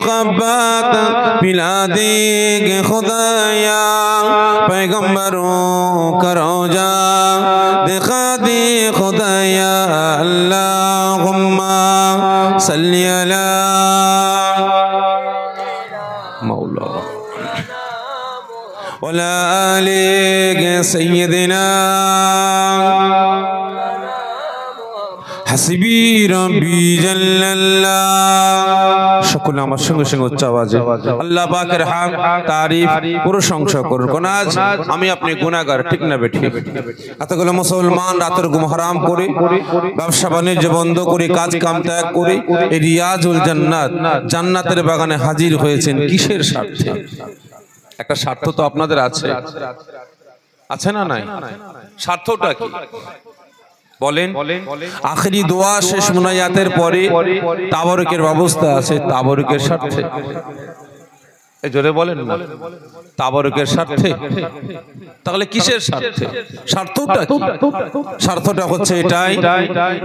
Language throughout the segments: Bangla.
मोहब्बत पिला देंगे खुदाया पैगंबरों का रोजा दिखा दे खुदाया अल्लाहुम्मा सल्ली अला मौला वला आले सय्यदिना हस्बी रब्बी जल्लल्लाह। সকলে আমার সঙ্গে সঙ্গে উচ্চ আওয়াজে আল্লাহ পাকের হামদ তারিফ প্রশংসা করুন। কোন আজ আমি আপনি গুনাহগার, ঠিক না বেঠিক? এতগুলো মুসলমান রাতের ঘুম হারাম করে, ব্যবসা বাণিজ্য বন্ধ করে, কাজ কাম ত্যাগ করে এই রিয়াজুল জান্নাত, জান্নাতের বাগানে হাজির হয়েছেন কিসের স্বার্থে? একটা স্বার্থ তো আপনাদের আছে, আছে না নাই? স্বার্থটা কি বলেন? আখেরি দোয়া শেষ মুনাজাতের পরে তাবারুকের ব্যবস্থা আছে, তাবারুকের স্বার্থে। এই জোরে বলেন না, তাবারুকের স্বার্থে। তাহলে কিসের স্বার্থে? স্বার্থটা কি? স্বার্থটা হচ্ছে এটাই,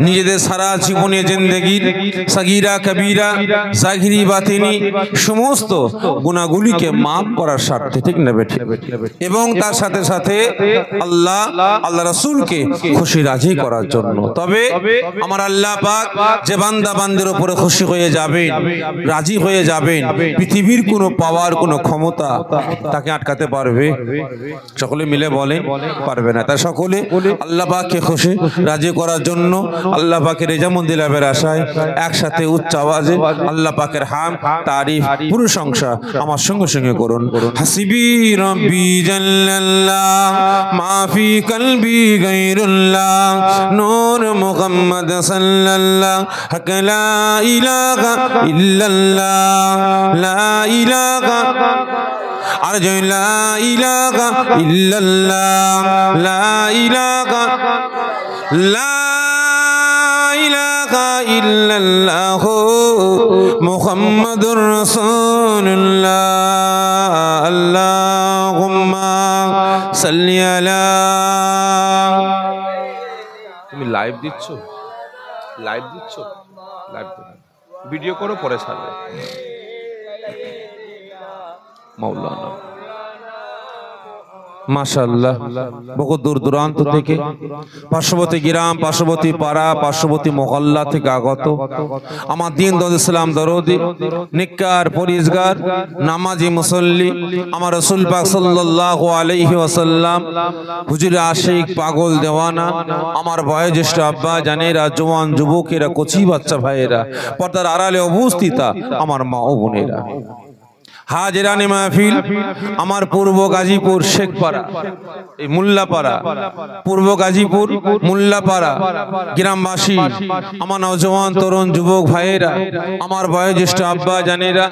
নিজেদের সারা জীবনে জিন্দেগির সাগীরা কবীরা জাহিরি বাতিনি সমস্ত গুনাহগুলিকে মাফ করার স্বার্থে, ঠিক না বেঠিক? এবং তার সাথে সাথে আল্লাহ রাসূলকে খুশি রাজি করার জন্য। তবে আমার আল্লাহ পাক যে বান্দা বান্দির উপরে খুশি হয়ে যাবেন, রাজি হয়ে যাবেন, পৃথিবীর কোনো পাওয়ার কোনো ক্ষমতা তাকে আটকাতে পারবে? সকলে মিলে বলেন পারবে না। তাই সকলে আল্লাহ পাককে খুশি রাজি করার জন্য, আল্লাহ পাকের রেজামন্দি লাভের আশায় একসাথে উচ্চ আওয়াজে আল্লাহ পাকের হামদ তারিফ প্রশংসা আমার সঙ্গে সঙ্গে করুন। হাসবি রব্বি জাল্লাল্লাহ মা ফি কলবি গায়রুল্লাহ নূর মুহাম্মদ সাল্লাল্লাহ হক লা ইলাহা ইল্লাল্লাহ লা ইলাহা আরজু লা ইলাহা ইল্লাল্লাহ লা ইলাহা ইল্লাল্লাহ মুহাম্মাদুর রাসূলুল্লাহ আল্লাহুম্মা সাল্লি আলা। তুমি লাইভ দিচ্ছ, লাইভ দিচ্ছ, লাইভ ভিডিও করো, পরে ছাড়বে। মাওলানা মাশাআল্লাহ বহু দূর দূরান্ত থেকে, পার্শ্ববর্তী গ্রাম, পার্শ্ববর্তী পাড়া, পার্শ্ববর্তী মহল্লা থেকে আগত আমার দিন ইসলাম দরদি নিকার পরিজগার নামাজি মুসল্লি আমার রাসূল পাক সাল্লাল্লাহু আলাইহি ওয়াসাল্লাম হুজুর আশিক পাগল দেওয়ানা আমার বয়োজ্যেষ্ঠ আব্বা জানেরা, জওয়ান যুবকেরা, কচি বাচ্চা ভাইয়েরা, পর্দার আড়ালে উপস্থিত আমার মা ও বোনেরা, হাজিরানে মাহফিল আমার পূর্ব গাজীপুর শেখপাড়া, এই মোল্লাপাড়া, পূর্ব গাজীপুর মোল্লাপাড়া গ্রামবাসী, আমার নওজওয়ান তরুণ যুবক ভাইয়েরা, আমার বয়োজ্যেষ্ঠ আব্বা জানেরা,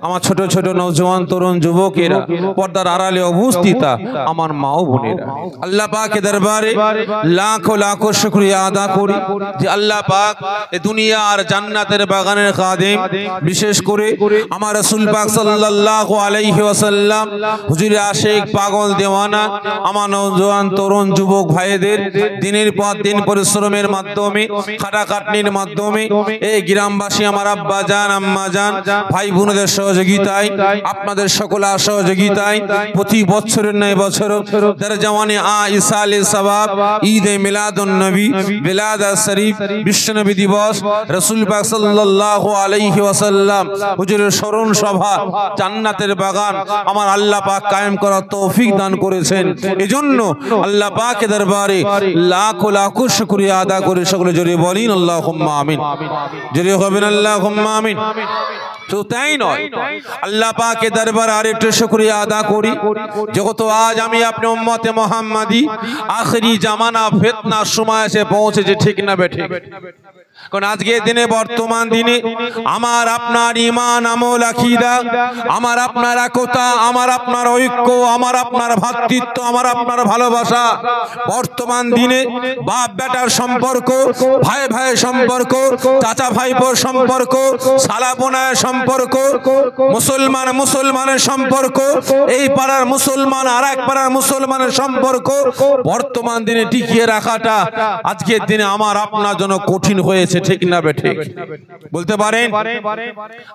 আমার ছোট ছোট নওজওয়ান তরুণ যুবকেরা, পর্দার আড়ালে উপস্থিত আমার মা ও বোনেরা, আল্লাহ পাকের দরবারে লাখো লাখো শুকরিয়া আদা করি যে আল্লাহ পাক এই দুনিয়া আর জান্নাতের বাগানের খাদেম, বিশেষ করে আমার রাসূল পাক সাল্লাল্লাহু আলাইহি ওয়াসাল্লাম হুজুর আশিক পাগল দেওয়ানা আমার নওজওয়ান তরুণ যুবক ভাইদের দিনের পর দিন পরিশ্রমের মাধ্যমে, খাটাখাটনির মাধ্যমে এই গ্রামবাসী আমার আব্বা জান, আম্মা জান, ভাই বোনদের সহযোগিতায়, আপনাদের সকলের সহযোগিতায় প্রতি বছরের ন্যায় বছর দরজাওয়ানে ইসালে সওয়াব, ঈদ এ মিলাদুন নবী, বিলাদাত শরীফ, বিশ্বনবী দিবস, রাসূল পাক সাল্লাল্লাহু আলাইহি ওয়াসাল্লাম হুজুরের স্মরণ সভা, জান্নাতের বাগান আমার আল্লাহ পাক কায়েম করার তৌফিক দান করেছেন। এজন্য আল্লাহ পাকের দরবারে লাখো লাখো শুকরিয়া আদা করে সকলে জোরে বলেন আল্লাহুম্মা আমিন। জোরে হবেন আল্লাহুম্মা আমিন। তো তাই নয়, আল্লাহ পাকের দরবারে আরেকটু শুকরিয়া আদা করি যত আজ আমি আপনি উম্মতে মুহাম্মাদি আখেরি জামানা ফিতনার সময় এসে পৌঁছেছে, ঠিক না বেঠিক? কারণ আজকের দিনে, বর্তমান দিনে আমার আপনার ঈমান, আমল, আকীদা, আমার আপনার একতা, আমার আপনার ঐক্য, আমার আপনার ভ্রাতৃত্ব, আমার আপনার ভালোবাসা, বর্তমান দিনে বাপ বেটার সম্পর্ক, ভাই ভাইয়ের সম্পর্ক, চাচা ভাইপোর সম্পর্ক, শালা বোনের সম্পর্ক, মুসলমান মুসলমানের সম্পর্ক, এই পাড়ার মুসলমান আর এক পাড়ার মুসলমানের সম্পর্ক বর্তমান দিনে টিকিয়ে রাখাটা আজকের দিনে আমার আপনার জন্য কঠিন হয়ে হয়েছে, ঠিক না বেঠিক? বলতে পারেন?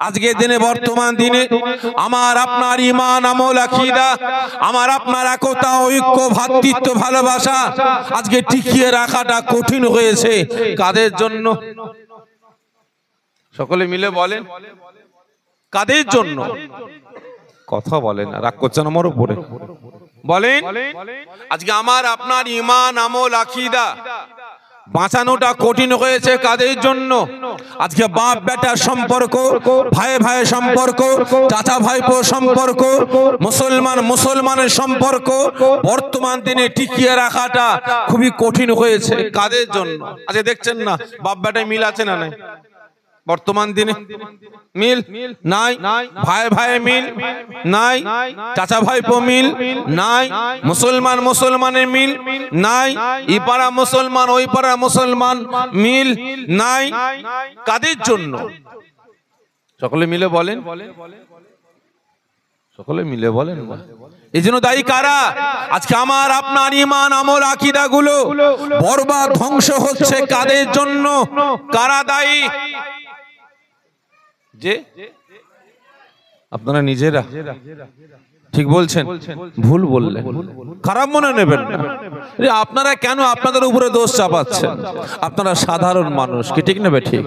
আজকের দিনে, বর্তমান দিনে আমার আপনার ঈমান, আমল, আকীদা, আমার আপনার একতা, ঐক্য, ভ্রাতৃত্ব, ভালোবাসা আজকে টিকিয়ে রাখাটা কঠিন হয়েছে। কাদের জন্য? সকলে মিলে বলেন, কাদের জন্য? কথা বলেন না, রাগ করছেন আমার উপরে? বলেন, আজকে আমার আপনার ঈমান, আমল, আকীদা বাঁচানোটা কঠিন হয়েছে কাদের জন্য? আজকে বাপ বেটার সম্পর্ক, ভাই ভাইয়ের সম্পর্ক, চাচা ভাইপো সম্পর্ক, মুসলমানের সম্পর্ক বর্তমান দিনে টিকিয়ে রাখাটা খুবই কঠিন হয়েছে। কাদের জন্য? আজকে দেখছেন না, বাপ বেটায় মিল আছে না নাই? বর্তমান দিনে মিল নাই, ভাই ভাই মিল নাই, চাচা ভাইপো মিল নাই, মুসলমানের মিল নাই, এই পাড়া মুসলমান ওই পাড়া মুসলমান মিল নাই। কাদের জন্য? সকলে মিলে বলেন, সকলে মিলে বলেন। এই জন্য দায়ী কারা? আজকে আমার আপনার ঈমান, আমল, আকীদা গুলো বরবাদ, ধ্বংস হচ্ছে কাদের জন্য? কারা দায়ী? যে আপনারা নিজেরা। ঠিক বলছেন? ভুল বললেন, খারাপ মনে নেবেন না। আপনারা কেন আপনাদের উপরে দোষ চাপাচ্ছেন? আপনারা সাধারণ মানুষ, কি ঠিক নেবে? ঠিক,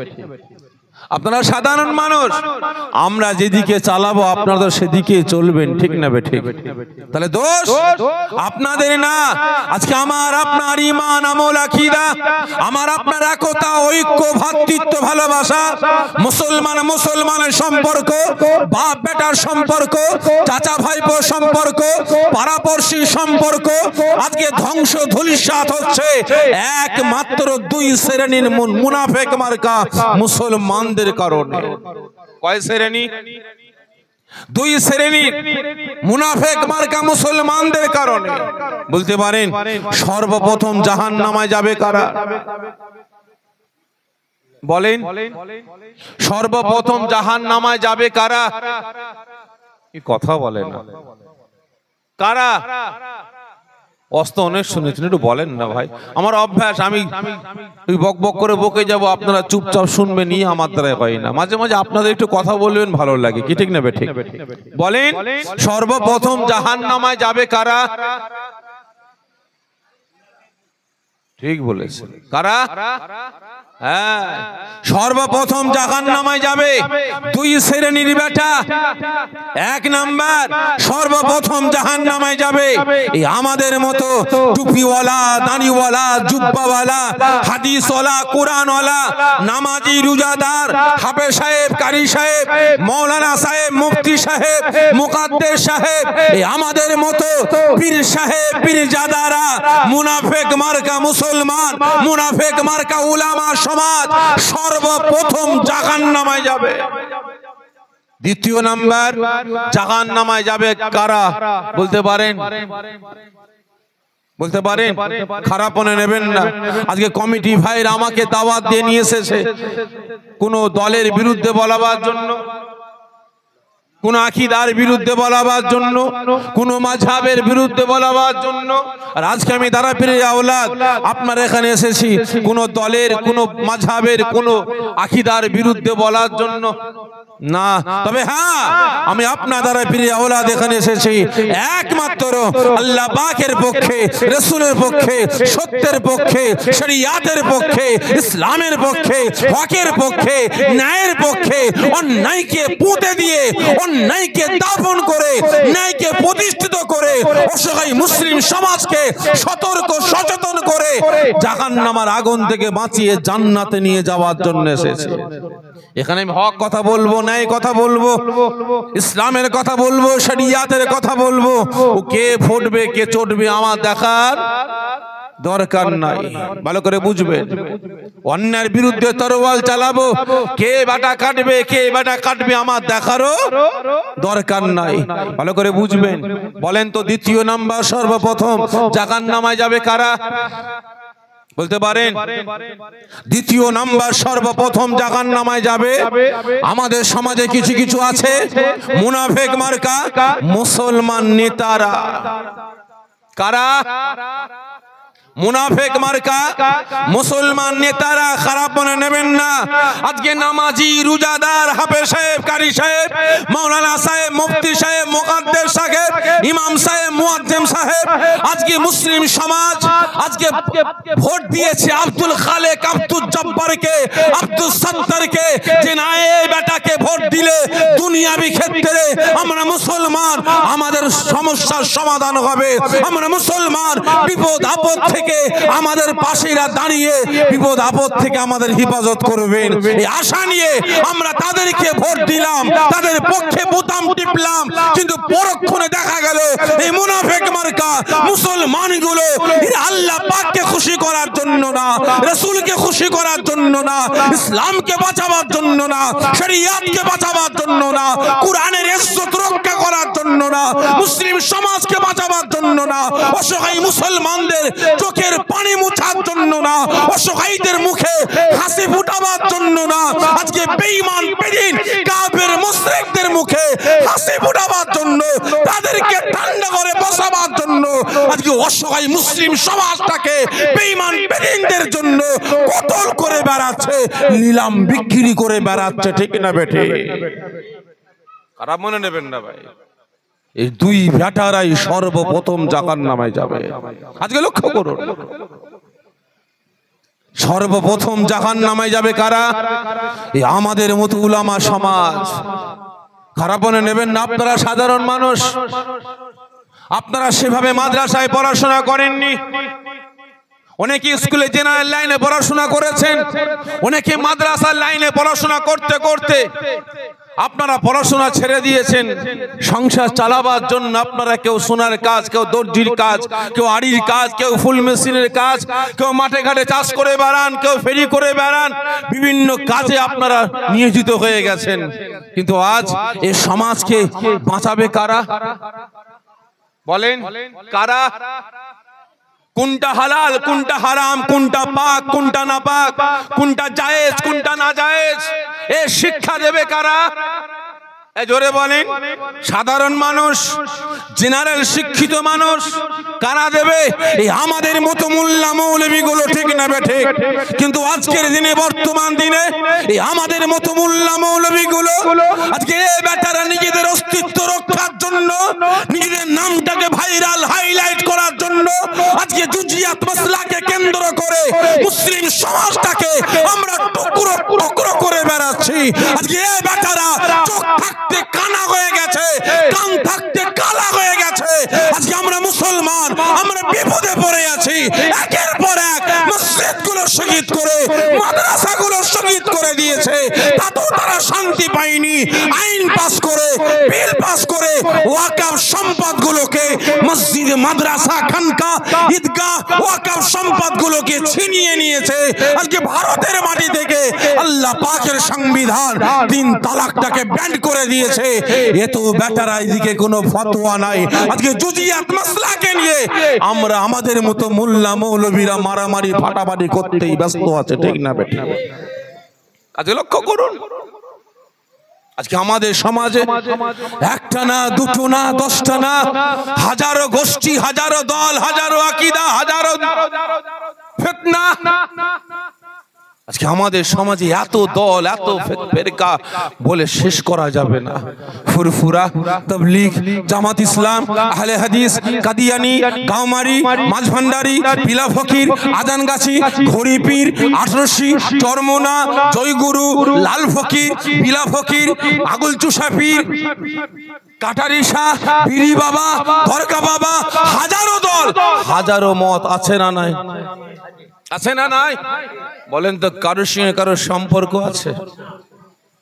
আপনারা সাধারণ মানুষ। আমরা যেদিকে চালাবো আপনারা সেদিকে চলবেন, ঠিক না? ঠিক। তাহলে দোষ আপনাদের না। আজকে আমার আপনার ঈমান, আমল, আকীদা, আমার আপনার একতা, ঐক্য, ভ্রাতৃত্ব, ভালোবাসা, মুসলমানের সম্পর্ক, বাপ বেটার সম্পর্ক, চাচা ভাইপোর সম্পর্ক, পাড়াপড়শির সম্পর্ক আজকে ধ্বংস ধূলিসাৎ হচ্ছে একমাত্র দুই শ্রেণীর মুনাফিক মার্কা মুসলমানদের কারণে। কয় শ্রেণী? দুই শ্রেণীর মুনাফিক মার্কা মুসলমানদের কারণে। বলতে পারেন সর্বপ্রথম জাহান্নামে যাবে কারা? বলেন, সর্বপ্রথম জাহান্নামে যাবে কারা? কি কথা বলে না? কারা? অস্ত অনেক শুনেছেন, একটু বলেন না ভাই। আমার অভ্যাস, আমি বক বক করে বকে যাব, আপনারা চুপচাপ শুনবেন, নিয়ে আমার দ্বারা হয় না। মাঝে মাঝে আপনাদের একটু কথা বলবেন, ভালো লাগে, কি ঠিক নেবে? ঠিক। বলেন, সর্বপ্রথম জাহান্নামে যাবে কারা? ঠিক বলেছেন, কারা? হ্যাঁ, সর্বপ্রথম জাহান্নামে যাবে দুই শ্রেণীর বেটা। এক নাম্বার, সর্বপ্রথম জাহান্নামে যাবে এই আমাদের মতো টুপিওয়ালা, দাড়িওয়ালা, জুব্বাওয়ালা, হাদিসওয়ালা, কোরআনওয়ালা, নামাজি, রোজাদার, হাফেজ সাহেব, কারি সাহেব, মৌলানা সাহেব, মুফতি সাহেব, মুকাদ্দেস সাহেব, এই আমাদের মতো পীর সাহেব, পীরজাদারা, মুনাফিক মার্কা মুসলমান, মুনাফিক মার্কা উলামা সমাজ সর্বপ্রথম জাহান্নামে যাবে। দ্বিতীয় নাম্বার, জাহান্নামে যাবে কারা? বলতে পারেন? বলতে পারেন? খারাপ মনে নেবেন না। আজকে কমিটি ভাইরা আমাকে দাওয়াত দিয়ে নিয়ে এসেছে কোন দলের বিরুদ্ধে বলাবার জন্য, কোন আকীদার বিরুদ্ধে বলাবার জন্য, কোন মাযহাবের বিরুদ্ধে বলাবার জন্য। আর আজকে আমি দারা পীরের আওলাদ আপনার এখানে এসেছি কোন দলের, কোন মাযহাবের, কোন আকীদার বিরুদ্ধে বলার জন্য না। তবে হ্যাঁ, আমি আপনার দ্বারা পীরের আওলাদ এখানে এসেছি একমাত্র আল্লাহ পাকের পক্ষে, রাসূলের পক্ষে, সত্যের পক্ষে, শরীয়তের পক্ষে, ইসলামের পক্ষে, হকের পক্ষে, ন্যায়ের পক্ষে। অন্যায়কে পুঁতে দিয়ে, অন্যায়কে দাফন করে, ন্যায়কে প্রতিষ্ঠিত করে অসহায় মুসলিম সমাজকে সতর্ক সচেতন করে জাহান্নামের আগুন থেকে বাঁচিয়ে জান্নাতে নিয়ে যাওয়ার জন্য এসেছি। এখানে আমি হক কথা বলবো, ন্যায় কথা বলবো, ইসলামের কথা বলবো, শরীয়তের কথা বলবো। ও কে ফুটবে কে চটবে আমার দেখার দরকার নাই। ভালো করে বুঝবেন, অন্যায়ের বিরুদ্ধে তরোয়াল চালাবো, কে বাটা কাটবে কে বাটা কাটবে আমার দেখারও দরকার নাই। ভালো করে বুঝবেন। বলেন তো দ্বিতীয় নাম্বার, সর্বপ্রথম জাহান্নামে যাবে কারা? বলতে পারেন? দ্বিতীয় নাম্বার, সর্বপ্রথম জাহান্নামে যাবে আমাদের সমাজে কিছু কিছু আছে মুনাফিক মার্কা মুসলমান নেতারা। কারা? মুনাফিক মার্কা মুসলমান নেতারা খারাপ মনে নেবেন না। আজকে নামাজি রোজাদার হাফেজ সাহেব কারি সাহেব মাওলানা সাহেব মুফতি সাহেব মুকাদ্দেস সাহেব ইমাম সাহেব মুয়াজ্জিম সাহেব আজকে মুসলিম সমাজ আজকে ভোট দিয়েছে আব্দুল খালেক আব্দুল জব্বারকে আব্দুল সত্তারকে যে না এই বেটাকে ভোট দিলে দুনিয়াবি ক্ষেত্রে আমরা মুসলমান আমাদের সমস্যার সমাধান হবে, আমরা মুসলমান বিপদ আপদ থেকে আমাদের পাশেরা দাঁড়িয়ে বিপদ আপদ থেকে আমাদের হেফাজত করবেন এই আশা নিয়ে আমরা তাদেরকে ভোট দিলাম, তাদের পক্ষে বোতাম টিপলাম। কিন্তু পরক্ষণে দেখা গেল এই মুনাফিক মার্কা মুসলমানগুলো আল্লাহ পাককে খুশি করার জন্য না, রাসূলকে খুশি করার জন্য না, ইসলামকে বাঁচাবার জন্য না, শরীয়তকে বাঁচাবার জন্য না, কোরআনের ইজ্জত রক্ষা করার জন্য না, মুসলিম সমাজকে বাঁচাবার জন্য না, অসহায় মুসলমানদের চোখের পানি মুছার জন্য না, অসহায়দের মুখে হাসি ফুটাবার জন্য না, আজকে বেঈমান বেদিন কাফের মুশরিকদের মুখে হাসি ফুটাবার জন্য, তাদেরকে ঠান্ডা করে বসাবার জন্য আজকে অসহায় মুসলিম সমাজটাকে বেঈমান বেদিনদের জন্য কতল করে বেড়াচ্ছে, নিলাম বিক্রি করে বেড়াচ্ছে। ঠিক না বেঠে? খারাপ মনে নেবেন না ভাই, এই দুই বেটারাই সর্বপ্রথম জাহান্নামে যাবে। আজকে লক্ষ্য করুন, সর্বপ্রথম জাহান্নামে যাবে কারা? এই আমাদের মতো উলামা সমাজ। খারাপ মনে নেবেন না, আপনারা সাধারণ মানুষ, আপনারা সেভাবে মাদ্রাসায় পড়াশোনা করেননি, অনেকে স্কুলে জেনারেল লাইনে পড়াশোনা করেছেন, অনেকে মাদ্রাসার লাইনে পড়াশোনা করতে করতে আপনারা পড়াশোনা ছেড়ে দিয়েছেন সংসার চালাবার জন্য। আপনারা কেউ সোনার কাজ, কেউ দর্জির কাজ, কেউ আড়ির কাজ, কেউ ফুল মেশিনের কাজ, কেউ মাঠে ঘাটে চাষ করে বেড়ান, কেউ ফেরি করে বেড়ান, বিভিন্ন কাজে আপনারা নিয়োজিত হয়ে গেছেন। কিন্তু আজ এই সমাজকে বাঁচাবে কারা? বলেন কারা? কোনটা হালাল, কোনটা হারাম, কোনটা পাক, কোনটা না পাক, কোনটা জায়েজ, কোনটা না জায়েজ, এ শিক্ষা দেবে কারা? জোরে বলেন। সাধারণ মানুষ, জেনারেল শিক্ষিত মানুষ কারা দেবে? এই আমাদের মতো মোল্লা মৌলবীগুলো। ঠিক না বেঠে? কিন্তু আজকের দিনে, বর্তমান দিনে এই আমাদের মতো মোল্লা মৌলবীগুলো আজকে বেটারা নিজেদের অস্তিত্ব রক্ষার জন্য, নিজেদের নামটাকে ভাইরাল হাইলাইট করার জন্য আজকে জুজিয়াত মাসলাকে কেন্দ্র করে মুসলিম সমাজটাকে আমরা টুকরো টুকরো করে বেড়াচ্ছি। আজকে এই বেটারা চোখ থাকতে কানা হয়ে গেছে, কান থাকতে কালা হয়ে গেছে। আজকে আমরা মুসলমান, আমরা বিপদে পড়ে আছি। একের পর এক মসজিদগুলো শহীদ করে, মাদ্রাসাগুলো শহীদ করে দিয়েছে, তাতেও তারা শান্তি পায়নি। আইন পাস করে, বিল পাস করে ওয়াকফ সম্পদগুলোকে, মসজিদ, মাদ্রাসা, খানকা, ঈদগাহ, ওয়াকফ সম্পদগুলোকে ছিনিয়ে নিয়েছে। আজকে ভারতের মাটি থেকে আল্লাহ পাকের সংবিধান 3 তালাকটাকে ব্যান করে দিয়েছে। এত বেটারা এদিকে কোনো ফতোয়া নাই। আজকে জুজিয়াত মাসলাকে নিয়ে আমরা আমাদের মতো মোল্লা মৌলবীরা মারামারি ফাটাফাটি করতেই ব্যস্ত আছে। ঠিক না বেটা? আজকে লক্ষ্য করুন, আজকে আমাদের সমাজে একটা না, দুটো না, 10টা না, হাজারো গোষ্ঠী, হাজারো দল, হাজারো আকীদা, হাজারো ফিতনা। আজকে আমাদের সমাজে এত দল, এত ফেরকা বলে শেষ করা যাবে না। ফুরফুরা, তাবলীগ, জামাত ইসলাম, আহলে হাদিস, কাদিয়ানি, গাওমারি, মাঝভান্ডারি, পিলা ফকির, আজানগাছি, ঘড়িপীর, ৮৮, চরমোনা, জয়গুরু, লাল ফকির, পিলা ফকির, আগুল চুষাপীর, কাটারি শাহ, পীরি বাবা, দরগা বাবা, হাজারো দল, হাজারো মত আছে না নাই? আছে না নাই? বলেন তো, কারোর সঙ্গে কারোর সম্পর্ক আছে?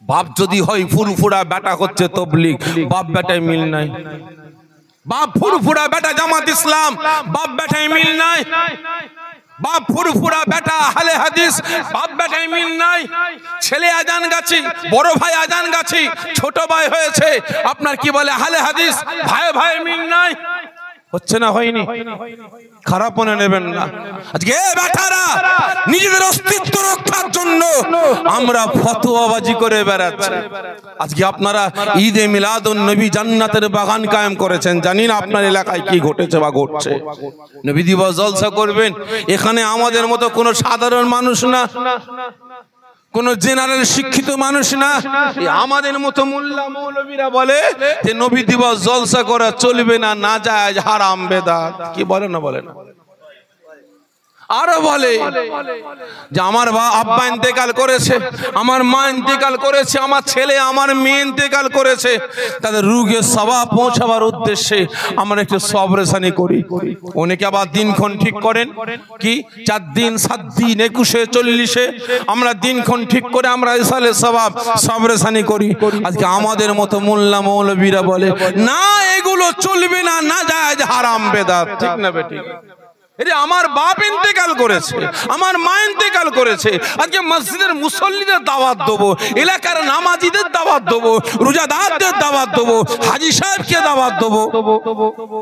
বাপ যদি হয় ফুরফুরা, বেটা হচ্ছে তবলিগ, বাপ বেটায় মিল নাই। বাপ ফুরফুরা, বেটা জামাত ইসলাম, বাপ বেটায় মিল নাই। বাপ ফুরফুরা, বেটা আহলে হাদিস, বাপ বেটায় মিল নাই। ছেলে আজান গাছি, বড় ভাই আজান গাছি, ছোট ভাই হয়েছে আপনার কি বলে আহলে হাদিস, ভাই ভাই মিল নাই। হচ্ছে না হয়নি? খারাপ মনে নেবেন না। আজকে বেটারা নিজেদের অস্তিত্ব রক্ষার জন্য আমরা ফতোয়াবাজি করে বেড়াচ্ছি। আজকে আপনারা ঈদে মিলাদুন নবী জান্নাতের বাগান কায়েম করেছেন, জানি না আপনার এলাকায় কি ঘটেছে বা ঘটছে। নবী দিবস জলসা করবেন, এখানে আমাদের মতো কোনো সাধারণ মানুষ না, কোন জেনারেল শিক্ষিত মানুষ না, আমাদের মতো মোল্লা মৌলবীরা বলে যে নবী দিবস জলসা করা চলবে না, নাজায়েজ, হারাম, বেদাত। কি বলে না বলে না? আরো বলে যে আমার আব্বা ইন্তেকাল করেছে, আমার মা ইন্তেকাল করেছে, আমার ছেলে আমার মেয়ে ইন্তেকাল করেছে, তাদের রুহে সওয়াব পৌঁছাবার উদ্দেশ্যে আমরা একটু সবরেসানি করি। অনেকে আবার দিনক্ষণ ঠিক করেন, কি 4 দিন 7 দিন 21 40 আমরা দিনক্ষণ ঠিক করে আমরা ইসালে সওয়াব সবরেসানি করি। আজকে আমাদের মতো মোল্লা মৌলবীরা বলে না, এগুলো চলবে না, নাজায়েজ, হারাম, বেদাত। ঠিক না বেঠিক? আমার বাপ ইন্তেকাল করেছে, আমার মা ইন্তেকাল করেছে, আজকে মসজিদের মুসল্লিদের দাওয়াত দেবো, এলাকার নামাজিদের দাওয়াত দেবো, রোজাদারদের দাওয়াত দেবো, হাজী সাহেবকে দাওয়াত দেবো,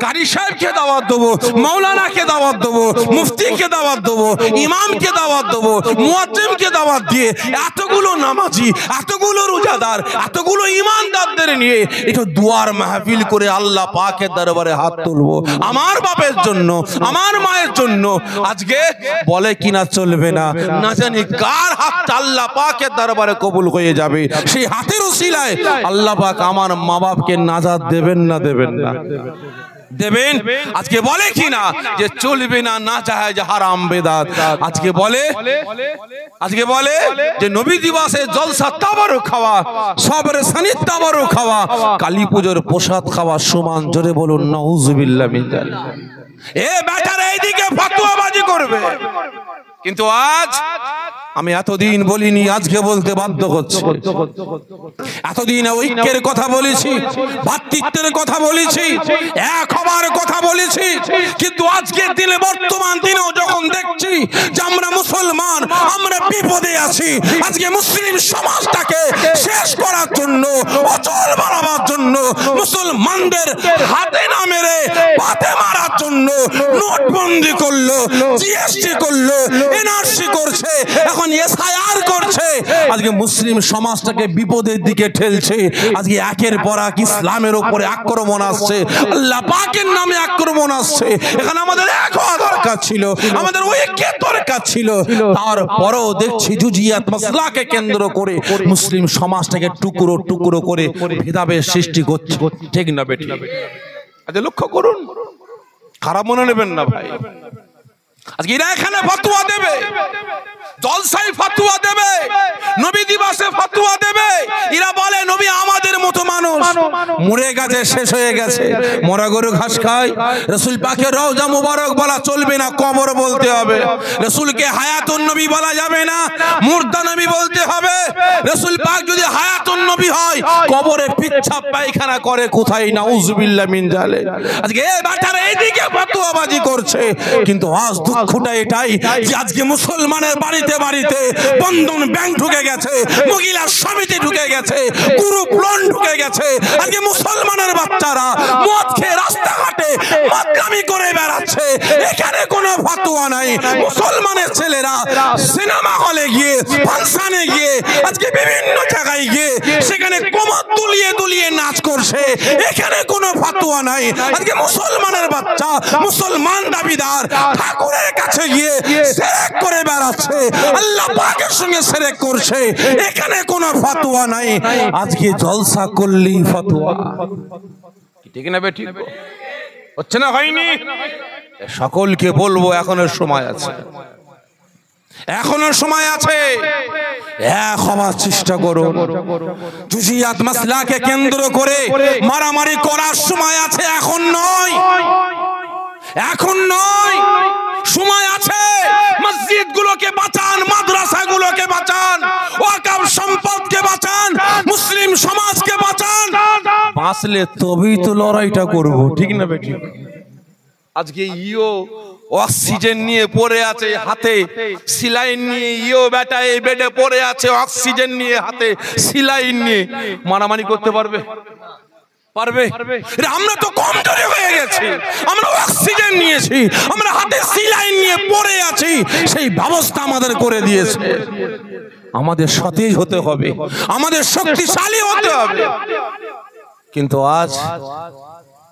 কারি সাহেবকে দাওয়াত দেবো, মাওলানাকে দাওয়াত দেবো, মুফতিকে দাওয়াত দেবো, ইমামকে দাওয়াত দেবো, মুয়াজ্জিমকে দাওয়াত দিয়ে এতগুলো নামাজি, এতগুলো রোজাদার, এতগুলো ইমানদারদের নিয়ে একটু দুয়ার মাহফিল করে আল্লাহ পাকের দরবারে হাত তুলবো আমার বাপের জন্য, আমার মায়ের জন্য। আজকে বলে কিনা চলবে না, না জানি কার হাত আল্লাহ পাকের দরবারে কবুল হয়ে যাবে, সেই হাতের উসিলায় আল্লাহ পাক আমার মা বাপকে নাজাত দেবেন না, দেবেন না, দেবেন। আজকে বলে কিনা যে চলবে না, নাজায়েজ, হারাম, বেদাত। আজকে বলে যে নবী দিবসে জলসা তাবারুক খাওয়া, সবরে সানি তাবারুক খাওয়া, কালী পুজোর প্রসাদ খাওয়া সমান। জোরে বলুন নাউজুবিল্লাহ মিন যালিক। এ বেটারা এইদিকে ফতোয়াবাজি করবে, কিন্তু আজ আমি এতদিন বলিনি, আজকে বলতে বাধ্য হচ্ছে। এতদিন ঐক্যের কথা বলেছি, ভ্রাতৃত্বের কথা বলেছি, এক হবার কথা বলেছি, কিন্তু আজকের দিনে, বর্তমান দিনেও যখন দেখছি যে আমরা মুসলমান, আমরা বিপদে আছি, আজকে মুসলিম সমাজটাকে শেষ করার জন্য, অচল বানাবার জন্য, মুসলমানদের হাতে না মেরে পাতে মারার জন্য নোটবন্দি করলো, জিএসটি করলো, এনআরসি করছে, এখন এসআইআর করছে। আজকে মুসলিম সমাজটাকে বিপদের দিকে ঠেলছে। আজকে একের পর এক ইসলামের উপরে আক্রমণ আসছে, আল্লাহ পাকের নামে আক্রমণ আসছে। এখানে আমাদের এক হওয়া দরকার ছিল, আমাদের ঐক্যের দরকার ছিল। তারপরেও দেখছি জুজিয়াত মাসলাকে কেন্দ্র করে মুসলিম সমাজটাকে টুকরো টুকরো করে ভেদাভেদ সৃষ্টি করছে। ঠিক না বেঠিক? আজকে লক্ষ্য করুন, খারাপ মনে নেবেন না ভাই। আজকে এরা এখানে ফতোয়া দেবে, জলসায় ফতোয়া দেবে, নবী দিবসে ফতোয়া দেবে। এরা বলে নবী আমাদের মতো মানুষ, মরে গেছে, শেষ হয়ে গেছে, মরা গরু ঘাস খায়। রাসূল পাকের রওজা মুবারক বলা চলবে না, কবর বলতে হবে। রাসূলকে হায়াতুন নবী বলা যাবে না, মুর্দা নবী বলতে হবে। রাসূল পাক যদি হায়াতুন নবী হয়, কবরে পিচ্ছাপ পায়খানা করে কোথায়? নাউজুবিল্লাহ মিন যালিক। আজকে এই বাটারা এইদিকে ফতোয়াবাজি করছে, কিন্তু আজ দুঃখটা এটাই যে আজকে মুসলমানের বাড়িতে বাড়িতে বন্ধন ব্যাংক ঢুকে গেছে, মহিলা সমিতি ঢুকে গেছে, গ্রুপ লোন ঢুকে গেছে। আজকে মুসলমানের বাচ্চারা মদ খেয়ে রাস্তাঘাটে মাতলামি করে বেড়াচ্ছে, এখানে কোনো ফতোয়া নাই। মুসলমানের ছেলেরা সিনেমা হলে গিয়ে, ফাংশনে গিয়ে, আজকে বিভিন্ন জায়গায় গিয়ে সেখানে কোমর দুলিয়ে দুলিয়ে নাচ করছে, এখানে কোনো ফতোয়া নাই। আজকে মুসলমানের বাচ্চা, মুসলমান দাবিদার ঠাকুরের কাছে গিয়ে শিরক করে বেড়াচ্ছে, আল্লাহ পাকের সঙ্গে শিরক করছে, এখানে কোনো ফতোয়া নাই। আজকে জলসা করলেই ফতোয়া। ঠিক না বেঠিক? হচ্ছে না, হয়নি? সকলকে বলবো এখনো সময় আছে, এখনো সময় আছে, এক হওয়ার চেষ্টা করুন। জুজিয়াত মাসলাকে কেন্দ্র করে মারামারি করার সময় আছে, এখন নয়, এখন নয়, সময় আছে। মসজিদগুলোকে বাঁচান, মাদ্রাসাগুলোকে বাঁচান, ওয়াকফ সম্পদকে বাঁচান, মুসলিম সমাজকে বাঁচান। বাঁচলে তবেই তো লড়াইটা করব। ঠিক না বেঠিক? আজকে অক্সিজেন নিয়ে পড়ে আছে হাতে, সিলাইন নিয়ে বেটা এই বেডে পড়ে আছে, অক্সিজেন নিয়ে হাতে, সিলাইন নিয়ে মারামারি করতে পারবে? পারবে? আমরা তো কমজোরি হয়ে গেছি, আমরা অক্সিজেন নিয়েছি, আমরা হাতে সিলাইন নিয়ে পড়ে আছি, সেই ব্যবস্থা আমাদের করে দিয়েছে। আমাদের সতেজ হতে হবে, আমাদের শক্তিশালী হতে হবে। কিন্তু আজ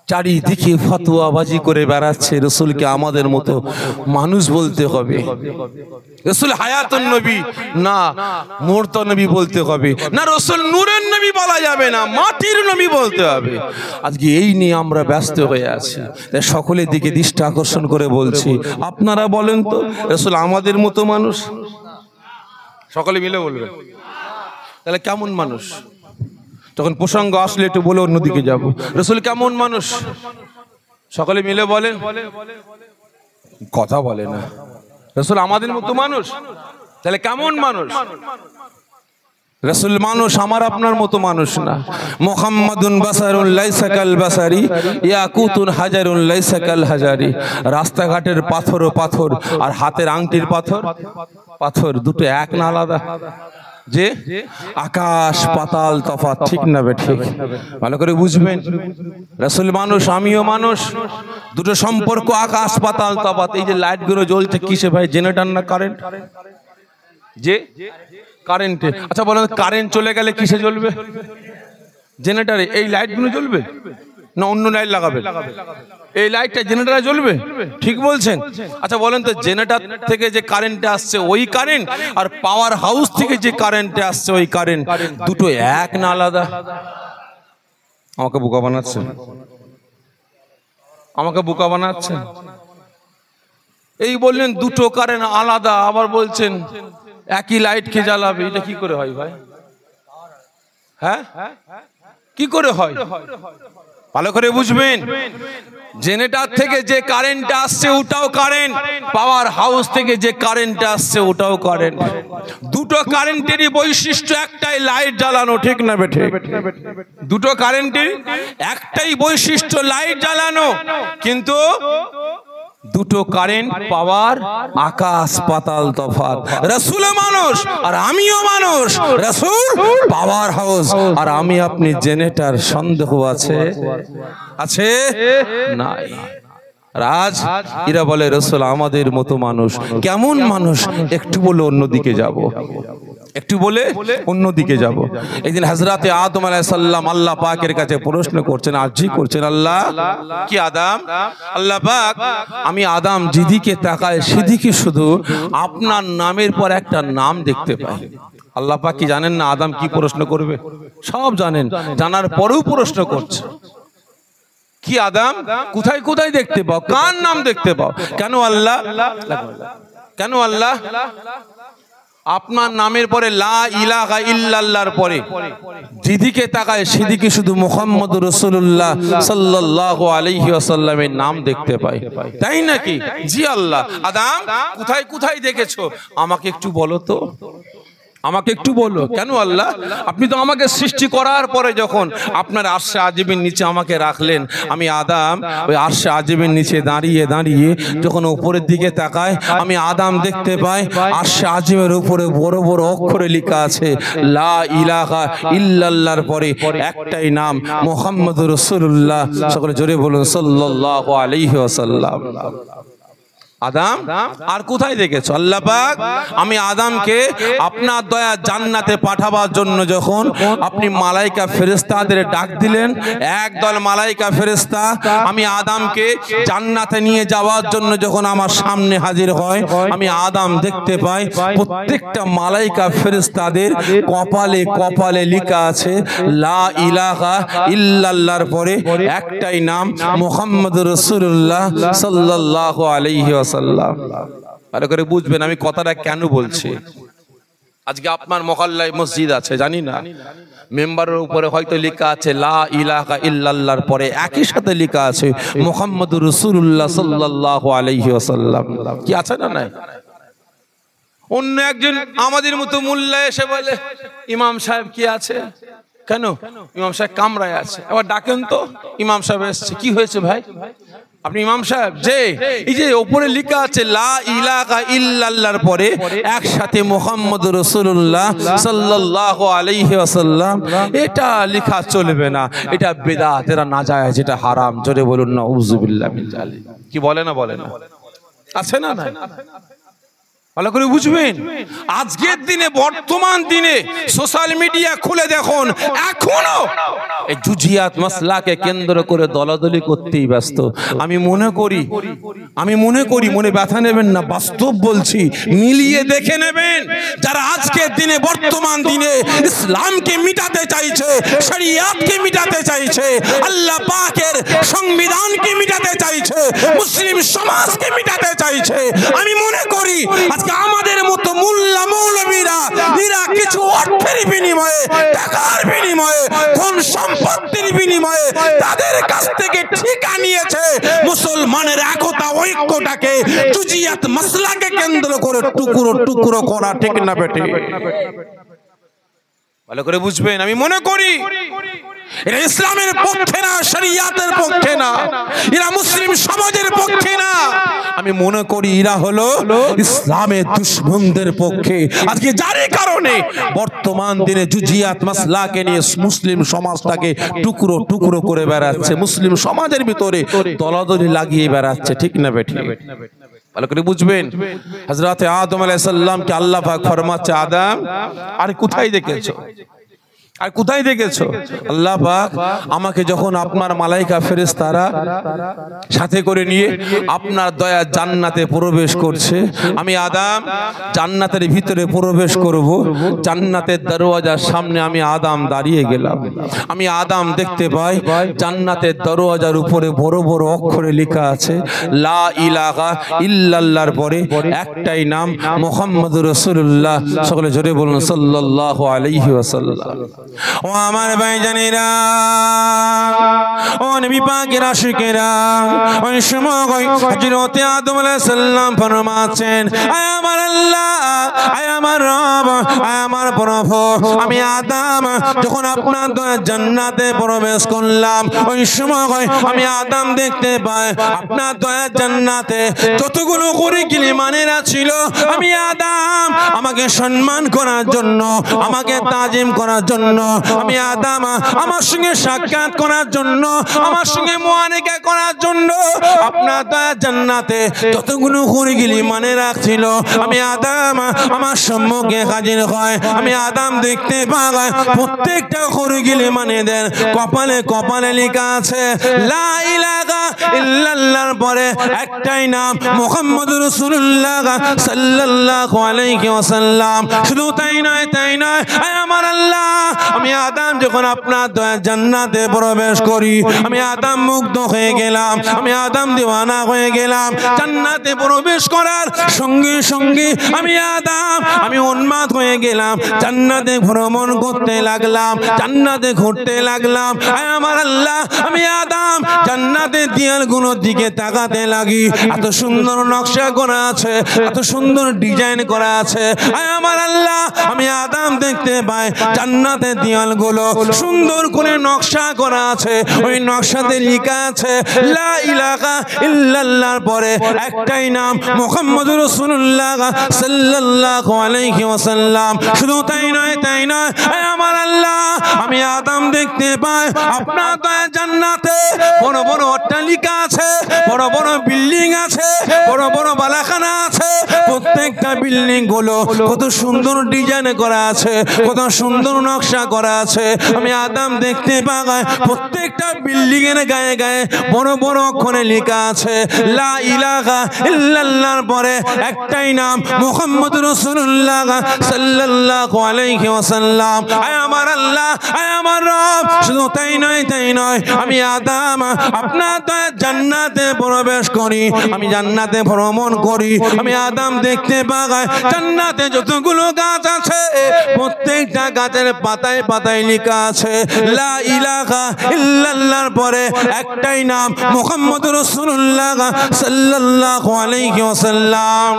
চারিদিকে ফতোয়াবাজি করে বেড়াচ্ছে। রসুলকে আমাদের মতো মানুষ বলতে হবে, রসুল হায়াতুন নবী না মূর্ত নবী বলতে হবে না, রসুল নূরের নবী বলা যাবে না, মাটির নবী বলতে হবে। আজকে এই নিয়ে আমরা ব্যস্ত হয়ে আছি। তাই সকলের দিকে দৃষ্টি আকর্ষণ করে বলছি, আপনারা বলেন তো রসুল আমাদের মতো মানুষ? সকলে মিলে বলবেন তাহলে কেমন মানুষ? তখন প্রসঙ্গ আসলে একটু বলে অন্যদিকে যাব। রসুল কেমন মানুষ? সকলে মিলে বলেন। কথা বলে না। রসুল আমাদের মতো মানুষ, তাহলে কেমন মানুষ? রসুল মানুষ আমার আপনার মতো মানুষ না। মুহাম্মাদুন বাসারুন লাইসা কাল বাসারি, ইয়াকুতুন হাজারুন লাইসা কাল হাজারি। রাস্তাঘাটের পাথর ও পাথর আর হাতের আংটির পাথর পাথর দুটো এক না আলাদা? যে আকাশ পাতাল তফাৎ, ঠিক না বে ঠিক? ভালো করে বুঝবেন, রাসূল মানুষ, আমিও মানুষ, দুটো সম্পর্ক আকাশ পাতাল তফাৎ। এই যে লাইট গুলো জ্বলছে কিসে ভাই? জেনারেটর না কারেন্ট? যে কারেন্টে। আচ্ছা বলেন, কারেন্ট চলে গেলে কিসে জ্বলবে? জেনারেটরে। এই লাইট গুলো জ্বলবে না অন্য লাইট লাগাবে? এই লাইটটা জেনারেটরে জ্বলবে, ঠিক বলছেন? আচ্ছা বলেন তো, জেনারেটর থেকে যে কারেন্ট আসছে ওই কারেন্ট, আর পাওয়ার হাউস থেকে যে কারেন্ট আসছে ওই কারেন্ট, দুটো এক না আলাদা? আমাকে বোকা বানাচ্ছেন, আমাকে বোকা বানাচ্ছেন। এই বললেন দুটো কারেন্ট আলাদা, আবার বলছেন একই লাইট কে জ্বালাবে। এটা কি করে হয় ভাই? হ্যাঁ, কি করে হয়? ভালো করে বুঝবেন, জেনারেটর থেকে যে কারেন্ট আসছে ওটাও কারেন্ট, পাওয়ার হাউস থেকে যে কারেন্ট আসছে ওটাও কারেন্ট। দুটো কারেন্টেরই বৈশিষ্ট্য একটাই, লাইট জ্বালানো, ঠিক না বেঠে? দুটো কারেন্টের একটাই বৈশিষ্ট্য, লাইট জ্বালানো, কিন্তু দুটো কারেন্ট পাওয়ার আকাশ পাতাল তফাৎ। রাসূল মানুষ আর আমিও মানুষ, রাসূল পাওয়ার হাউস আর আমি আপনি জেনারেটর। সন্দেহ আছে? আছে? নাই। রাজ এরা বলে রসুল আমাদের মতো মানুষ। কেমন মানুষ? একটু বলে অন্যদিকে যাব, একটু বলে অন্যদিকে যাব। একদিন হযরতে আদম আলাইহিস সালাম আল্লাহ পাকের কাছে প্রশ্ন করছেন, আরজি করছেন, আল্লাহ কি আদম, আল্লাহ পাক আমি আদম যেদিকে তাকায় সেদিকে শুধু আপনার নামের পর একটা নাম দেখতে পাই। আল্লাহ পাক কি জানেন না আদম কি প্রশ্ন করবে? সব জানেন, জানার পরেও প্রশ্ন করছে, কি আদম কোথায় কোথায় দেখতে পাও, কার নাম দেখতে পাও? কেন আল্লাহ, কেন আল্লাহ আপনার নামের পরে লা ইলাহা ইল্লাল্লাহর পরে যেদিকে তাকায় সেদিকে শুধু মুহাম্মদুর রাসূলুল্লাহ সাল্লাল্লাহু আলাইহি ওয়াসাল্লামের নাম দেখতে পায়, তাই নাকি? জি আল্লাহ। আদম কোথায় কোথায় দেখেছো আমাকে একটু বলো তো, আমাকে একটু বলো। কেন আল্লাহ? আপনি তো আমাকে সৃষ্টি করার পরে যখন আপনার আরশে আজিমের নিচে আমাকে রাখলেন, আমি আদম ওই আরশে আজিমের নিচে দাঁড়িয়ে দাঁড়িয়ে যখন উপরের দিকে তাকাই, আমি আদম দেখতে পাই আরশে আজিমের উপরে বড় বড় অক্ষরে লেখা আছে লা ইলাহা ইল্লাল্লাহর পরে একটাই নাম মুহাম্মদুর রাসূলুল্লাহ। সকলে জোরে বলুন সাল্লাল্লাহু আলাইহি ওয়াসাল্লাম। আদম আর কোথায় দেখেছো? আল্লাহ পাক আমি আদমকে আপনার দয়া জান্নাতে পাঠাবার জন্য যখন আপনি মালাইকা ফেরেশতাদের ডাক দিলেন, একদল মালাইকা ফেরেশতা আমি আদমকে জান্নাতে নিয়ে যাওয়ার জন্য যখন আমার সামনে হাজির হয়, আমি আদম দেখতে পাই প্রত্যেকটা মালাইকা ফেরেশতাদের কপালে কপালে লেখা আছে লা ইলাহা ইল্লাল্লাহর পরে একটাই নাম মুহাম্মদুর রাসূলুল্লাহ সাল্লাল্লাহু আলাইহি ওয়াসাল্লাম। ভালো করে বুঝবেন আমি কথাটা কেন বলছি। আজকে আপনার মহল্লায় মসজিদ আছে জানি না, মেম্বারের উপরে হয়তো লেখা আছে লা ইলাহা ইল্লাল্লাহর পরে একই সাথে লেখা আছে মুহাম্মদুর রাসূলুল্লাহ সাল্লাল্লাহু আলাইহি ওয়াসাল্লাম। কি আছে না নাই? অন্য একজন আমাদের মতো মোল্লা এসে বলে ইমাম সাহেব কি আছে? কেন? ইমাম সাহেব কামরায় আছে। আবার ডাকেন তো, ইমাম সাহেব এসেছে। কি হয়েছে ভাই? আপনি ইমাম সাহেব যে এই যে উপরে লেখা আছে লা ইলাহা ইল্লাল্লাহর পরে একসাথে মুহাম্মদুর রাসূলুল্লাহ সাল্লাল্লাহু আলাইহি ওয়াসাল্লাম, এটা লেখা চলবে না, এটা বিদআত, এটা নাজায়েজ, এটা হারাম। জোরে বলুন নাউযুবিল্লাহ মিন যালিক। কি বলে না বলে না? আছে না? না, ভালো করে বুঝবেন। আজকের দিনে, বর্তমান দিনে সোশ্যাল মিডিয়া খুলে দেখুন, এখনো এই জুজিয়াত মাসলাকে কেন্দ্র করে দলাদলি করতেই ব্যস্ত। আমি মনে করি মনে ব্যথা নেবেন না, বাস্তব বলছি, মিলিয়ে দেখে নেবেন। যারা আজকের দিনে, বর্তমান দিনে ইসলামকে মিটাতে চাইছে, শরিয়াতকে মিটাতে চাইছে, আল্লাহ পাকের সংবিধানকে মিটাতে চাইছে, মুসলিম সমাজকে মিটাতে চাইছে, আমি মনে করি আমাদের মতো মোল্লা মৌলবীরা এরা কিছু অর্থের বিনিময়ে, টাকার বিনিময়ে, ধন সম্পত্তির বিনিময়ে তাদের কাছ থেকে ঠিকা নিয়েছে মুসলমানের একতা ঐক্যটাকে জুজিয়াত মাসলাকে কেন্দ্র করে টুকরো টুকরো করা, ঠিক না বেটে? ভালো করে বুঝবেন। আমি মনে করি এরা ইসলামের পক্ষে না, শরিয়াতের পক্ষে না, এরা মুসলিম সমাজের পক্ষে না। আমি মনে করি এরা হলো ইসলামের দুশমনদের পক্ষে। আজকে যার কারণে বর্তমান দিনে জুজিয়াত মাসলাকে নিয়ে মুসলিম সমাজটাকে টুকরো টুকরো করে বেড়াচ্ছে, মুসলিম সমাজের ভিতরে দলাদলি লাগিয়ে বেড়াচ্ছে, ঠিক না বেঠিক? ভালো করে বুঝবেন। হযরত আদম আলাইহিস সালামকে আল্লাহ পাক ফরমাচ্ছে, আদম আর কোথায় দেখেছো, আর কোথায় দেখেছো? আল্লাহ পাক আমাকে যখন আপনার মালাইকা ফেরেশতারা সাথে করে নিয়ে আপনার দয়া জান্নাতে প্রবেশ করছে, আমি আদম জান্নাতের ভিতরে প্রবেশ করব, জান্নাতের দরওয়াজার সামনে আমি আদম দাঁড়িয়ে গেলাম। আমি আদম দেখতে পাই জান্নাতের দরওয়াজার উপরে বড় বড় অক্ষরে লেখা আছে লা ইলাহা ইল্লাল্লাহর পরে একটাই নাম, মুহাম্মদুর রাসূলুল্লাহ। সকলে জোরে বলুন সাল্লাল্লাহু আলাইহি ওয়াসাল্লাম। ও আমার ভাইজানেরা, ও নবী পাকের আশিকেরা, ওই সময় হযরত আদম আলাইহিস সালাম ফরমাচ্ছেন, আয় আমার আল্লাহ, আয় আমার রব, আয় আমার প্রভু, আমি আদম যখন আপনার জান্নাতে প্রবেশ করলাম, ওই সময় আমি আদম দেখতে পাই আপনার দয়ার জান্নাতে যতগুলো করে গিলিমানেরা ছিল, আমি আদম আমাকে সম্মান করার জন্য, আমাকে তাজিম করার জন্য, আমি আদম আমার সঙ্গে সাক্ষাৎ করার জন্য, আমার সঙ্গে মুআনাকা করার জন্য আপনার দয়ার জান্নাতে যতগুলো হুরগিলি মানে রাখছিল, আমি আদম আমার সম্মুখে হাজির হয়। আমি আদম দেখতে পাই প্রত্যেকটা হুরগিলি মানেদের কপালে কপালে লেখা আছে লা ইলাহা ইল্লাল্লাহর পরে একটাই নাম, মুহাম্মদুর রাসূলুল্লাহ সাল্লাল্লাহু আলাইহি ওয়াসাল্লাম। শুধু তাই নয়, আমার আল্লাহ, আমি আদম যখন আপনার দয়ার জান্নাতে প্রবেশ করি, আমি আদম মুগ্ধ হয়ে গেলাম, আমি আদম দিওয়ানা হয়ে গেলাম। জান্নাতে প্রবেশ করার সঙ্গে সঙ্গে আমি আদম আমি উন্মাদ হয়ে গেলাম, জান্নাতে ভ্রমণ করতে লাগলাম, জান্নাতে ঘুরতে লাগলাম। আমার আল্লাহ, আমি আদম জান্নাতের দেয়ালগুলোর দিকে তাকাতে লাগি, এত সুন্দর নকশা করা আছে, এত সুন্দর ডিজাইন করা আছে। আমার আল্লাহ, আমি আদম দেখতে পাই জান্নাতের দেয়ালগুলো সুন্দর করে নকশা করা আছে, ওই নকশাতে লেখা আছে লা ইলাহা ইল্লাল্লাহর পরে একটাই নাম, মুহাম্মদুর রাসূলুল্লাহ সাল্লাল্লাহু আলাইহি ওয়াসাল্লাম। শুধু তাই নয়, আমার আল্লাহ, আমি আদম দেখতে পাই আপনার দয়ার জান্নাতে বড় বড় অট্টালিকা আছে, বড় বড় বিল্ডিং আছে, বড় বড় বালাখানা আছে। প্রত্যেকটা বিল্ডিং গুলো কত সুন্দর ডিজাইন করা আছে, কত সুন্দর নকশা করা আছে। আমি আদম দেখতে পাই প্রত্যেকটা বিল্ডিং এর গায়ে গায়ে বড় বড় অক্ষরে লেখা আছে লা ইলাহা ইল্লাল্লাহর পরে একটাই নাম, মুহাম্মদুর রাসূলুল্লাহ সাল্লাল্লাহু আলাইহি ওয়াসাল্লাম। আয় আমার আল্লাহ, আয় আমার রব, শুধু তাই নয়, আমি আদম আপনার দয়ার জান্নাতে প্রবেশ করি, আমি জান্নাতে ভ্রমণ করি। আমি আদম দেখতে পাই জান্নাতে যতগুলো গাছ আছে প্রত্যেকটা গাছের পাতায় পাতায় লেখা আছে লা ইলাহা ইল্লাল্লাহর পরে একটাই নাম, মুহাম্মদুর রাসূলুল্লাহ সাল্লাল্লাহু আলাইহি ওয়াসাল্লাম।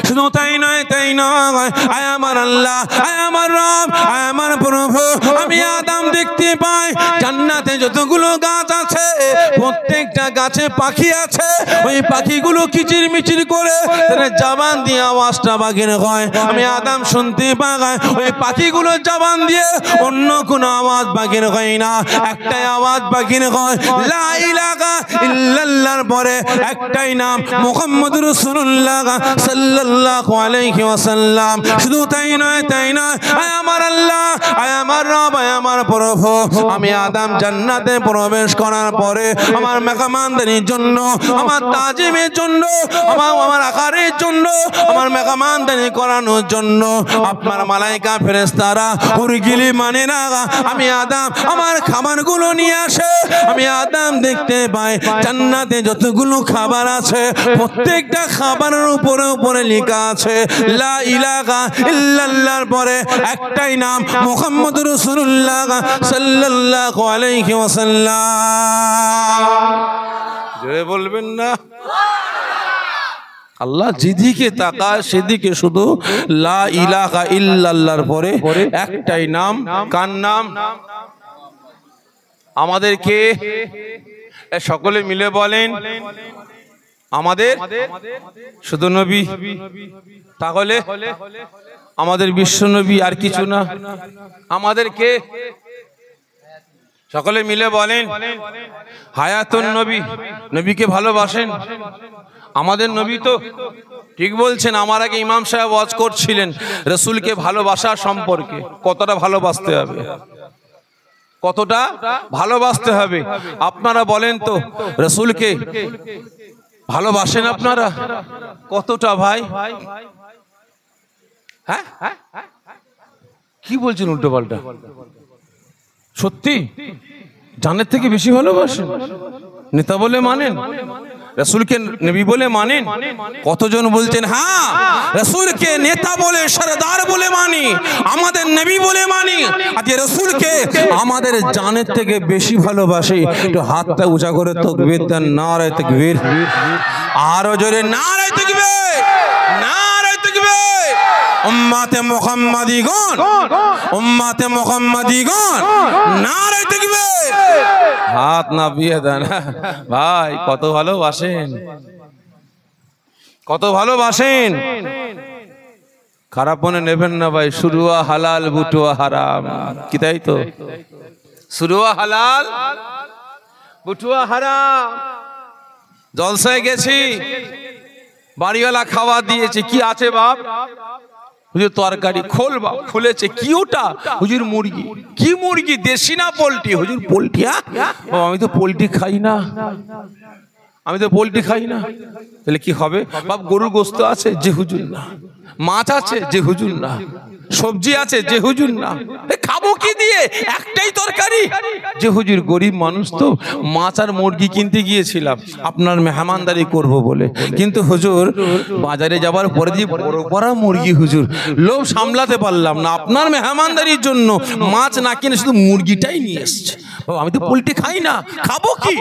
শুধু তাই নয়, আয় আমার আল্লাহ, আয় আমার রব, আয় আমার প্রভু, আমি আদম দেখতে পাই জান্নাতে যতগুলো গাছ আছে প্রত্যেকটা গাছে পাখি আছে, ওই পাখিগুলো কিচিরমিচির করে জবান দিয়ে আওয়াজটা বাগির হয়। আমি আদম শুনতে পাই, ওই পাখিগুলো জবান দিয়ে অন্য কোনো আওয়াজ বাগির হয় না, একটাই আওয়াজ বাগির হয়, লা ইলাহা ইল্লাল্লাহর পরে একটাই নাম, মুহাম্মদুর রাসূলুল্লাহ সাল্লাল্লাহু আলাইহি ওয়াসাল্লাম। শুধু তাই নয়, তাই নয়, আয় আমার আল্লাহ, আয় আমার রব, আয় আমার প্রভু, আমি আদম জান্নাতে প্রবেশ করার পরে আমার মেহমানদারির জন্য, আমার তাজিমের জন্য, আমার আকারের জন্য, আমার মেহমানদারি করানোর জন্য আপনার মালাইকা ফেরেশতারা হুরগিলি মানে না, আমি আদম আমার খাবারগুলো নিয়ে আসে। আমি আদম দেখতে পাই জান্নাতে যতগুলো খাবার আছে প্রত্যেকটা খাবারের উপরে উপরে লেখা আছে লা ইলাহা ইল্লাল্লাহর পরে একটাই নাম, মুহাম্মদুর রাসূলুল্লাহ সাল্লাল্লাহু আলাইহি ওয়াসাল্লাম। জোরে বলবেন না? আল্লাহ যেদিকে তাকায় সেদিকে শুধু লা ইলাহা ইল্লাল্লাহর পরে একটাই নাম। কার নাম? আমাদেরকে সকলে মিলে বলেন, আমাদের শুধু নবী। তাহলে আমাদের বিশ্ব নবী আর কিছু না। আমাদেরকে সকলে মিলে বলেন হায়াতুন নবী। নবীকে ভালোবাসেন? আমাদের নবী তো ঠিক বলছেন। আমার আগে ইমাম সাহেব ওয়াজ করছিলেন রাসূলকে ভালোবাসা সম্পর্কে। কতটা ভালোবাসতে হবে, কতটা ভালোবাসতে হবে আপনারা বলেন তো? রাসূলকে ভালোবাসেন আপনারা? কতটা ভাই? হ্যাঁ, কি বলছেন উল্টো পাল্টা? সত্যি জানের থেকে বেশি ভালোবাসেন? নেতা বলে মানেন? রাসূলকে নবী বলে মানেন? কতজন বলছেন হ্যাঁ রাসূলকে নেতা বলে সরদার বলে মানি, আমাদের নবী বলে মানি, আজকে রাসূলকে আমাদের জানের থেকে বেশি ভালোবাসি। একটু হাতটা উঁচা করে তাকবীর দেন, নারে তাকবীর, আরো জোরে নারে তাকবীর, নারে তাকবীর। উম্মতে মুহাম্মাদিগণ, উম্মতে মুহাম্মাদিগণ, নারে তাকবীর। হাত নাবিয়ে দেন ভাই। কত ভালোবাসেন, কত ভালোবাসেন। খারাপ মনে নেবেন না ভাই। শুরুয়া হালাল বুটুয়া হারাম, কি তাই তো? শুরুয়া হালাল বুটুয়া হারাম। জলসায় গেছি, বাড়িওয়ালা খাওয়া দিয়েছে। কি আছে বাপ? হুজুর তরকারি। খোল বাপ। খুলেছে। কি ওটা? হুজুর মুরগি। কি মুরগি? দেশি না পোল্ট্রি? হুজুর পোল্ট্রি। আমি তো পোল্ট্রি খাই না, আমি তো পোল্ট্রি খাই না। তাহলে কি হবে বাপ? গরুর গোস্ত আছে? যে হুজুর না। মাছ আছে? যে হুজুর না। সবজি আছে? যে হুজুর না। খাবো কি দিয়ে? একটাই তরকারি। যে হুজুর গরিব মানুষ তো, মাছ আর মুরগি কিনতে গিয়েছিলাম আপনার মেহমানদারি করব বলে, কিন্তু হুজুর বাজারে যাবার পরে দিয়ে বড় বড় মুরগি, হুজুর লোভ সামলাতে পারলাম না, আপনার মেহমানদারির জন্য মাছ না কিনে শুধু মুরগিটাই নিয়ে এসছে। আমি তো পোল্ট্রি খাই না, খাবো কি?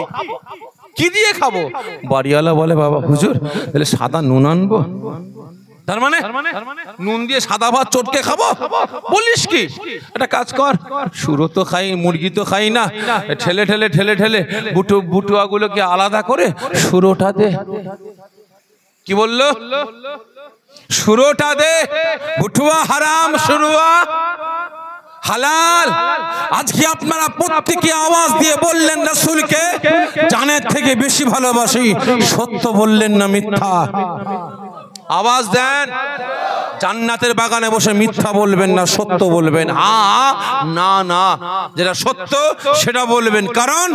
কি দিয়ে খাবো? বাড়িওয়ালা বলে বাবা হুজুর তাহলে সাদা নুন আনবো। তার মানে নুন দিয়ে সাদা ভাত চটকে খাবো? বলিস কি? একটা কাজ কর, সুরো তো খাই, মুরগি তো খাই না, ঠেলে ঠেলে ঠেলে ঠেলে বুটুয়া গুলোকে আলাদা করে সুরোটা দে। কি বললো? সুরোটা দে। বুটুয়া হারাম, সুরুয়া হালাল। আজকে আপনারা প্রত্যেকে আওয়াজ দিয়ে বললেন রাসূলকে জানের থেকে বেশি ভালোবাসি। সত্য বললেন না মিথ্যা? আওয়াজ দেন। জান্নাতের বাগানে বসে মিথ্যা বলবেন না, সত্য বলবেন। না না, যেটা সত্য সেটা বলবেন। কারণ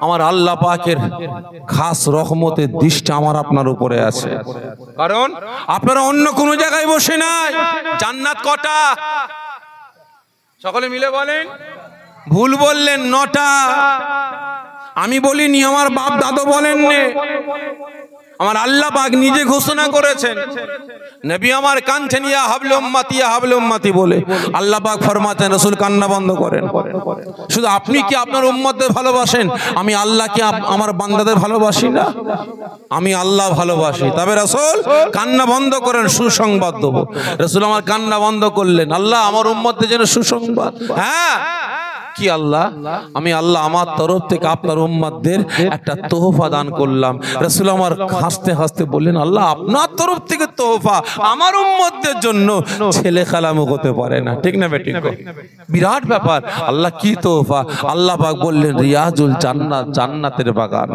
আমার আল্লাহ পাকের খাস রহমতের দৃষ্টি আমার আপনার উপরে আছে। কারণ আপনারা অন্য কোনো জায়গায় বসে নাই। জান্নাত কটা? সকলে মিলে বলেন। ভুল বললেন, 9টা। আমি বলিনি, আমার বাপ দাদু বলেননি, আমার আল্লাহ পাক নিজে ঘোষণা করেছেন। নবী আমার কাঁদছেন ইয়া হাবলু উম্মতি, ইয়া হাবলু উম্মতি বলে। আল্লাহ পাক ফরমাতেন রাসূল কান্না বন্ধ করেন। শুধু আপনি কি আপনার উম্মতদের ভালোবাসেন? আমি আল্লাহ কি আমার বান্দাদের ভালোবাসি না? আমি আল্লাহ ভালোবাসি। তবে রাসূল কান্না বন্ধ করেন, সুসংবাদ দেব। রাসূল আমার কান্না বন্ধ করলেন, আল্লাহ আমার উম্মতদের জন্য সুসংবাদ। হ্যাঁ, কি আল্লাহ, আমি আল্লাহ আমার তরফ থেকে আপনার উম্মতদের একটা তোহফা দান করলাম। রাসূল আমার হাসতে হাসতে বললেন, আল্লাহ আপনার তরফ থেকে তোহফা আমার উম্মতদের জন্য ছেলে খালামও হতে পারে না, ঠিক না বেঠিক? বিরাট ব্যাপার। আল্লাহ কি তোহফা? আল্লাহ পাক বললেন রিয়াজুল জান্নাত, জান্নাতের বাগান।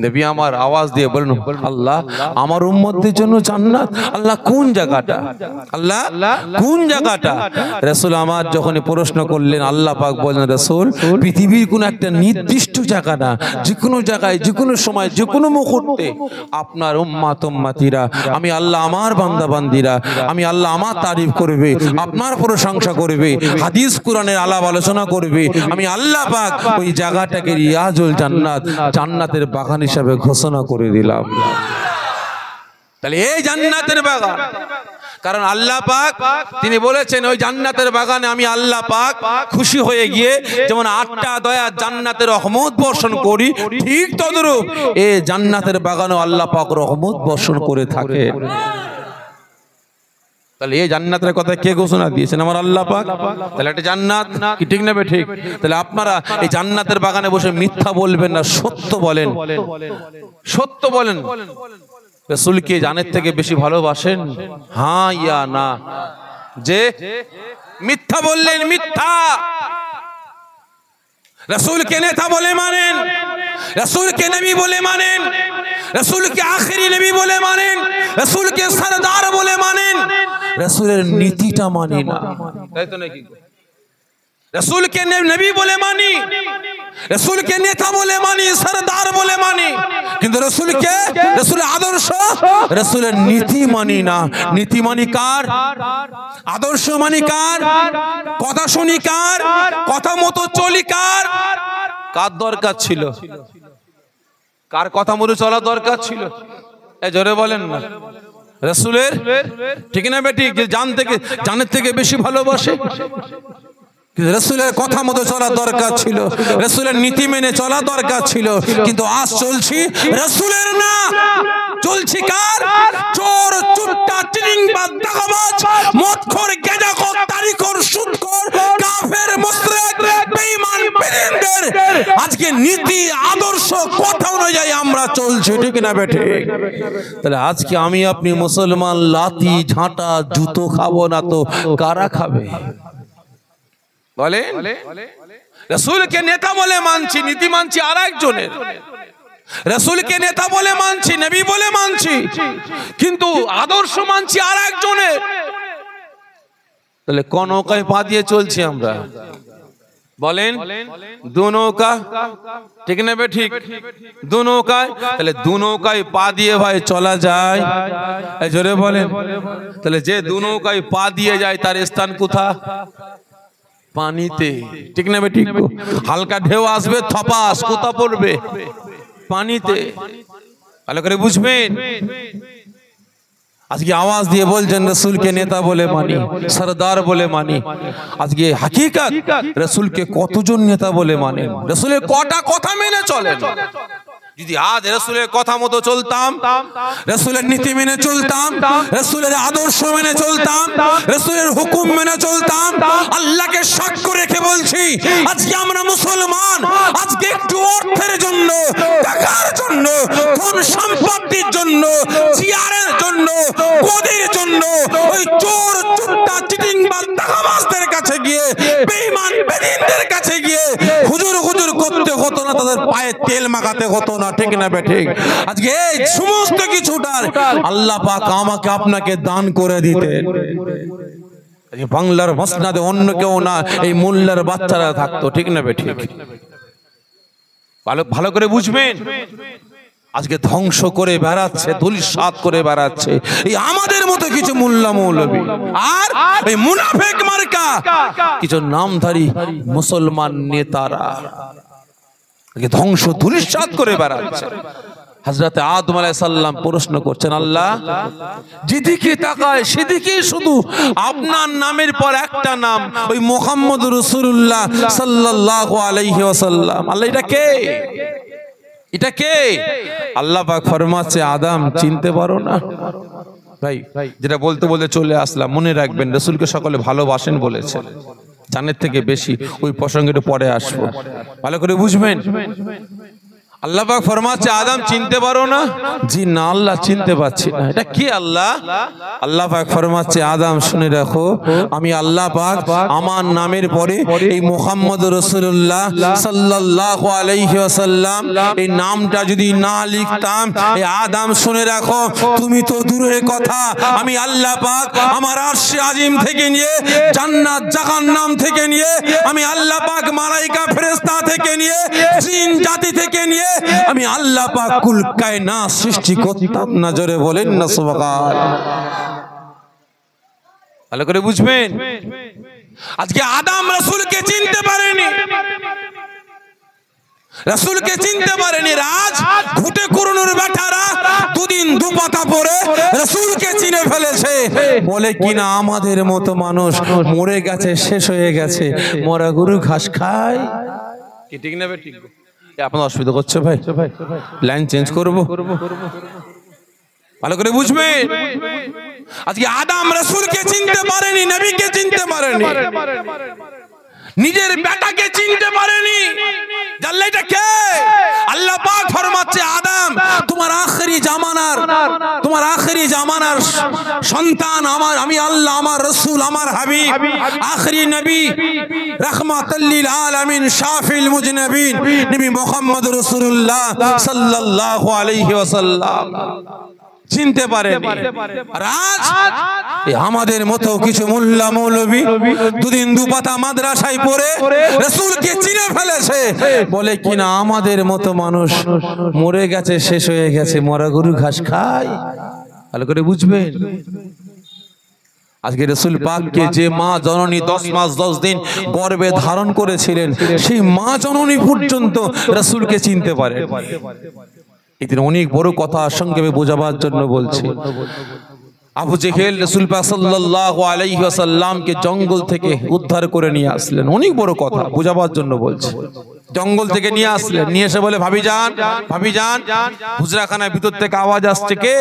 নবী আমার আওয়াজ দিয়ে বললেন, আল্লাহ আমার উম্মতদের জন্য জান্নাত, আল্লাহ কোন জায়গাটা? আল্লাহ কোন জায়গাটা? রাসূল আমার যখন প্রশ্ন করলেন, আল্লাহ পাক বললেন, রাসূল পৃথিবীর কোন একটা নির্দিষ্ট জায়গা না, যে কোনো জায়গায় যে কোনো সময় যে কোনো মুহূর্তে আপনার উম্মত উম্মতিরা, আমি আল্লাহ আমার বান্দা বান্দিরা, আমি আল্লাহ আমার তারিফ করবে, আপনার প্রশংসা করবে, হাদিস কোরআনের আলাপ আলোচনা করবে। আমি আল্লাহ পাক ওই জায়গাটাকে রিয়াজুল জান্নাত, জান্নাতের বাগান হিসাবে ঘোষণা করে দিলাম। তাহলে এই জান্নাতের বাগান, কারণ আল্লাহ পাক তিনি বলেছেন ওই জান্নাতের বাগানে আমি আল্লাহ পাক খুশি হয়ে গিয়ে যেমন 8টা দয়ার জান্নাতের রহমত বর্ষণ করি, ঠিক তদ্রূপ এই জান্নাতের বাগানেও আল্লাহ পাক রহমত বর্ষণ করে থাকে। তাহলে এই জান্নাতের কথা কে ঘোষণা দিয়েছেন? আমার আল্লাহ পাক। তাহলে এটা জান্নাত কি ঠিক না ঠিক? তাহলে আপনারা এই জান্নাতের বাগানে বসে মিথ্যা বলবেন না, সত্য বলেন, সত্য বলেন। রাসূলকে জানের থেকে বেশি ভালোবাসেন? হ্যাঁ ইয়া না? যে মিথ্যা বললেন মিথ্যা। রাসূলকে নেতা বলে মানেন, রাসূলকে নবী বলে মানেন, রাসূলকে আখেরি নবী বলে মানেন, রাসূলকে সরদার বলে মানেন, রাসূলের নীতিটা মানি না, তাই তো নাকি? রাসূলকে নবী বলে মানি, রাসূলকে নেতা বলে মানি, সরদার বলে মানি, কিন্তু রাসূলকে, রাসূলের আদর্শ, রাসূলের নীতি মানি না। নীতি মানি কার? আদর্শ মানি কার? কথা শুনি কার? কথা মতো চলি কার? কার দরকার ছিল? কার কথা মতো চলা দরকার ছিল? এই জোরে বলেন না। রাসূলের, ঠিক না বেঠিক? যে জানের থেকে বেশি ভালোবাসে, রাসূলের কথা মতো চলা দরকার ছিল, রাসূলের নীতি মেনে চলা দরকার ছিল, কিন্তু আজ চলছি রাসূলের না, চলছি কার? চোর, চুট্টা, চিটিংবাজ, দাগাবাজ, মদখোর, গেঁজাখোর, তারিখোর, সুদখোর, কাফের, মুশরিক, বেঈমান, বেঈমানদের আজকে নীতি আদর্শ কথা অনুযায়ী আমরা চলছি, ঠিক না বেঠিক? তাহলে আজকে আমি আপনি মুসলমান লাঠি ঝাঁটা জুতো খাবো না তো কারা খাবে বলেন? রাসূলকে নেতা বলে মানছি, নীতি মানছি আরেকজনের। রাসূলকে নেতা বলে মানছি, নবী বলে মানছি, কিন্তু আদর্শ মানছি আরেকজনের। তাহলে কোন নৌকায় পা দিয়ে চলছি আমরা বলেন? দু নৌকা, ঠিক না বে ঠিক? দু নৌকায়। তাহলে দু নৌকায় পা দিয়ে ভাই চলা যায়? এই জোরে বলেন। তাহলে যে দু নৌকায় পা দিয়ে যায় তার স্থান কোথায়? পানিতে, ঠিক না বে ঠিক? হালকা ঢেউ আসবে, থপাস কোথা পড়বে? পানিতে। ভালো করে বুঝবেন। আজকে আওয়াজ দিয়ে বলছেন রাসূলকে নেতা বলে মানি, সরদার বলে মানি। আজকে হাকিকত রাসূলকে কতজন নেতা বলে মানেন? রাসূলের কটা কথা মেনে চলেন? যদি আজ রাসূলের কথা মতো চলতাম, রাসূলের নীতি মেনে চলতাম, রাসূলের আদর্শ মেনে চলতাম, রাসূলের হুকুম মেনে চলতাম, আল্লাহকে সাক্ষ্য রেখে বলছি আজকে আমরা মুসলমান। আজকে একটু অর্থের জন্য, টাকার জন্য, ধন সম্পত্তির জন্য, চেয়ারের জন্য, পদের জন্য ওই চোর, চুট্টা, চিটিংবাজ, দাগাবাজদের কাছে গিয়ে, বেঈমান, বেঈমানদের কাছে গিয়ে হুজুর হুজুর করতে হতো না, তাদের পায়ে তেল মাখাতে হতো না, ঠিক না বে ঠিক? আজকে এই সমস্ত কিছুটার আল্লাহ পাক আমাকে আপনাকে দান করে দিতেন। বাংলার মসনাদে অন্য কেউ না, এই মোল্লার বাচ্চারা থাকতো, ঠিক না বে ঠিক? ভালো করে বুঝবেন। আজকে ধ্বংস করে বেড়াচ্ছে, ধূলিসাৎ করে বেড়াচ্ছে এই আমাদের মতো কিছু মোল্লা মৌলবী আর এই মুনাফিক মার্কা কিছু নামধারী মুসলমান নেতারা ধ্বংস ধূলিসাৎ করে বেড়াচ্ছে। হযরত আদম আলাইহিস সালাম প্রশ্ন করছেন, আল্লাহ যেদিকে তাকায় সেদিকে শুধু আপনার নামের পর একটা নাম, ওই মুহাম্মদ রাসূলুল্লাহ সাল্লাল্লাহু আলাইহি ওয়াসাল্লাম। আল্লাহ এটা কে? এটা কে? আল্লাহ পাক ফরমাচ্ছে, আদম চিনতে পারো না? ভাই যেটা বলতে বলতে চলে আসলাম, মনে রাখবেন রাসূলকে সকলে ভালোবাসেন বলেছেন। চানের থেকে বেশি। ওই প্রসঙ্গে পরে আসবো, ভালো করে বুঝবেন। আল্লাহ পাক ফরমাচ্ছে আদম চিনতে পারো না? জি না আল্লাহ চিনতে পারছি না। এটা কি আল্লাহ? আল্লাহ পাক ফরমাচ্ছে আদম শুনে রাখো, আমি আল্লাহ পাক আমার নামের পরে এই মুহাম্মদ রাসূলুল্লাহ সাল্লাল্লাহু আলাইহি ওয়াসাল্লাম এই নামটা যদি না লিখতাম, এই আদম শুনে রাখো তুমি তো দূরের কথা, আমি আল্লাহ পাক আমার আরশে আজিম থেকে নিয়ে জান্নাত জাহান্নাম থেকে নিয়ে, আমি আল্লাহ পাক মালায়েকা ফেরেশতা থেকে নিয়ে জিন জাতি থেকে নিয়ে আমি আল্লাহ পাক কুল কায়নাত সৃষ্টি করতাম না। জোরে বলেন না সুবহানাল্লাহ। ভালো করে বুঝবেন। আজকে আদম রাসূলকে চিনতে পারেনি, রাসূলকে চিনতে পারেনি। রাজ ঘুটে কুরুনুর বেটারা দুদিন দুপাতা পরে রাসূলকে চিনে ফেলেছে। বলে কিনা আমাদের মতো মানুষ মরে গেছে, শেষ হয়ে গেছে, মরা গরু ঘাস খায়। কি ঠিক না? ঠিক আপনার অসুবিধা করছে ভাই? লাইন চেঞ্জ করবো, ভালো করে বুঝবেন। আজকে আদম রাসূলকে চিনতে পারেনি, নবীকে চিনতে পারেনি, নিজের বেটাকে চিনতে পারেনি। জানলে এটা কে? আল্লাহ পাক ফরমাচ্ছে আদম তোমার আখেরি জামানার, তোমার আখেরি জামানার সন্তান আমার, আমি আল্লাহ, আমার রাসূল, আমার হাবিব, আখেরি নবী, রাহমাতাল লিল আলামিন, শাফিল মুজনাবিন, নবী মুহাম্মদ রাসূলুল্লাহ সাল্লাল্লাহু আলাইহি ওয়াসাল্লাম চিনতে পারেনি। রাজ আমাদের মতো কিছু মোল্লা মৌলবী দুদিন দুপাতা মাদ্রাসায় পড়ে রাসূলকে চিনে ফেলেছে। বলে কিনা আমাদের মতো মানুষ মরে গেছে, শেষ হয়ে গেছে, মরা গরু ঘাস খায়। ভালো করে বুঝবেন। আজকে রাসূল পাককে যে মা জননী 10 মাস 10 দিন গর্ভে ধারণ করেছিলেন, সেই মা জননী পর্যন্ত রাসূলকে চিনতে পারে। এদের অনেক বড় কথা সংক্ষেপে বোঝাবার জন্য বলছি। আবু জেহেল রাসূল পাক সাল্লাল্লাহু আলাইহি ওয়াসাল্লামকে জঙ্গল থেকে উদ্ধার করে নিয়ে আসলেন। অনেক বড় কথা বোঝাবার জন্য বলছি। জঙ্গল থেকে নিয়ে আসলেন, নিয়ে এসে বলে ভাবিজান, ভাবিজান, হুজরাখানার ভিতর থেকে আওয়াজ আসছে, কে?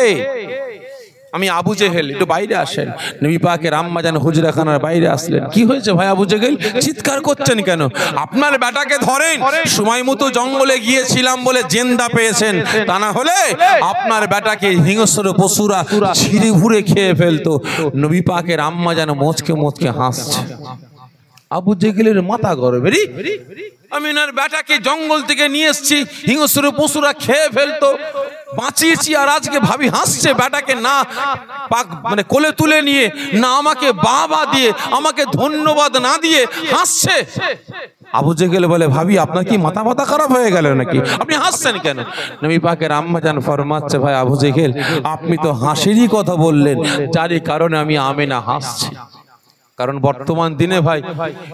আমি আবু জেহেল, একটু বাইরে আসেন। নবী পাকের আম্মা জান হুজরাখানার বাইরে আসলেন। কি হয়েছে ভাই আবু জেহেল, চিৎকার করছেন কেন? আপনার বেটাকে ধরেন, সময় মতো জঙ্গলে গিয়েছিলাম বলে জিন্দা পেয়েছেন, তা না হলে আপনার বেটাকে হিংস্র পশুরা ছিঁড়ে ভুড়ে খেয়ে ফেলতো। নবী পাকের আম্মা জান মুচকে মুচকে হাসছে। আবু জেহেলের মাথা গরম, আমি ওনার বেটাকে জঙ্গল থেকে নিয়ে এসেছি, হিংস্র পশুরা খেয়ে ফেলতো, বাঁচিয়েছি, আর আজকে ভাবি হাসছে। বেটাকে না মানে কোলে তুলে নিয়ে, না আমাকে বাবা দিয়ে, আমাকে ধন্যবাদ না দিয়ে হাসছে। আবু জেহেল বলে ভাবি আপনার কি মাথা মাথা খারাপ হয়ে গেল নাকি? আপনি হাসছেন কেন? নবী পাকের আম্মা জান ফরমাচ্ছে, ভাই আবু জেহেল আপনি তো হাসিরই কথা বললেন, যারই কারণে আমি আমেনা হাসছি। কারণ বর্তমান দিনে ভাই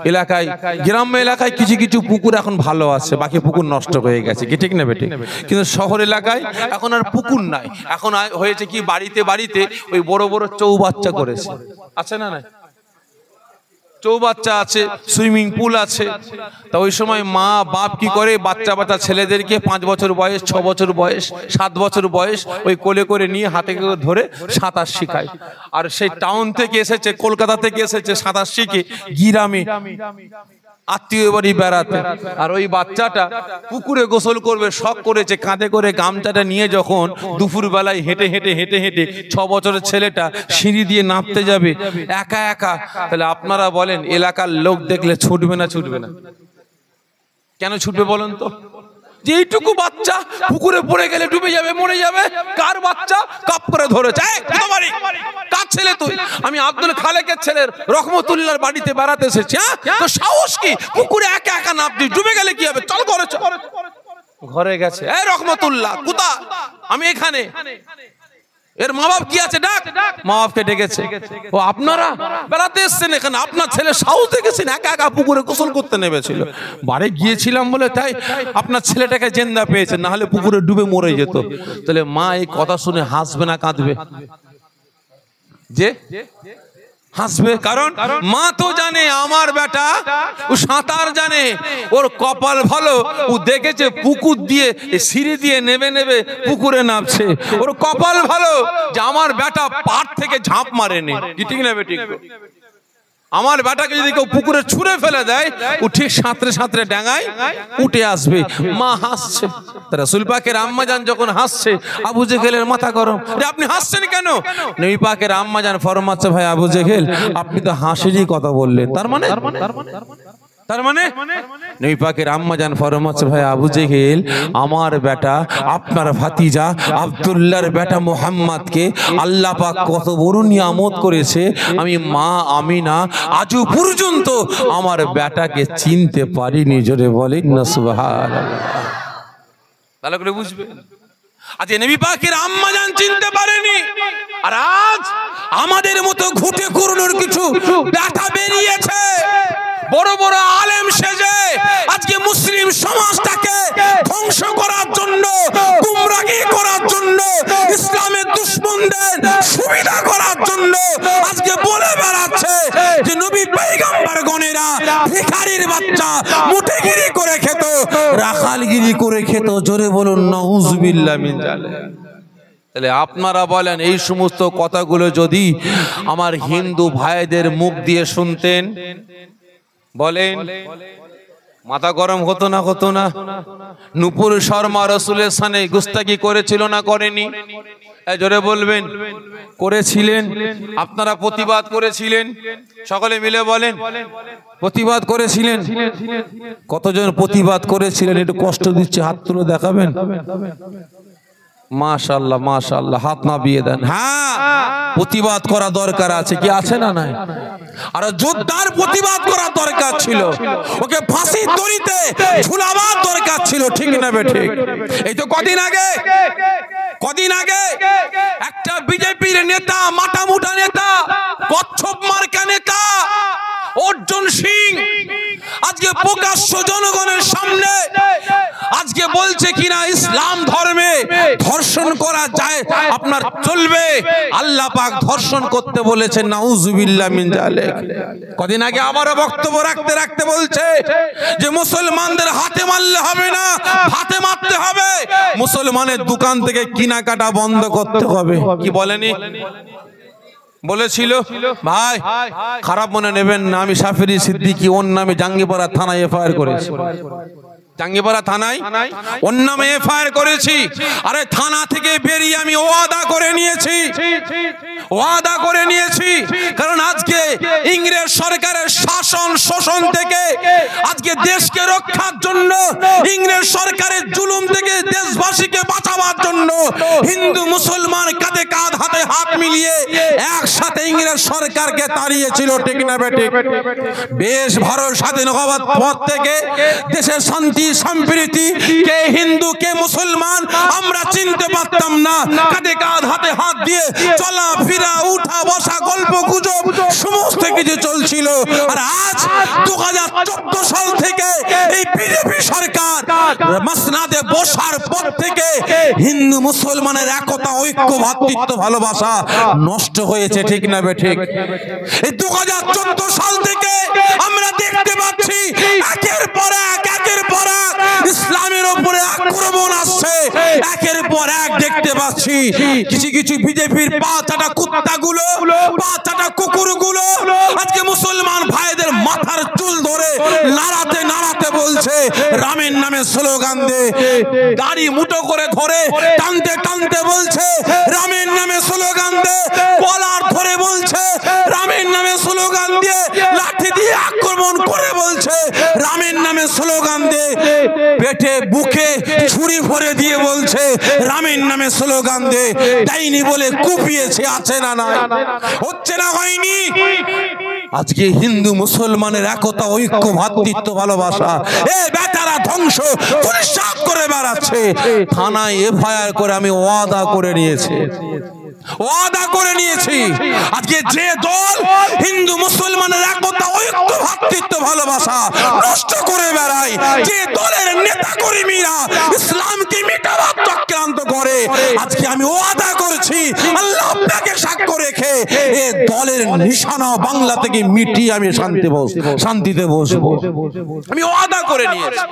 এলাকায়, গ্রাম্য এলাকায় কিছু কিছু পুকুর এখন ভালো আছে, বাকি পুকুর নষ্ট হয়ে গেছে। কি ঠিক না বেটি? কিন্তু শহর এলাকায় এখন আর পুকুর নাই। এখন হয়েছে কি, বাড়িতে বাড়িতে ওই বড় বড় চৌবাচ্চা করেছে, আছে না? নাই চৌবাচ্চা আছে, সুইমিং পুল আছে। তা ওই সময় মা বাপ কি করে, বাচ্চা বাচ্চা ছেলেদেরকে 5 বছর বয়স, 6 বছর বয়স, 7 বছর বয়স ওই কোলে করে নিয়ে হাতে করে ধরে সাঁতার শিখায়। আর সেই টাউন থেকে এসেছে, কলকাতা থেকে এসেছে সাঁতার শিখে গ্রামে আত্মীয় বাড়ি বেড়াতে। আর ওই বাচ্চাটা পুকুরে গোসল করবে শখ করেছে, কাঁধে করে গামছাটা নিয়ে যখন দুপুর বেলায় হেঁটে হেঁটে হেঁটে হেঁটে 6 বছরের ছেলেটা সিঁড়ি দিয়ে নামতে যাবে একা একা, তাহলে আপনারা বলেন এলাকার লোক দেখলে ছুটবে না? ছুটবে না? কেন ছুটবে বলেন তো? যে এইটুকু বাচ্চা পুকুরে পড়ে গেলে ডুবে যাবে, মরে যাবে। কার বাচ্চা? কাপ করে ধরেছে। কার ছেলে তুই? আমি আব্দুল খালেকের ছেলের রহমতুল্লাহর বাড়িতে বেড়াতে এসেছি। তো সাহস কি পুকুরে একা একা নামবি? ডুবে গেলে কি হবে? চল ঘরে চল। ঘরে গেছে, এই রহমতুল্লাহ কোথা? আমি এখানে। এর মা বাপ কি আছে? ডাক। মা বাপকে ডেকেছে। ও আপনারা বেড়াতে এসছেন এখানে, আপনার ছেলে সাহস দেখেছেন একা একা পুকুরে গোসল করতে নেমেছিল। বাড়ি গিয়েছিলাম বলে তাই আপনার ছেলেটাকে জিন্দা পেয়েছেন, না হলে পুকুরে ডুবে মরে যেত। তাহলে মা এই কথা শুনে হাসবে না কাঁদবে? যে হাসবে, কারণ মা তো জানে আমার বেটা ও সাঁতার জানে, ওর কপাল ভালো, ও দেখেছে পুকুর দিয়ে সিঁড়ি দিয়ে নেবে নেবে পুকুরে নামছে। ওর কপাল ভালো যে আমার বেটা পাড় থেকে ঝাঁপ মারেনি। কি ঠিক না বেটি? আমার বেটাকে যদি কেউ পুকুরে ছুঁড়ে ফেলে দেয়, ও ঠিক সাঁতরে সাঁতরে ডাঙায় উঠে আসবে। মা হাসছে, রাসূল পাকের আম্মা জান যখন হাসছে, আবু জেহেলের মাথা গরম। আপনি হাসছেন কেন? নবী পাকের আম্মা জান ফরমাচ্ছে, ভাই আবু জেহেল, আপনি তো হাসিরই কথা বললেন, তার মানে নবী পাকের আম্মা জান ফরমাচ্ছে, ভাই আবু জেহেল, আমার বেটা আপনার ভাতিজা আব্দুল্লাহর বেটা মুহাম্মদকে আল্লাহ পাক কত বড় নিয়ামত করেছে, আমি মা আমিনা আজও পর্যন্ত আমার বেটাকে চিনতে পারিনি। জোরে বলেন না সুবহানাল্লাহ। ভালো করে বুঝবে, আজ নবী পাকের আম্মা জান চিনতে পারেনি, আর আজ আমাদের মতো ঘুটে কুড়নোর কিছু বেটা বেরিয়েছে, বড় বড় আলেম সেজে আজকে মুসলিম সমাজটাকে ধ্বংস করার জন্য, গুমরাহি করার জন্য, ইসলামের দুশমনদের সুবিধা করার জন্য আজকে বলে বেড়াচ্ছে যে নবী পয়গম্বর গণেরা ভিখারির বাচ্চা মুঠেগিরি করে খেত, রাখালগিরি করে খেত। জোরে বলুন নাউজুবিল্লাহ মিন জালিক। তাহলে আপনারা বলেন, এই সমস্ত কথাগুলো যদি আমার হিন্দু ভাইদের মুখ দিয়ে শুনতেন, বলেন মাথা গরম হতো না? হতো না? নূপুর শর্মা রাসূলের সানে গুস্তাখি করেছিল না করেনি? জোরে বলবেন। করেছিলেন। আপনারা প্রতিবাদ করেছিলেন, সকলে মিলে বলেন প্রতিবাদ করেছিলেন। কতজন প্রতিবাদ করেছিলেন? একটু কষ্ট দিচ্ছে, হাত তুলে দেখাবেন। মাশাআল্লাহ মাশাআল্লাহ, হাত নামিয়ে দেন। হ্যাঁ, প্রতিবাদ করা দরকার আছে, কি আছে না নাই? আর যোদ্ধার প্রতিবাদ করা দরকার ছিল, ওকে ফাঁসি দড়িতে ঝুলাবার দরকার ছিল, ঠিক না বেঠিক? এই তো কদিন আগে একটা বিজেপির নেতা, মাটামুটা নেতা, কচ্ছপ মার্কা নেতা অর্জুন সিং আজকে প্রকাশ্য জনগণের সামনে আজকে বলছে কিনা ইসলাম ধর্মে ধর্ষণ করা যায়, আপনার চলবে। আল্লাহ পাক ধর্ষণ করতে বলেছেন, নাউজুবিল্লাহ মিন জালিক। কদিন আগে আবারও বক্তব্য রাখতে বলছে যে মুসলমানদের হাতে মারলে হবে না, হাতে মারতে হবে, মুসলমানের দোকান থেকে কেনাকাটা বন্ধ করতে হবে। কি বলেনি? বলেছিল। ভাই খারাপ মনে নেবেন না, আমি শাফিরি সিদ্দিকী ওর নামে জাঙ্গিপাড়া থানায় এফআইআর করেছি। জাঙ্গিপাড়া থানায় ওর নামে এফআইআর করেছি। আরে থানা থেকে বেরিয়ে আমি ওয়াদা করে নিয়েছি, কারণ আজকে ইংরেজ সরকারের শাসন শোষণ থেকে আজকে দেশকে রক্ষার জন্য, ইংরেজ সরকারের জুলুম থেকে দেশবাসীকে বাঁচাবার জন্য হিন্দু মুসলমান কাঁধে কাঁধ, হাতে হাত মিলিয়ে একসাথে ইংরেজ সরকারকে তাড়িয়েছিল, ঠিক না বেঠিক? বেশ, ভারত স্বাধীন হওয়ার পর থেকে দেশের শান্তি সম্প্রীতি, কে হিন্দু কে মুসলমান আমরা চিনতে পারতাম না। কাঁধে কাঁধ, হাতে হাত দিয়ে চলা ফিরা, উঠা বসা, গল্প গুজব সমস্ত কিছু চলছিল। আর আজ 2014 সাল থেকে এই বিজেপি সরকার মাসনাদে বসার পর থেকে হিন্দু মুসলমানের একতা, ঐক্য, ভ্রাতৃত্ব, ভালোবাসা নষ্ট হয়েছে, ঠিক না বেঠিক? এই 2014 সাল থেকে আমরা দেখতে পাচ্ছি একের পর এক ইসলামের উপরে আক্রমণ আসছে, একের পর এক দেখতে পাচ্ছি কিছু বিজেপির পা চাটা কুত্তাগুলো, পা চাটা কুকুরগুলো আজকে মুসলমান ভাইদের মাথার চুল ধরে নাড়াতে বলছে রামের নামে স্লোগান দে, দাড়ি মুঠো করে ধরে টানতে বলছে রামের নামে স্লোগান দে, কলার ধরে বলছে রামের নামে স্লোগান দিয়ে, লাঠি দিয়ে আক্রমণ করে বলছে রামের নামে স্লোগান দে, পেটে বুকে ছুরি ভরে দিয়ে বলছে রামের নামে স্লোগান দে। ডাইনি বলে কুপিয়েছে, আছে না নাই? হচ্ছে না হয়নি? আজকে হিন্দু মুসলমানের একতা, ঐক্য, ভ্রাতৃত্ব, ভালোবাসা এ বেটারা ধ্বংস পরিষ্কার করে বেড়াচ্ছে। থানায় এফআইআর করে আমি ওয়াদা করে নিয়েছি, আজকে যে দল হিন্দু মুসলমানের একতা, ঐক্য, ভ্রাতৃত্ব, ভালোবাসা নষ্ট করে বেড়ায়, যে দলের নেতা কর্মীরা ইসলামকে মিটাবার চক্রান্ত করে, আজকে আমি ওয়াদা করছি আল্লাহ আপনাকে সাক্ষ্য রেখে এ দলের নিশানা বাংলা থেকে মিটিয়ে আমি শান্তিতে বসবো। আমি ওয়াদা করে নিয়েছি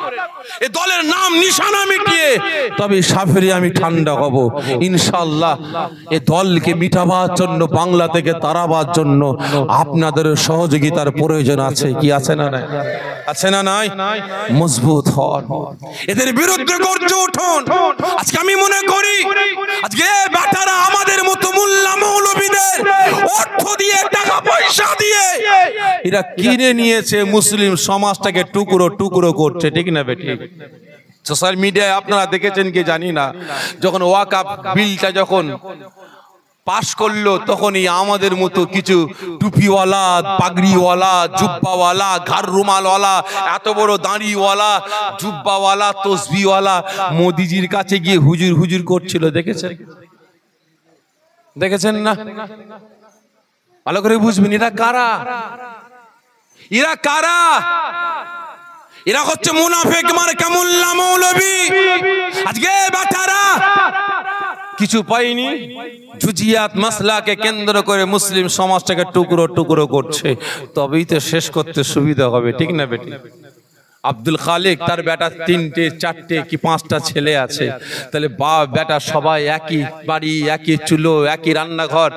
এ দলের নাম নিশানা মিটিয়ে তবে সাফিরে আমি ঠান্ডা হব ইনশাআল্লাহ। এ দলকে মিটাবার জন্য, বাংলা থেকে তাড়াবার জন্য আপনাদের সহযোগিতার প্রয়োজন আছে। কি আছে না নাই? আছে না নাই? মজবুত হন, এদের বিরুদ্ধে গর্জে উঠুন। আজকে আমি মনে করি আজকে বেটারা আমাদের মতো মোল্লা মৌলবীদের অর্থ দিয়ে, টাকা পয়সা দিয়ে এরা কিনে নিয়েছে, মুসলিম সমাজটাকে টুকরো টুকরো করছে। ঠিক না বেটি? সোশ্যাল মিডিয়ায় আপনারা দেখেছেন কি জানি না, যখন ওয়াকফ বিলটা যখন পাশ করলো তখনই আমাদের মতো কিছু টুপিওয়ালা, পাগড়িওয়ালা, জুব্বাওয়ালা, ঘাড় রুমালওয়ালা, এত বড় দাঁড়িওয়ালা, জুব্বাওয়ালা, তসবিওয়ালা মোদিজির কাছে গিয়ে হুজুর হুজুর করছিল। দেখেছেন? দেখেছেন না? ভালো করে বুঝবেন এরা কারা। এরা কারা? এরা হচ্ছে মুনাফিক মার্কা মোল্লা মৌলবী। আজকে বাটারা কিছু পাইনি, জুজিয়াত মাসলাকে কেন্দ্র করে মুসলিম সমাজটাকে টুকরো টুকরো করছে, তবেই তো শেষ করতে সুবিধা হবে। ঠিক না বেটি? আব্দুল খালিক তার বেটা 3টে 4টে কি 5টা ছেলে আছে, তাহলে বেটা সবাই একই বাড়ি, একই চুলো, একই রান্নাঘর,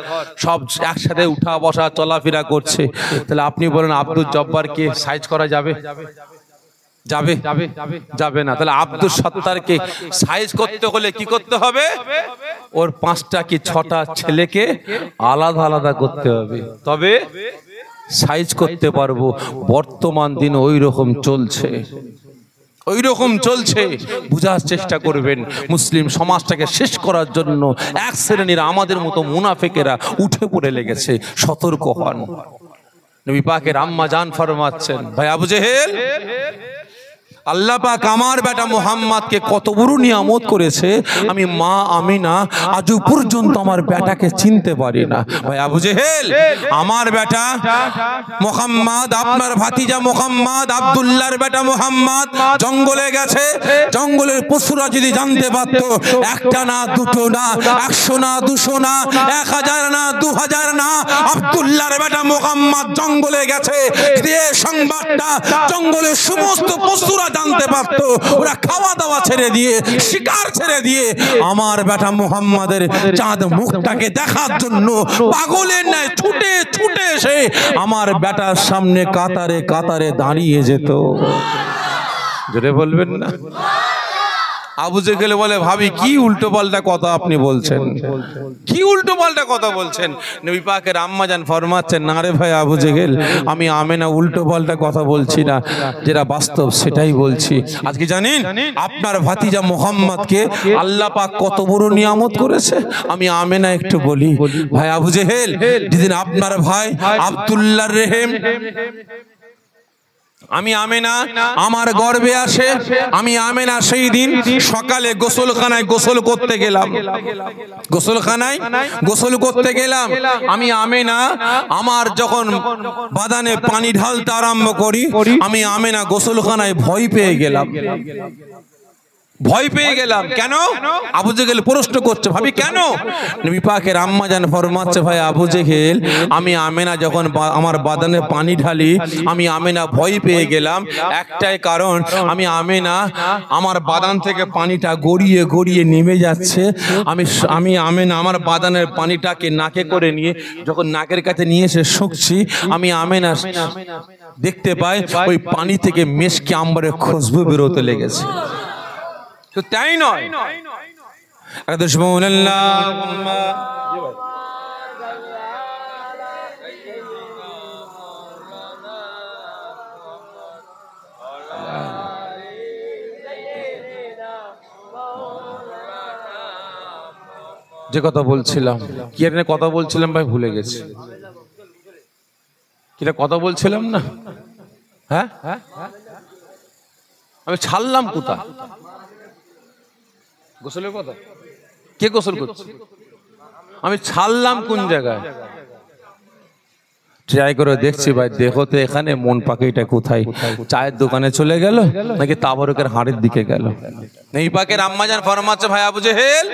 সব একসাথে উঠা বসা চলাফেরা করছে। তাহলে আপনি বলেন আব্দুল জব্বারকে সাইজ করা যাবে? যাবে? যাবে না। তাহলে আব্দুল সত্তারকে সাইজ করতে হলে কি করতে হবে? ওর 5টা কি 6টা ছেলেকে আলাদা আলাদা করতে হবে, তবে সাইজ করতে পারবো। বর্তমান দিন ওই রকম চলছে, ওই রকম চলছে। বুঝার চেষ্টা করবেন, মুসলিম সমাজটাকে শেষ করার জন্য এক শ্রেণীর আমাদের মতো মুনাফিকেরা উঠে পড়ে লেগেছে। সতর্ক হন। নবী পাকের আম্মা জান ফরমাচ্ছেন, ভাই আবু জেহেল, আল্লাহ পাক আমার বেটা মুহাম্মদকে কত বড় নিয়ামত করেছে, আমি মা আমিনা আজ পর্যন্ত আমার বেটাকে চিনতে পারি না। ভাই আবু জেহেল, আমার বেটা মুহাম্মদ, আপনার ভাতিজা মুহাম্মদ, আব্দুল্লাহর বেটা মুহাম্মদ জঙ্গলে গেছে। জঙ্গলের পশুরা যদি জানতে পারতো, একটা না, দুটো না, 100 না, 200 না, 1000 না, 2000 না, আব্দুল্লাহর বেটা মুহাম্মদ জঙ্গলে গেছে, যে সংবাদটা জঙ্গলের সমস্ত পশুরা জানতে পারতো, ওরা খাওয়া দাওয়া ছেড়ে দিয়ে, শিকার ছেড়ে দিয়ে আমার বেটা মুহাম্মাদের চাঁদ মুখটাকে দেখার জন্য পাগলের ন্যায় ছুটে ছুটে এসে আমার বেটার সামনে কাতারে কাতারে দাঁড়িয়ে যেত। জোরে বলবেন না? আবু জেহেল বলে, ভাবি কি উল্টো পাল্টা কথা আপনি বলছেন, কি উল্টো পাল্টা কথা বলছেন? নবী পাকের আম্মা জান ফরমাচ্ছেন, না রে ভাই আবু জেহেল, আমি আমেনা উল্টো পাল্টা কথা বলছি না, যেটা বাস্তব সেটাই বলছি। আজকে জানেন আপনার ভাতিজা মুহাম্মদকে আল্লাহ পাক কত বড় নিয়ামত করেছে। আমি আমেনা একটু বলি, ভাই আবু জেহেল, যেদিন আপনার ভাই আব্দুল্লাহর রেহেম, আমি আমেনা আমার গর্বে আসে, আমি আমেনা সেই দিন সকালে গোসলখানায় গোসল করতে গেলাম, গোসলখানায় গোসল করতে গেলাম। আমি আমেনা আমার যখন বাদানে পানি ঢালতে আরম্ভ করি, আমি আমেনা গোসলখানায় ভয় পেয়ে গেলাম, ভয় পেয়ে গেলাম। কেন? আবু জেহেল প্রশ্ন করছে, ভাবি কেন? নবী পাকের আম্মা জান ফরমাচ্ছে, ভাই আবু জেহেল, আমি আমেনা যখন আমার বাদানে পানি ঢালি, আমি আমেনা ভয় পেয়ে গেলাম। একটাই কারণ, আমি আমেনা আমার বাদান থেকে পানিটা গড়িয়ে গড়িয়ে নেমে যাচ্ছে। আমি আমেনা আমার বাদানের পানিটাকে নাকে করে নিয়ে যখন নাকের কাছে নিয়ে এসে শুকছি, আমি আমেনা দেখতে পাই ওই পানি থেকে মেশকে আম্বরের খুশবু বেরোতে লেগেছে। তো তাই নয়, যে কথা বলছিলাম, কি এর কথা বলছিলাম ভাই, ভুলে গেছি। কিটা কথা বলছিলাম না? হ্যাঁ, আমি ছাড়লাম কোথায়? গোসলের কথা। কে গোসল করছে? আমি ছাড়লাম কোন জায়গায়? ট্রাই করে দেখছি ভাই, দেখো তো এখানে মন পাখিটা কোথায়, চায়ের দোকানে চলে গেল নাকি তাবারকের হাড়ের দিকে গেল? এই পাকের আম্মা জান ফরমাচ্ছে, ভাই আবু জেহেল,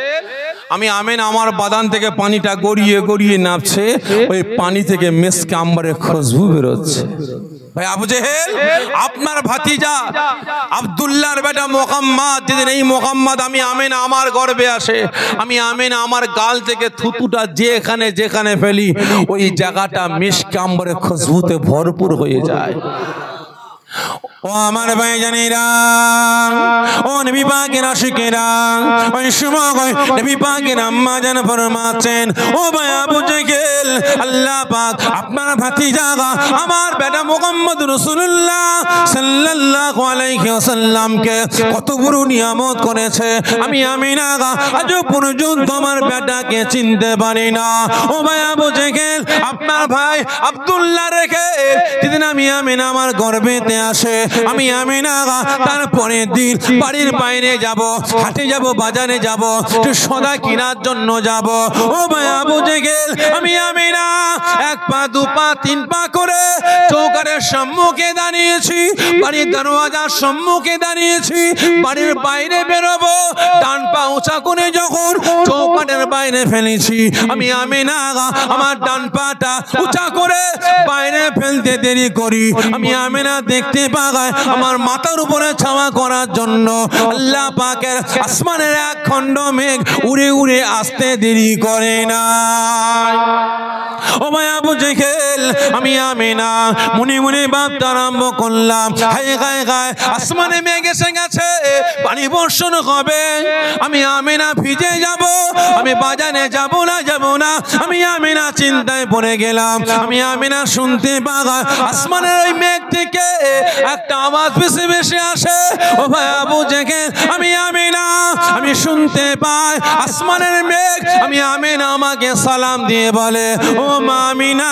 আমি আমেনা আমার বাদান থেকে পানিটা গড়িয়ে গড়িয়ে নামছে, ওই পানি থেকে মিসকে আম্বরের খুশবু বেরোচ্ছে। ভাই আবু জেহেল, আপনার ভাতিজা আব্দুল্লাহর বেটা মুহাম্মদ, যেদিন এই মুহাম্মদ আমি আমেনা আমার গর্ভে আসে, আমি আমেনা আমার গাল থেকে থুতুটা যেখানে যেখানে ফেলি, ওই জায়গাটা মিসকে আম্বরের খুশবুতে ভরপুর হয়ে যায়। ও আমার ভাইজানেরা, ও নবী পাকের আশিকেরা, ওই সময় নবী পাকের আম্মা জান ফরমাচ্ছেন, ও ভাই আবু জেহেল, আল্লাহ পাক আপনার ভাতিজা আমার বেটা মুহাম্মদ রাসূলুল্লাহ সাল্লাল্লাহু আলাইহি ওয়াসাল্লামকে কত বড় নিয়ামত করেছে, আমি আমিনা আজ পর্যন্ত আমার বেটাকে চিনতে পারি না। ও ভাই আবু জেহেল, আপনার ভাই আব্দুল্লাহ রেখে যেদিন আমি আমিনা আমার গর্ভেতে আসে, আমি আমিনা তারপরে দিন বাড়ির বাইরে যাব, হাটে যাব, বাজারে যাব, সদা কেনার জন্য যাব। ও ভাই আবু জেহেল, আমি আমিনা এক পা দু পা তিন পা করে চৌকারের সম্মুখে দাঁড়িয়েছি, বাড়ির দরওয়াজার সম্মুখে দাঁড়িয়েছি, বাড়ির বাইরে বেরোবো, ডান পা উঁচা করে যখন চৌকাটের বাইরে ফেলেছি, আমি আমিনা আমার ডান পাটা উঁচা করে বাইরে ফেলতে দেরি করি, আমি আমিনা দেখতে পাই আমার মাথার উপরে ছাওয়া করার জন্য আল্লাহ পাকের আসমানের এক খণ্ড মেঘ উড়ে উড়ে আসতে দেরি করে না। ও ভাই আবু জেহেল, আমি আমিনা মনে মনে ভাবতে আরম্ভ করলাম, হায় হায় হায়, আসমানে মেঘ এসে গেছে, পানি বর্ষণ হবে, আমি আমিনা ভিজে যাব, আমি বাজারে যাব না, আমি আমিনা চিন্তায় পড়ে গেলাম। আমি আমিনা শুনতে পাই আসমানের ওই মেঘ থেকে একটা আওয়াজ ভেসে ভেসে আসে, ও ভাই আবু জেহেল, আমি আমিনা আমি শুনতে পাই আসমানের মেঘ, আমি আমিনা আমাকে সালাম দিয়ে বলে, ও মা আমিনা,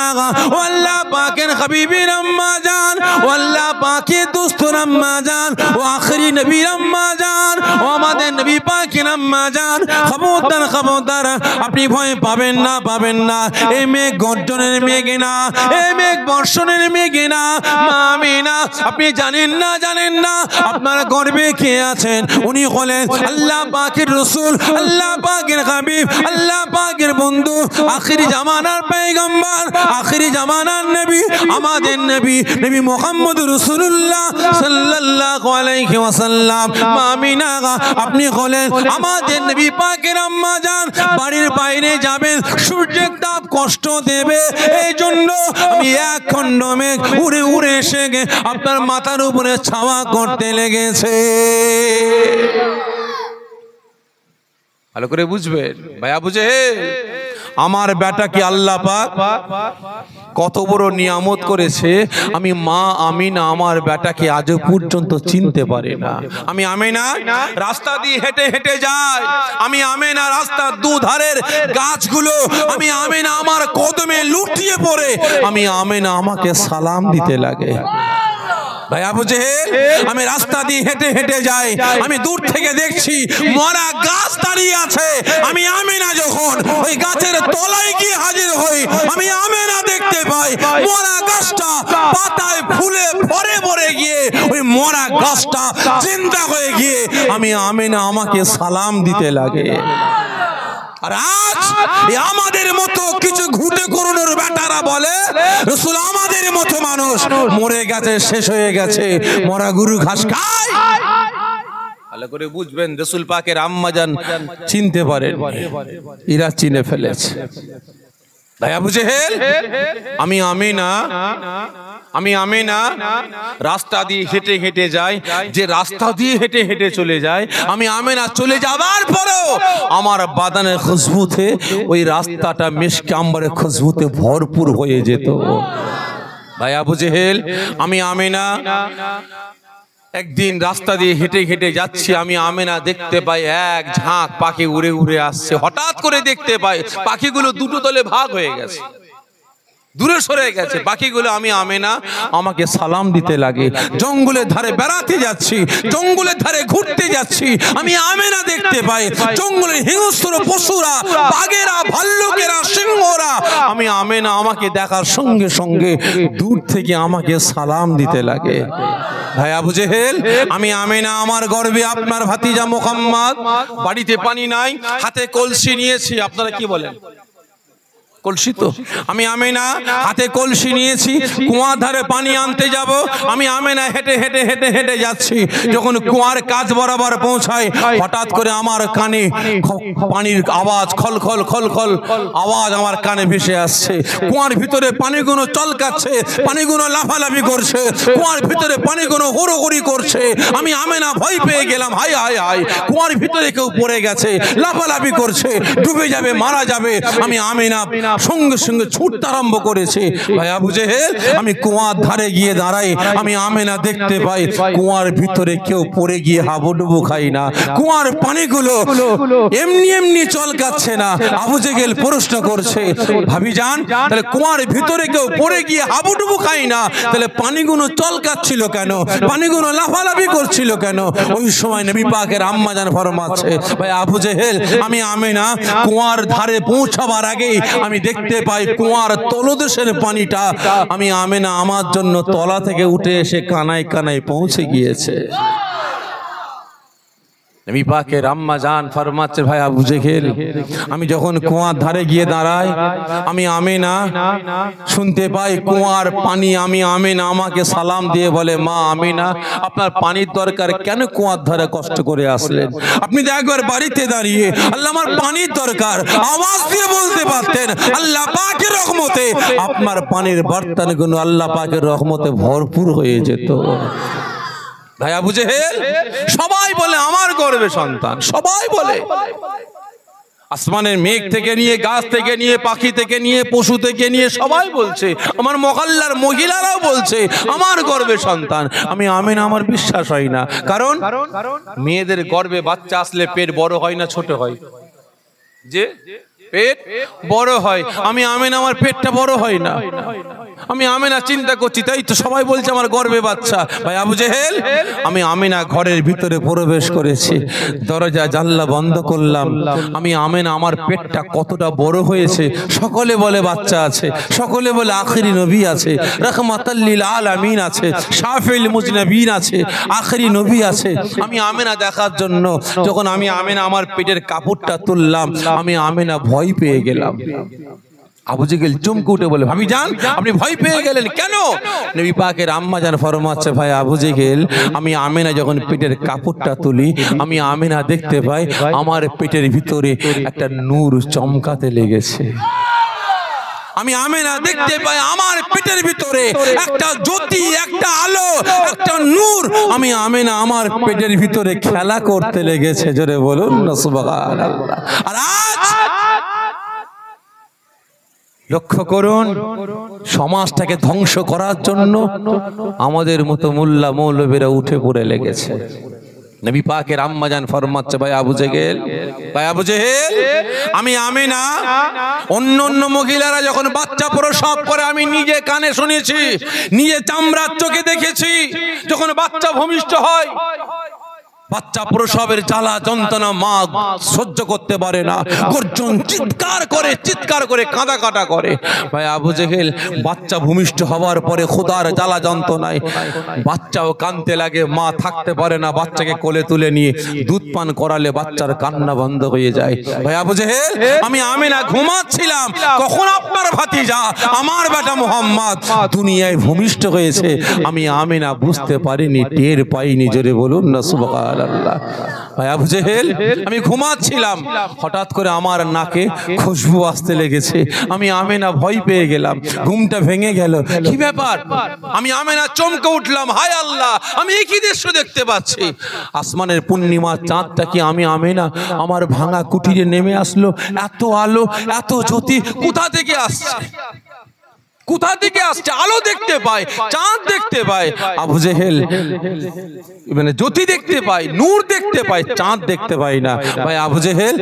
ও আল্লাহ পাকের হাবিবের আম্মা জান, ও আল্লাহ পাকের দোস্তের আম্মা জান, ও আখরি নবীর আম্মা জান, ও আমাদের নবী পাকের আম্মা জান, খবরদার খবরদার, আপনি ভয় পাবেন না, এই মেঘ গর্জনের মেঘ না, এই মেঘ বর্ষণের মেঘ না। মা আমিনা, আপনি জানেন না আপনার গর্ভে কে আছেন, উনি হলেন আল্লাহ পাকের রাসূল, আল্লাহ পাকের হাবিব, আল্লাহ পাকের বন্ধু, আখিরি জামানার পয়গম্বর, আখিরি জামানার নবী, আমাদের নবী মুহাম্মদ রাসূলুল্লাহ সাল্লাল্লাহু আলাইহি ওয়াসাল্লাম। মা আমিনা, আপনি হলেন আমাদের নবী পাকের আম্মা জান, বাড়ির বাইরে যাবেন, সূর্যের তাপ কষ্ট দেবে, এই জন্য আমি এক খণ্ড মেঘ উড়ে উড়ে এসে আপনার মাথার উপরে ছাওয়া করতে লেগেছে। ভালো করে বুঝবেন ভাইয়া, বুঝে আমার বেটাকে আল্লাহ পাক কত বড় নিয়ামত করেছে, আমি মা আমিনা আমার বেটাকে আজও পর্যন্ত চিনতে পারে না। আমি আমিনা রাস্তা দিয়ে হেঁটে হেঁটে যাই, আমি আমিনা রাস্তার দুধারের গাছগুলো, আমি আমিনা আমার কদমে লুটিয়ে পড়ে, আমি আমিনা আমাকে সালাম দিতে লাগে। ভাই আবু জেহেল, আমি রাস্তা দিয়ে হেঁটে হেঁটে যাই, আমি দূর থেকে দেখছি মরা গাছ দাঁড়িয়ে আছে, আমি আমিনা যখন ওই গাছের তলায় গিয়ে হাজির হই, আমি আমিনা দেখতে পাই মরা গাছটা পাতায় ফুলে ভরে ভরে গিয়ে ওই মরা গাছটা জিন্দা হয়ে গিয়ে আমি আমিনা আমাকে সালাম দিতে লাগে। আর আজ আমাদের মতো কিছু ঘুটে করুণের বেটারা বলে রাসূল আমাদের মতো মানুষ মরে গেছে, শেষ হয়ে গেছে, মরা গরু ঘাস খায়। ভালো করে বুঝবেন, রাসূল পাকের আম্মা জান চিনতে পারেন, এরা চিনে ফেলেছে। ভাই আবু জেহেল, আমি আমিনা রাস্তা দিয়ে হেঁটে হেঁটে যাই, যে রাস্তা দিয়ে হেঁটে হেঁটে চলে যায়, আমি আমিনা চলে যাবার পরেও আমার বাদানের খুশবুতে ওই রাস্তাটা মিশকে আম্বরের খুশবুতে ভরপুর হয়ে যেত। ভাই আবু জেহেল, আমি আমিনা একদিন রাস্তা দিয়ে হেঁটে হেঁটে যাচ্ছি, আমি আমিনা দেখতে পাই এক ঝাঁক পাখি উড়ে উড়ে আসছে। হঠাৎ করে দেখতে পাই পাখিগুলো দুটো দলে ভাগ হয়ে গেছে। দূরে সরে গেছে। বাকিগুলো আমি আমেনা আমাকে সালাম দিতে লাগে। জঙ্গলের ধারে বেড়াতে যাচ্ছি, জঙ্গলের ধারে ঘুরতে যাচ্ছি, আমি আমেনা দেখতে পাই জঙ্গলের হিংস্র পশুরা, বাঘেরা, ভাল্লুকেরা, সিংহরা, আমি আমেনা আমাকে দেখার সঙ্গে সঙ্গে দূর থেকে আমাকে সালাম দিতে লাগে। ভাই আবু জেহেল, আমি আমেনা আমার গর্বে আপনার ভাতিজা মুহাম্মদ। বাড়িতে পানি নাই, হাতে কলসি নিয়েছি। আপনারা কি বলেন? কলসি তো। আমি আমেনা হাতে কলসি নিয়েছি, কুয়ার ধারে পানি আনতে যাব। আমি আমেনা হেঁটে হেঁটে হেঁটে হেঁটে যাচ্ছি। যখন কুয়ার কাজ বরাবর পৌঁছায়, হঠাৎ করে আমার কানে পানির আওয়াজ, খল খল খল খল আওয়াজ আমার কানে ভেসে আসছে। কুয়ার ভিতরে পানিগুলো চলকাচ্ছে, পানিগুলো লাফালাফি করছে, কুয়ার ভিতরে পানিগুলো হুড়োহুড়ি করছে। আমি আমেনা ভয় পেয়ে গেলাম, হায় হায় হায়, কুয়ার ভিতরে কেউ পড়ে গেছে, লাফালাফি করছে, ডুবে যাবে, মারা যাবে। আমি আমেনা সঙ্গে সঙ্গে ছুটতে আরম্ভ করেছে। ভাই আবু জেহেল, আমি কুয়ার ধারে গিয়ে দাঁড়াই, আমি আমেনা দেখতে পাই কুয়ার ভিতরে কেউ পড়ে গিয়ে হাবুডুবু খাই না। কুয়ার পানিগুলো এমনি এমনি চলকাচ্ছে না। আবু জেহেল প্রশ্ন করছে, ভাবিজান, তাহলে কুয়ার ভিতরে কেউ পড়ে গিয়ে হাবুডুবু খাই না, তাহলে পানিগুলো চলকাচ্ছিল কেন, পানিগুলো লাফালাফি করছিল কেন? ওই সময় নবী পাকের আম্মা জান ফরমাচ্ছে, ভাই আবু জেহেল, আমি আমেনা কুয়ার ধারে পৌঁছাবার আগেই আমি দেখতে পাই কুয়ার তলদেশের পানিটা আমি আমেনা আমার জন্য তলা থেকে উঠে এসে কানায় কানায় পৌঁছে গিয়েছে। নবী পাকের আম্মা জান ফরমাচ্ছে, ভাই আবু জেহেল, আমি যখন কুয়ার ধারে গিয়ে দাঁড়াই, আমি আমেনা শুনতে পাই কুয়ার পানি, আমি আমেনা আমাকে সালাম দিয়ে বলে, মা আমেনা, আপনার পানির দরকার, কেন কুয়ার ধারে কষ্ট করে আসলেন? আপনি তো একবার বাড়িতে দাঁড়িয়ে আল্লাহ আমার পানির দরকার আওয়াজ দিয়ে বলতে পারতেন। আল্লাহ পাকের রহমতে আপনার পানির বর্তনগুলো আল্লাহ পাকের রহমতে ভরপুর হয়ে যেত। ভাই আবু জেহেল, সবাই বলে আমার গর্বে সন্তান, সবাই বলে, আসমানের মেঘ থেকে নিয়ে, গাছ থেকে নিয়ে, পাখি থেকে নিয়ে, পশু থেকে নিয়ে সবাই বলছে, আমার মহল্লার মহিলারাও বলছে আমার গর্বে সন্তান। আমি আমেনা আমার বিশ্বাস হয় না। কারণ মেয়েদের গর্বে বাচ্চা আসলে পেট বড় হয় না ছোট হয়? যে পেট বড় হয়, আমি আমেনা আমার পেটটা বড় হয় না। আমি আমেনা চিন্তা করছি, তাই তো সবাই বলছে আমার গর্বে বাচ্চা। ভাই আবু জেহেল, আমি আমেনা ঘরের ভিতরে প্রবেশ করেছি, দরজা জানলা বন্ধ করলাম। আমি আমেনা আমার পেটটা কতটা বড় হয়েছে, সকলে বলে বাচ্চা আছে, সকলে বলে আখিরি নবী আছে, রাহমাতাল লিল আলামিন আছে, শাফিউল মুজনাবিন আছে, আখিরি নবী আছে। আমি আমেনা দেখার জন্য যখন আমি আমেনা আমার পেটের কাপড়টা তুললাম, আমি আমেনা ভয় পেয়ে গেলাম। আবু জেহেল চমকে উঠে বলে, ভাবি জান, আপনি ভয় পেয়ে গেলেন কেন? নবী পাকের আম্মা জান ফরমাচ্ছে, ভাই আবু জেহেল, আমি আমেনা যখন পেটের কাপড়টা তুলি, আমি আমেনা দেখতে পাই আমার পেটের ভিতরে একটা নূর চমকাতে লেগেছে। আমি আমেনা দেখতে পাই আমার পেটের ভিতরে একটা জ্যোতি, একটা আলো, একটা নূর, আমি আমেনা আমার পেটের ভিতরে খেলা করতে লেগেছে। জোরে বলুন না সুবহানাল্লাহ। আর আজ লক্ষ্য করুন, সমাজটাকে ধ্বংস করার জন্য আমাদের মতো মোল্লা মৌলবীরা উঠে পড়ে লেগেছে। নবী পাকের আম্মা জান ফরমাচ্ছে, ভাই আবু জেহেল, ভাই আবু জেহেল, আমি আমেনা অন্য অন্য মহিলারা যখন বাচ্চা প্রসব করে আমি নিজে কানে শুনেছি, নিজে চামড়ার চোখে দেখেছি, যখন বাচ্চা ভূমিষ্ঠ হয়, বাচ্চা প্রসবের জ্বালা যন্ত্রণা মা সহ্য করতে পারে না, গর্জন চিৎকার করে কাঁদা কাটা করে। ভাই আবু জেহেল, বাচ্চা ভূমিষ্ঠ হওয়ার পরে খোদার জ্বালা যন্ত্রণায় বাচ্চাও কাঁদতে লাগে, মা থাকতে পারে না, বাচ্চাকে কোলে তুলে নিয়ে দুধ পান করালে বাচ্চার কান্না বন্ধ হয়ে যায়। ভাই আবু জেহেল, আমি আমেনা ঘুমাচ্ছিলাম, কখন আপনার ভাতিজা আমার বেটা মুহাম্মদ দুনিয়ায় ভূমিষ্ঠ হয়েছে আমি আমেনা বুঝতে পারিনি, টের পাইনি। জোরে বলুন না সুবহানাল্লাহ। ভাই আবু জেহেল, আমি ঘুমাচ্ছিলাম, হঠাৎ করে আমার নাকে খুশবু আসতে লেগেছে, আমি আমেনা ভয় পেয়ে গেলাম, ঘুমটা ভেঙে গেল। কি ব্যাপার? আমি আমেনা চমকে উঠলাম, হায় আল্লাহ, আমি একই দৃশ্য দেখতে পাচ্ছি। আসমানের পূর্ণিমা চাঁদটা কি আমি আমেনা আমার ভাঙা কুটিরে নেমে আসলো? এত আলো, এত জ্যোতি কোথা থেকে আসছে? কোথা থেকে আসছে? আলো দেখতে পায়, চাঁদ দেখতে পায়। আবু জেহেল মানে জ্যোতি দেখতে পায়, নূর দেখতে পায়, চাঁদ দেখতে পায় না। ভাই আবু জেহেল,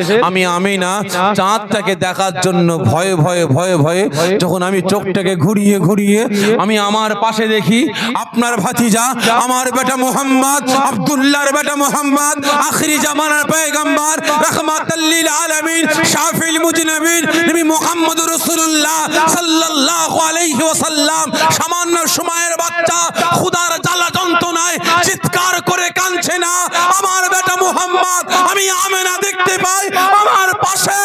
আমি না চাঁদটাকে দেখার জন্য ভয়ে ভয়ে ভয়ে ভয়ে যখন আমি চোখটাকে ঘুরিয়ে ঘুরিয়ে আমি আমার পাশে দেখি আপনার ভাতিজা, আমার বেটা মুহাম্মদ, আব্দুল্লাহর বেটা মুহাম্মদ, আখিরি জামানার পয়গম্বর, রাহমাতাল লিল আলামিন, শাফিউল মুজনিবিন, নবী মুহাম্মদুর রাসূলুল্লাহ সাল্লাল্লাহু আলাইহি ওয়াসাল্লাম সামান্য সময়ের বাচ্চা খোদার জ্বালা যন্ত্রণায় চিৎকার করে কাঁদছে না। আমার বেটা মুহাম্মদ, আমি আমেনা দেখতে পাই আমার পাশে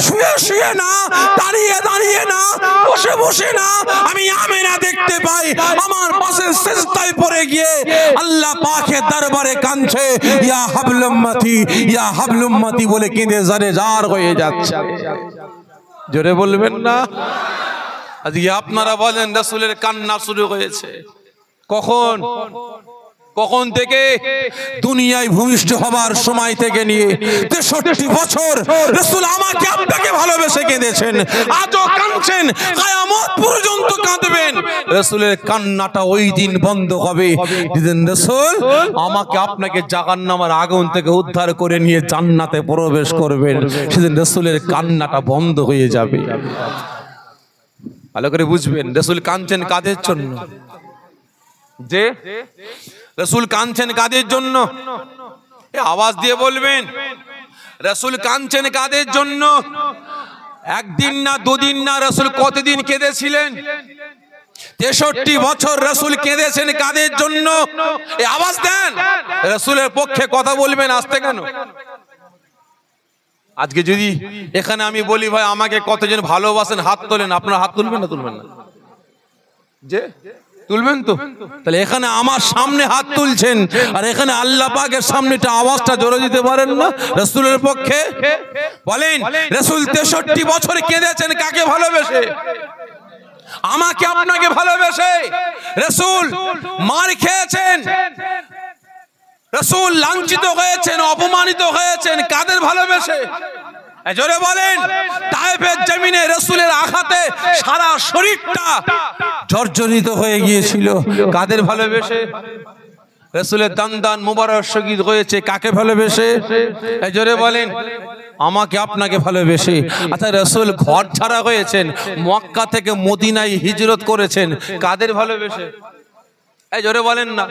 শুয়ে শুয়ে না, দাঁড়িয়ে দাঁড়িয়ে না, বসে বসে না, আমি আমেনা দেখতে পাই আমার পাশে সিজদায় পড়ে গিয়ে আল্লাহ পাকের দরবারে কাঁদছে, ইয়া হাবল উম্মতি, ইয়া হাবল উম্মতি বলে কেঁদে জারে জার হয়ে যাচ্ছে। জোরে বলবেন না? আজকে আপনারা বলেন রাসূলের কান্না শুরু হয়েছে কখন? কখন থেকে? দুনিয়ায় ভূমিষ্ঠ হবার সময় থেকে নিয়ে 63 বছর রাসূল আমাকে আপনাকে ভালোবেসে কেঁদেছেন, আজও কাঁদছেন, কিয়ামত পর্যন্ত কাঁদবেন। রাসূলের কান্নাটা ওই দিন বন্ধ হবে যেদিন রাসূল আমাকে আপনাকে জাহান্নামের আগুন থেকে উদ্ধার করে নিয়ে জান্নাতে প্রবেশ করবেন। সেদিন রাসূলের কান্নাটা বন্ধ হয়ে যাবে। ভালো করে বুঝবেন, রাসূল কাঁদছেন কাদের জন্য? যে রাসূল কাঁদছেন কাদের জন্য? আওয়াজ দিয়ে বলবেন, রাসূল কাঁদছেন কাদের জন্য? একদিন না, দুদিন না, রাসূল কতদিন কেঁদেছিলেন? 63 বছর রাসূল কেঁদেছেন কাদের জন্য? এই আওয়াজ দেন, রাসূলের পক্ষে কথা বলবেন। আসতে কেন? আজকে যদি এখানে আমি বলি ভাই আমাকে কতজন ভালোবাসেন হাত তোলেন, আপনারা হাত তুলবেন না? তুলবেন না? যে তুলবেন তো? তাহলে এখানে আমার সামনে হাত তুলছেন আর এখানে আল্লাহ পাকের সামনেটা আওয়াজটা জোরে দিতে পারেন না রাসূলের পক্ষে? বলেন, রাসূল 63 বছর কেঁদেছেন কাকে ভালোবেসে? আমাকে আপনাকে ভালোবেসে। রাসূল মার খেয়েছেন, রাসূল লাঞ্ছিত হয়েছেন, অপমানিত হয়েছেন, কাদের ভালোবেসে? জোরে বলেন। তায়েফের জমিনে রাসূলের আঘাতে সারা শরীরটা জর্জরিত হয়ে গিয়েছিল, কাদের ভালোবেসে? রাসূলের দান মুবারক শহীদ হয়েছে, কাকে ভালোবেসে? জোরে বলেন। আমাকে আপনাকে ভালোবেসে। আচ্ছা, রাসূল ঘর ছাড়া হয়েছেন, মক্কা থেকে মদিনায় হিজরত করেছেন, কাদের ভালোবেসে? এই জোরে বলেন না।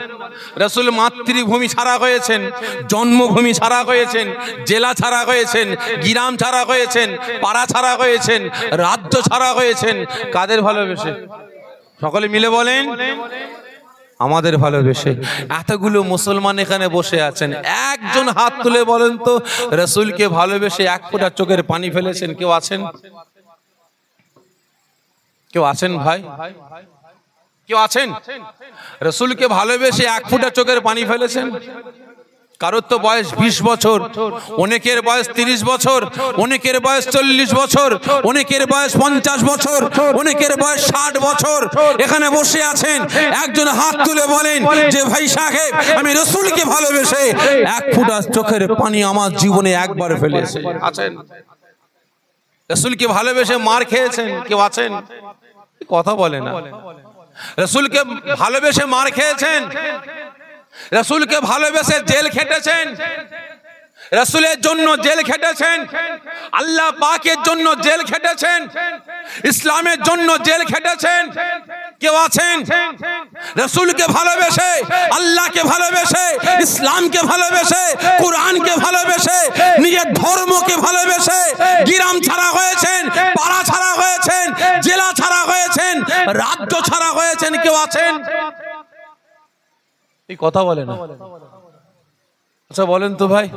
রাসূল মাতৃভূমি ছাড়া হয়েছেন, জন্মভূমি ছাড়া হয়েছেন, জেলা ছাড়া হয়েছেন, গ্রাম ছাড়া হয়েছেন, পাড়া ছাড়া হয়েছেন, রাজ্য ছাড়া হয়েছেন, কাদের ভালোবেসে? সকলে মিলে বলেন, আমাদের ভালোবেসে। এতগুলো মুসলমান এখানে বসে আছেন, একজন হাত তুলে বলেন তো রাসূলকে ভালোবেসে এক ফোঁটা চোখের পানি ফেলেছেন? কেউ আছেন? কেউ আছেন ভাই? কেউ আছেন রাসূলকে ভালোবেসে এক ফোঁটা চোখের পানি ফেলেছেন? কারোর তো বয়স 20 বছর, অনেকের বয়স 30 বছর, অনেকের বয়স 40 বছর, অনেকের বয়স 50 বছর, অনেকের বয়স 60 বছর এখানে বসে আছেন। একজন হাত তুলে বলেন যে ভাই সাহেব, আমি রাসূলকে ভালোবেসে এক ফোঁটা চোখের পানি আমার জীবনে একবার ফেলেছি। আছেন? রাসূলকে ভালোবেসে মার খেয়েছেন? কেউ আছেন? কথা বলে না। রাসূলকে ভালোবেসে মার খেয়েছেন, রাসূলকে ভালোবেসে জেল খেটেছেন, রাসূলের জন্য জেল খেটেছেন, আল্লাহ পাকের জন্য জেল খেটেছেন, ইসলামের জন্য জেল খেটেছেন। কেউ আছেন রাসূলকে ভালোবেসে, আল্লাহকে ভালোবেসে, ইসলামকে ভালোবেসে, কোরআনকে ভালোবেসে, নিজের ধর্মকে ভালোবেসে গ্রাম ছাড়া হয়েছেন, পাড়া ছাড়া হয়েছেন, জেলা ছাড়া হয়েছেন, রাজ্য ছাড়া হয়েছেন? কেউ আছেন? এই কথা বলে না। আচ্ছা বলেন তো ভাই,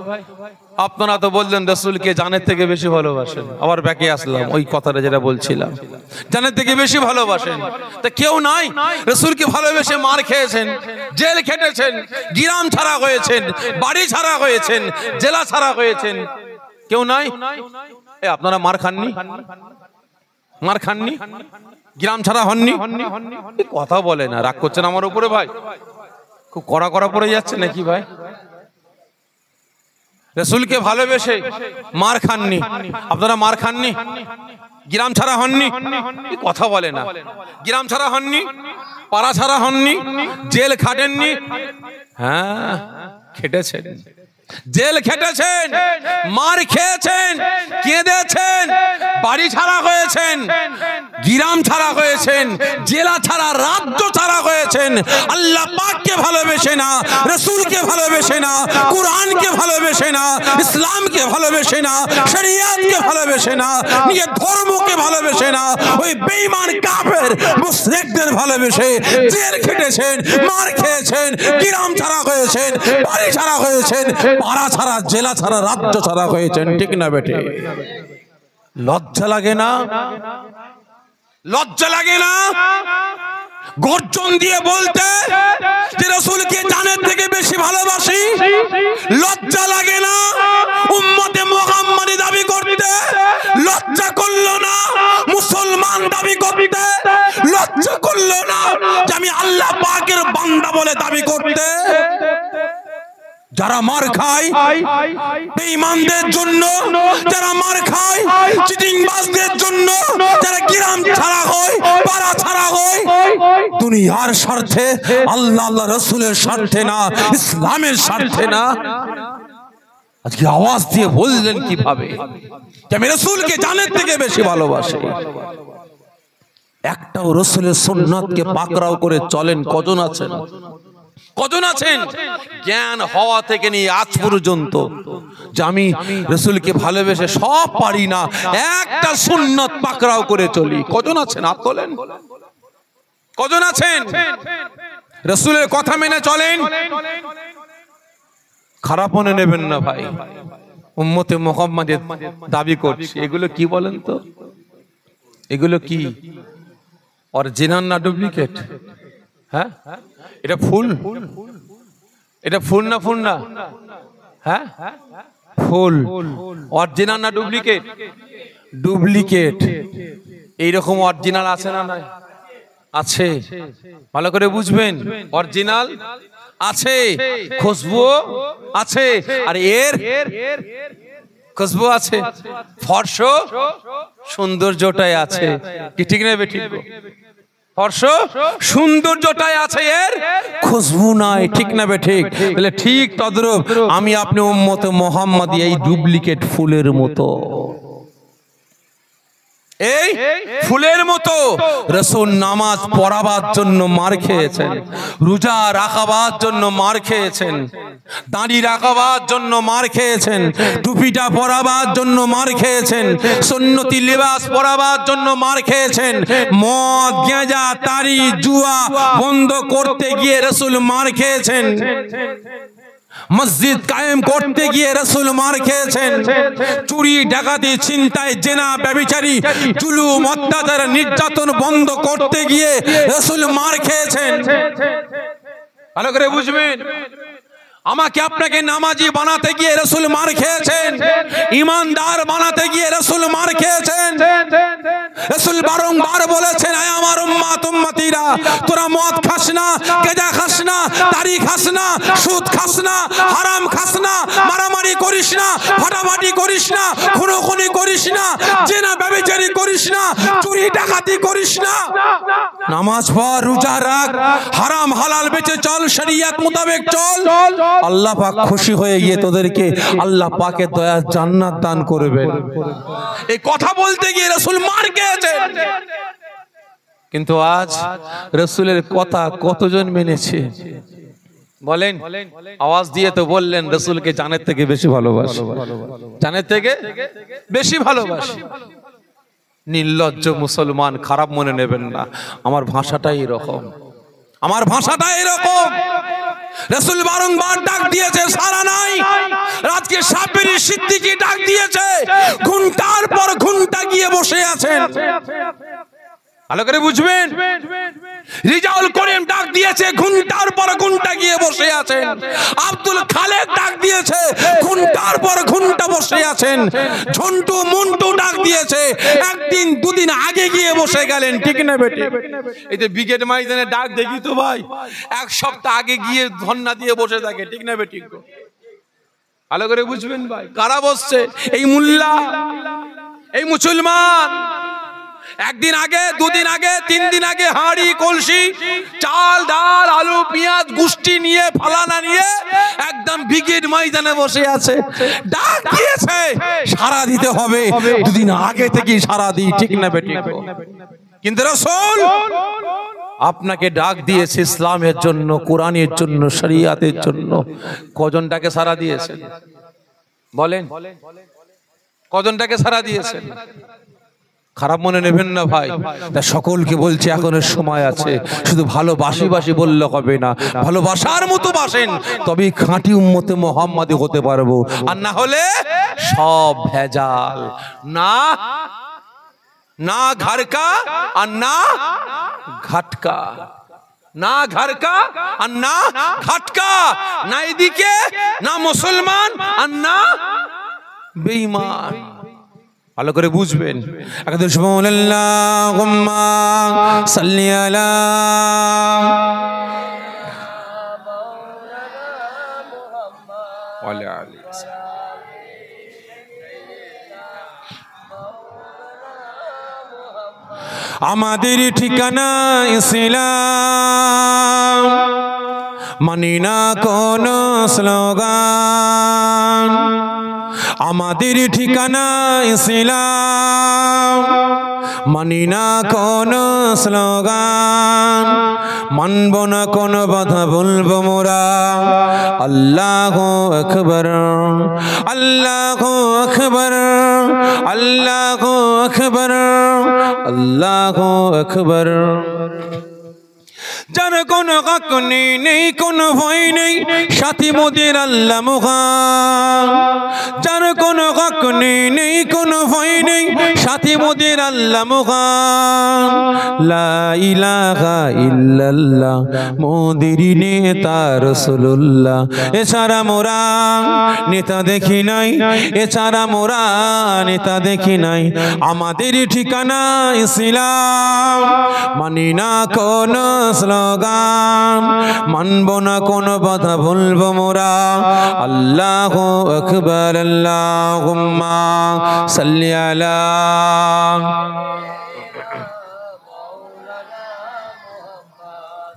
আপনারা তো বললেন রাসূলকে জানের থেকে বেশি ভালোবাসেন, আবার ব্যাকে আসলাম ওই কথাটা যেটা বলছিলাম, জানের থেকে বেশি ভালোবাসেন। তা কেউ নাই রাসূলকে ভালোবেসে মার খেয়েছেন, জেল খেটেছেন, গ্রাম ছাড়া হয়েছেন, বাড়ি ছাড়া হয়েছেন, জেলা ছাড়া হয়েছেন? কেউ নাই? আপনারা মার খাননি? মার খাননি? গ্রাম ছাড়া হননি? কথা বলে না, রাগ করছেন আমার উপরে ভাই? খুব কড়া কড়া পড়ে যাচ্ছে নাকি ভাই? রসুলকে ভালোবেসে মার খাননি, আপনারা মার খাননি, গ্রাম ছাড়া হননি, কথা বলে না, গ্রাম ছাড়া হননি, পাড়া ছাড়া হননি, জেল খাটেননি, হ্যাঁ খেটেছেন, জেল খেটেছেন, মার খেয়েছেন, কেঁদেছেন, বাড়ি ছাড়া হয়েছেন, গ্রাম ছাড়া হয়েছেন, জেলা ছাড়া, রাজ্য ছাড়া হয়েছেন। আল্লাহ পাককে ভালোবেসে না, রসুলকে ভালোবেসে না, কোরআনকে ভালোবেসে না, ইসলামকে ভালোবেসে না, শরিয়াতকে ভালোবেসে না, নিজের ধর্মকে ভালোবেসে না, ওই বেঈমান কাফের মুশরিকদের ভালোবেসে জেল খেটেছেন, মার খেয়েছেন, গ্রাম ছাড়া হয়েছেন, বাড়ি ছাড়া হয়েছেন, পাড়া ছাড়া, জেলা ছাড়া, রাজ্য ছাড়া হয়েছেন। ঠিক না বেটে? লজ্জা লাগে না? লজ্জা লাগে না গর্জন দিয়ে বলতে যে রাসূলকে জানের থেকে বেশি ভালোবাসি? লজ্জা লাগে না উম্মতে মুহাম্মাদি দাবি করতে? লজ্জা করলো না মুসলমান দাবি করতে? লজ্জা করলো না যে আমি আল্লাহ পাকের বান্দা বলে দাবি করতে? যারা মার খায় বেঈমানদের জন্য, যারা মার খায় চিটিংবাজদের জন্য, যারা গ্রাম ছাড়া হয়, পাড়া ছাড়া হয়, দুনিয়ার স্বার্থে, আল্লাহ আল্লাহ রাসূলের স্বার্থে না, ইসলামের স্বার্থে না, আজকে আওয়াজ দিয়ে বললেন কিভাবে যে আমি রাসূলকে জানের থেকে বেশি ভালোবাসি? একটাও রাসূলের সুন্নাতকে পাকড়াও করে চলেন কজন আছেন? কজন আছেন জ্ঞান হওয়া থেকে নিয়ে আজ পর্যন্ত যে আমি রাসূলকে ভালোবেসে সব পারি না, একটা সুন্নাত পাকড়াও করে চলি? কজন আছেন? হাত তোলেন। কজন আছেন রাসূলের কথা মেনে চলেন? খারাপ মনে নেবেন না ভাই, উম্মতে মুহাম্মাদের দাবি করছি, এগুলো কি বলেন তো? এগুলো কি অরিজিনাল না ডুপ্লিকেট? হ্যাঁ, এটা ফুল, এটা ফুল না ফুল না? হ্যাঁ ফুল। অরিজিনাল না ডুপ্লিকেট? ডুপ্লিকেট। এইরকম অরিজিনাল আছে না? নাই? আছে, ভালো করে বুঝবেন। অরিজিনাল আছে, খুশবু আছে, আর এর খুশবু আছে, ফর্শ সৌন্দর্যটাই আছে। কি ঠিক না বেঠিক? ফর্শ সৌন্দর্যটাই আছে, এর খুশবু নাই। ঠিক না বেঠিক? তাহলে ঠিক তদ্রূপ আমি আপনি উম্মতে মুহাম্মাদি এই ডুপ্লিকেট ফুলের মতো, এই ফুলের মতো। রাসূল নামাজ পড়াবার জন্য মার খেয়েছেন, রোজা রাখাবার জন্য মার খেয়েছেন, দাড়ি রাখাবার জন্য মার খেয়েছেন, টুপিটা পরাবার জন্য মার খেয়েছেন, সুন্নতি লিবাস পরাবার জন্য মার খেয়েছেন, মদ গাঁজা তারি জুয়া বন্ধ করতে গিয়ে রাসূল মার খেয়েছেন, মসজিদ কায়েম করতে গিয়ে রাসূল মার খেয়েছেন, চুরি ডাকাতি ছিনতাই জেনা ব্যভিচারী জুলুম অত্যাচার নির্যাতন বন্ধ করতে গিয়ে রাসূল মার খেয়েছেন। ভালো করে বুঝবেন। আমাকে আপনাকে নামাজি বানাতে গিয়ে রাসূল মার খেয়েছেন, ঈমানদার বানাতে গিয়ে রাসূল মার খেয়েছেন। রাসূল বারংবার বলেছেন, আয় আমার উম্মত উম্মতিরা, তোরা মদ খাস না, গাঁজা খাস না, তারি খাস না, সুদ খাস না, হারাম খাস না, মারামারি করিস না, ফাটাফাটি করিস না, খুনোখুনি করিস না, জেনা ব্যভিচারী করিস না, চুরি ডাকাতি করিস না, নামাজ পড়, রোজা রাখ, হারাম হালাল বেঁচে চল, শরীয়ত মোতাবেক চল, আল্লাহ পাক খুশি হয়ে গিয়ে তোদেরকে আল্লাহ পাকের দয়ার জান্নাত দান করবেন। এই কথা বলতে গিয়ে রাসূল মার খেয়েছেন। কিন্তু আজ রাসূলের কথা কতজন মেনেছে বলেন? আওয়াজ দিয়ে তো বললেন রাসূলকে জানের থেকে বেশি ভালোবাসি, জানের থেকে বেশি ভালোবাসি। নির্লজ্জ মুসলমান, খারাপ মনে নেবেন না, আমার ভাষাটাই এরকম, আমার ভাষাটা এরকম। রাসূল বারংবার ডাক দিয়েছে, সারা নাই। আজকে সাব্বির সিদ্দিকী ডাক দিয়েছে, ঘন্টার পর ঘন্টা গিয়ে বসে আছেন। ভালো করে বুঝবেন। রিজাউল করিম ডাক দিয়েছে, ঘন্টার পর ঘন্টা গিয়ে বসে আছেন। আব্দুল খালেক ডাক দিয়েছে, ঘন্টার পর ঘন্টা বসে আছেন। ঝন্টু মন্টু ডাক দিয়েছে, একদিন দুদিন আগে গিয়ে বসে গেলেন। ঠিক না বেটি? এই যে ব্রিগেড ময়দানে ডাক দেখি তো ভাই, এক সপ্তাহ আগে গিয়ে ধন্না দিয়ে বসে থাকে। ঠিক না বেটি? ভালো করে বুঝবেন ভাই, কারা বসছে? এই মুল্লা, এই মুসলমান। একদিন আগে, দুদিন আগে, 3 দিন আগে হাঁড়ি কলসি চাল ডাল আলু পেঁয়াজ গুষ্টি নিয়ে ফালানা নিয়ে একদম ব্রিগেড ময়দানে বসে আছে। ডাক দিয়েছে সারা দিতে হবে, 2 দিন আগে থেকে সারা দিই, ঠিক না বেটি? কিন্তু রাসূল আপনাকে ডাক দিয়েছে ইসলামের জন্য, কোরআনের জন্য, শরীয়তের জন্য। কজনটাকে সারা দিয়েছেন বলেন? কজনটাকে সারা দিয়েছেন? খারাপ মনে নেবেন না ভাই, তা সকলকে বলছে এখনো সময় আছে। শুধু ভালোবাসি বাসি বললে হবে না, ভালোবাসার মতো বাসেন, তবেই খাঁটি উম্মতে মুহাম্মাদি হতে পারবো। আর না হলে সব ভেজাল। না না ঘরকা আর না ঘাটকা, না ঘরকা আর না ঘাটকা, না এদিকে না মুসলমান আর না বেঈমান। ভালো করে বুঝবেন। একদম আল্লাহুম্মা সাল্লি আলা ওয়া আলি আমাদের ঠিকানা ইসলাম, মানি না কোন স্লোগান। আমাদের ঠিকানা ইসলাম, মানি না কোন স্লোগান। মানব না কোন বাধা, বলবো মোরা আল্লাহু আকবার, আল্লাহু আকবার, আল্লাহু আকবার, আল্লাহু আকবার। যার কোনো হক নেই, কোনো ভয় নেই, সাথী মোদের আল্লাহ মহান। যার কোনো হক নেই, কোনো ভয় নেই, সাথী মোদের আল্লাহ মহান। লা ইলাহা ইল্লাল্লাহ, মোদের নেতা রাসূলুল্লাহ। এছাড়া মোরা নেতা দেখি নাই, এছাড়া মোরা নেতা দেখি নাই। আমাদের ঠিকানা ইসলাম, মানি না কোন স্লোগান, মানব না কোন বাধা, বলবো মোরা আল্লাহু আকবার, আল্লাহুম্মা সাল্লি আলা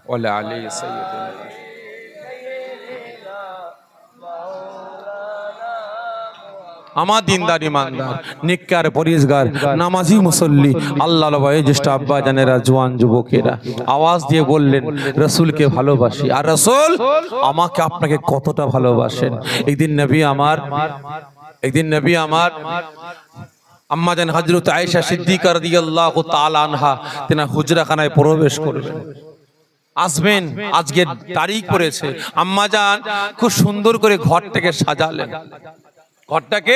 ওয়া আলি সাইয়্যিদিনা। আমার দিনদার ইমানদার নেককার পরিজগার নামাজি মুসল্লি আল্লাহর ভয়ে জ্যেষ্ঠ আব্বা জানেরা, জওয়ান যুবকেরা আওয়াজ দিয়ে বললেন রাসূলকে ভালোবাসি। আর রাসূল আমাকে আপনাকে কতটা ভালোবাসেন। একদিন নবী আমার আম্মা জান হযরত আয়েশা সিদ্দিকা রাদিয়াল্লাহু তাআলা আনহা তিনি হুজরাখানায় প্রবেশ করবেন, আসবেন। আজকে তারিখ পড়েছে। আম্মা জান খুব সুন্দর করে ঘরটাকে সাজালেন, ঘরটাকে